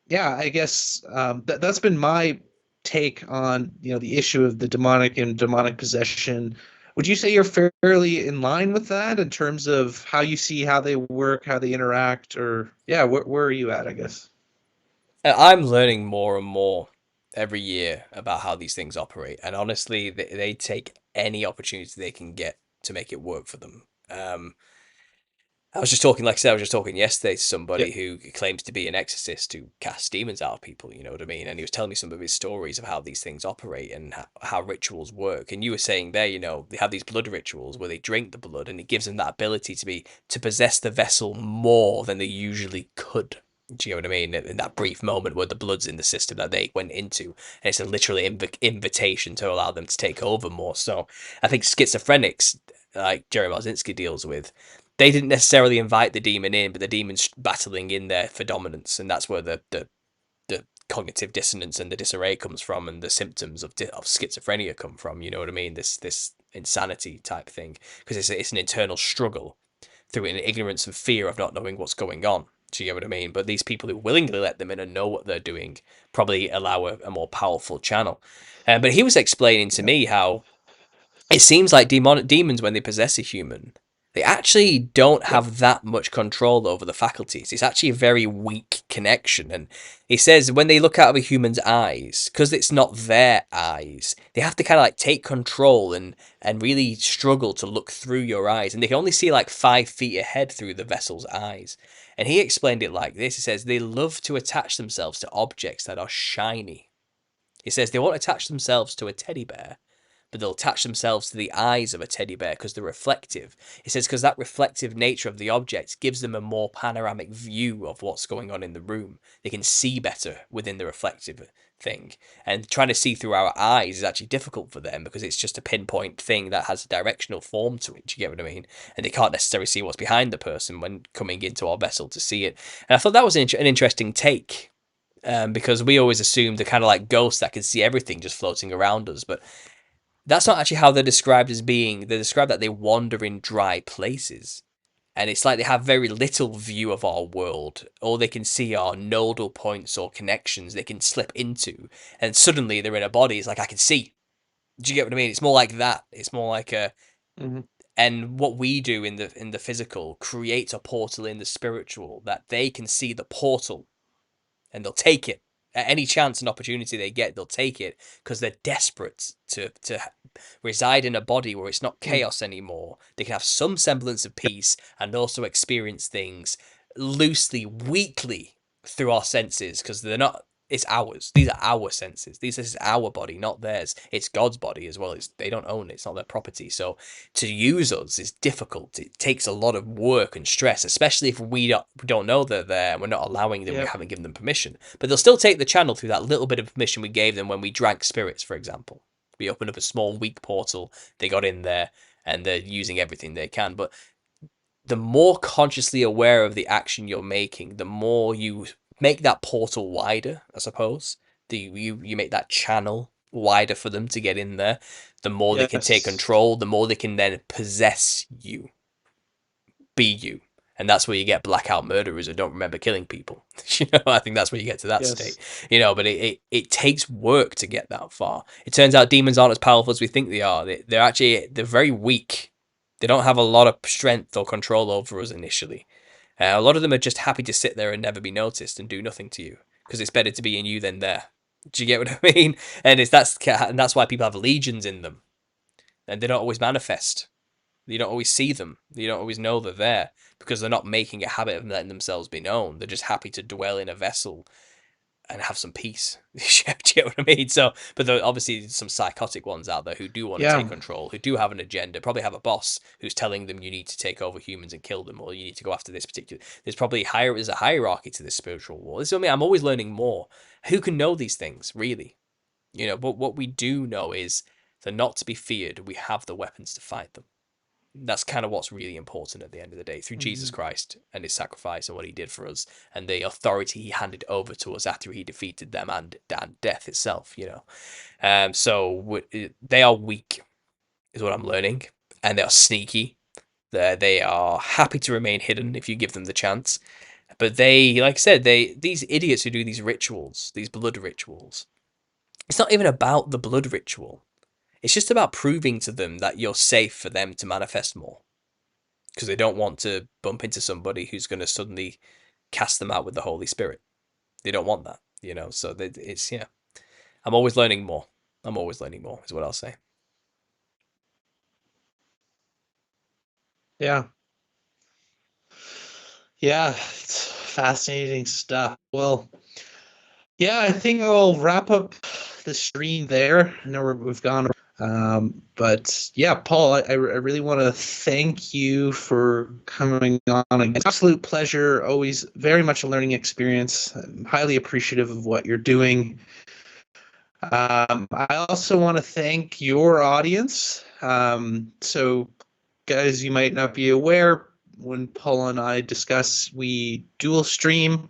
yeah, I guess that's been my take on the issue of the demonic and demonic possession. Would you say you're fairly in line with that in terms of how you see how they work, how they interact, or yeah, where are you at? I guess. I'm learning more and more every year about how these things operate, and honestly, they take any opportunity they can get to make it work for them. I was just talking, like I said, I was just talking yesterday to Yeah. somebody who claims to be an exorcist who casts demons out of people, you know what I mean? And he was telling me some of his stories of how these things operate and how rituals work. And you were saying there, they have these blood rituals where they drink the blood and it gives them that ability to possess the vessel more than they usually could. Do you know what I mean? In that brief moment where the blood's in the system that they went into, and it's a literal invitation to allow them to take over more. So I think schizophrenics, like Jerry Marzinski deals with, they didn't necessarily invite the demon in, but the demon's battling in there for dominance, and that's where the cognitive dissonance and the disarray comes from, and the symptoms of schizophrenia come from. You know what I mean? This insanity type thing, because it's an internal struggle through an ignorance and fear of not knowing what's going on. Do you get what I mean? But these people who willingly let them in and know what they're doing probably allow a more powerful channel. But he was explaining to Yeah. me how it seems like demons, when they possess a human, they actually don't Yep. have that much control over the faculties. It's actually a very weak connection. And he says when they look out of a human's eyes, because it's not their eyes, they have to kind of like take control and really struggle to look through your eyes. And they can only see like 5 feet ahead through the vessel's eyes. And he explained it like this. He says they love to attach themselves to objects that are shiny. He says they won't attach themselves to a teddy bear, but they'll attach themselves to the eyes of a teddy bear because they're reflective. He says because that reflective nature of the object gives them a more panoramic view of what's going on in the room. They can see better within the reflective thing. And trying to see through our eyes is actually difficult for them because it's just a pinpoint thing that has a directional form to it. Do you get what I mean? And they can't necessarily see what's behind the person when coming into our vessel to see it. And I thought that was an interesting take. Because we always assume they're kind of like ghosts that can see everything just floating around us, but that's not actually how they're described as being. They're described that they wander in dry places. And it's like they have very little view of our world. All they can see are nodal points or connections they can slip into. And suddenly they're in a body. It's like, I can see. Do you get what I mean? It's more like that. It's more like a. Mm-hmm. And what we do in the physical creates a portal in the spiritual that they can see the portal and they'll take it at any chance and opportunity they get. They'll take it because they're desperate to reside in a body where it's not chaos anymore. They can have some semblance of peace and also experience things loosely, weakly through our senses because they're not. It's ours. These are our senses. This is our body, not theirs. It's God's body as well. They don't own it. It's not their property. So to use us is difficult. It takes a lot of work and stress, especially if we don't know they're there and we're not allowing them. We Yep. haven't given them permission. But they'll still take the channel through that little bit of permission we gave them when we drank spirits, for example. We opened up a small weak portal. They got in there and they're using everything they can. But the more consciously aware of the action you're making, the more you make that portal wider, I suppose. You make that channel wider for them to get in there, the more they can take Yes. control, the more they can then possess you, be you. And that's where you get blackout murderers who don't remember killing people. I think that's where you get to that state. Yes. But it takes work to get that far. It turns out demons aren't as powerful as we think they are. They're very weak. They don't have a lot of strength or control over us initially. A lot of them are just happy to sit there and never be noticed and do nothing to you because it's better to be in you than there. Do you get what I mean? And that's why people have legions in them, and they don't always manifest. You don't always see them. You don't always know they're there because they're not making a habit of letting themselves be known. They're just happy to dwell in a vessel and have some peace. Do you get what I mean? So, but there are obviously some psychotic ones out there who do want to take Yeah. control, who do have an agenda, probably have a boss who's telling them you need to take over humans and kill them, or you need to go after this particular. There's a hierarchy to this spiritual war. This is what I mean. I'm always learning more. Who can know these things really? But what we do know is they're not to be feared. We have the weapons to fight them. That's kind of what's really important at the end of the day, through Jesus Mhm. Christ and his sacrifice and what he did for us and the authority he handed over to us after he defeated them and death itself. So they are weak, is what I'm learning, and they are sneaky. They are happy to remain hidden if you give them the chance. But they, like I said, these idiots who do these rituals, these blood rituals, it's not even about the blood ritual. It's just about proving to them that you're safe for them to manifest more. Because they don't want to bump into somebody who's going to suddenly cast them out with the Holy Spirit. They don't want that. So it's, yeah. I'm always learning more. I'm always learning more, is what I'll say. Yeah. Yeah. It's fascinating stuff. Well, yeah, I think I'll wrap up the stream there. I know we've gone. But yeah, Paul, I really want to thank you for coming on. It's an absolute pleasure. Always very much a learning experience. I'm highly appreciative of what you're doing. I also want to thank your audience. So, guys, you might not be aware, when Paul and I discuss, we dual stream.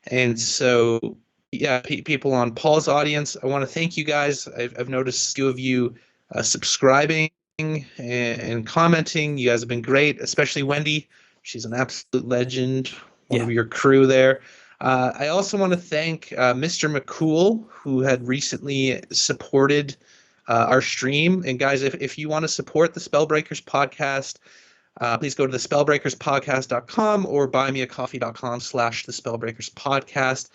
And so, yeah, people on Paul's audience, I want to thank you guys. I've noticed a few of you subscribing and commenting. You guys have been great, especially Wendy. She's an absolute legend, one Yeah. of your crew there. I also want to thank Mr. McCool, who had recently supported our stream. And guys, if you want to support the Spellbreakers podcast, please go to thespellbreakerspodcast.com or buymeacoffee.com/the Spellbreakers podcast.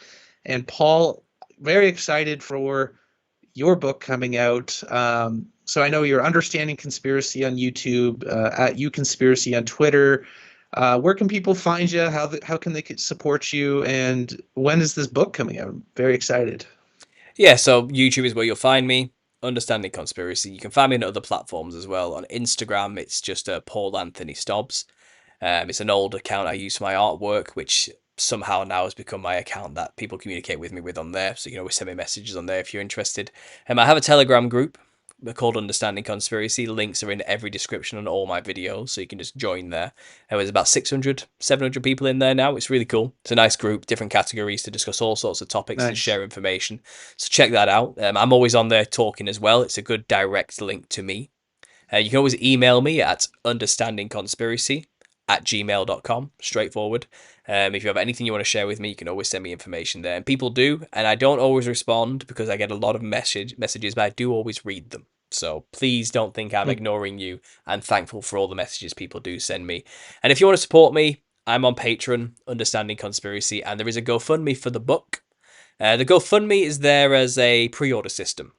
And Paul, very excited for your book coming out. So I know you're Understanding Conspiracy on YouTube, at YouConspiracy on Twitter. Where can people find you? How can they support you? And when is this book coming out? I'm very excited. Yeah, so YouTube is where you'll find me. Understanding Conspiracy. You can find me on other platforms as well. On Instagram, it's just Paul Anthony Stobbs. It's an old account I use for my artwork, which somehow now has become my account that people communicate with me with on there. So you can always send me messages on there if you're interested. I have a Telegram group called Understanding Conspiracy. Links are in every description on all my videos, so you can just join there. There's about 600, 700 people in there now. It's really cool. It's a nice group, different categories to discuss all sorts of topics and Nice. share information. So check that out. I'm always on there talking as well. It's a good direct link to me. You can always email me at understandingconspiracy@gmail.com. Straightforward. If you have anything you want to share with me, you can always send me information there. And people do, and I don't always respond because I get a lot of messages, but I do always read them. So please don't think I'm ignoring you. I'm thankful for all the messages people do send me. And if you want to support me, I'm on Patreon, Understanding Conspiracy, and there is a GoFundMe for the book. The GoFundMe is there as a pre-order system.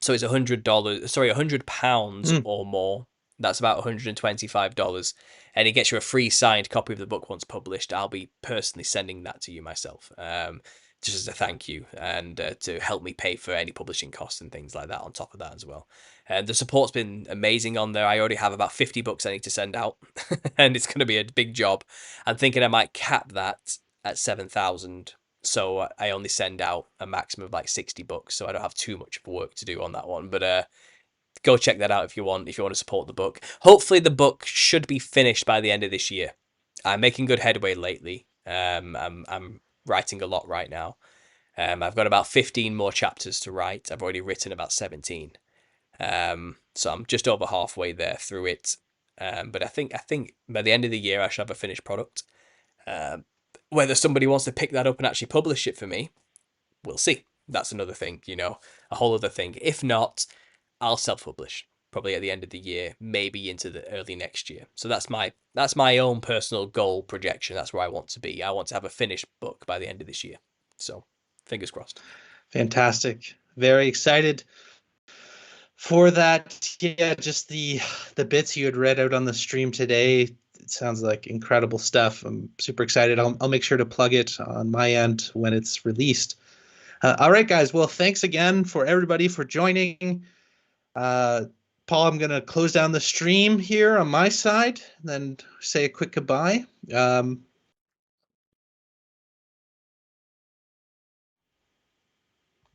So it's £100 or more. That's about $125. And it gets you a free signed copy of the book once published. I'll be personally sending that to you myself, just as a thank you and to help me pay for any publishing costs and things like that on top of that as well. And the support's been amazing on there. I already have about 50 books I need to send out, and it's going to be a big job. I'm thinking I might cap that at 7,000, so I only send out a maximum of like 60 books, so I don't have too much work to do on that one. But go check that out if you want to support the book. Hopefully the book should be finished by the end of this year. I'm making good headway lately. I'm writing a lot right now, I've got about 15 more chapters to write. I've already written about 17. So I'm just over halfway there through it. But I think by the end of the year I shall have a finished product. Whether somebody wants to pick that up and actually publish it for me, we'll see. That's another thing, a whole other thing. If not, I'll self-publish probably at the end of the year, maybe into the early next year. So that's my own personal goal projection. That's where I want to be. I want to have a finished book by the end of this year. So fingers crossed. Fantastic. Very excited for that. Yeah, just the bits you had read out on the stream today. It sounds like incredible stuff. I'm super excited. I'll make sure to plug it on my end when it's released. All right, guys. Well, thanks again for everybody for joining. Paul, I'm going to close down the stream here on my side, and then say a quick goodbye.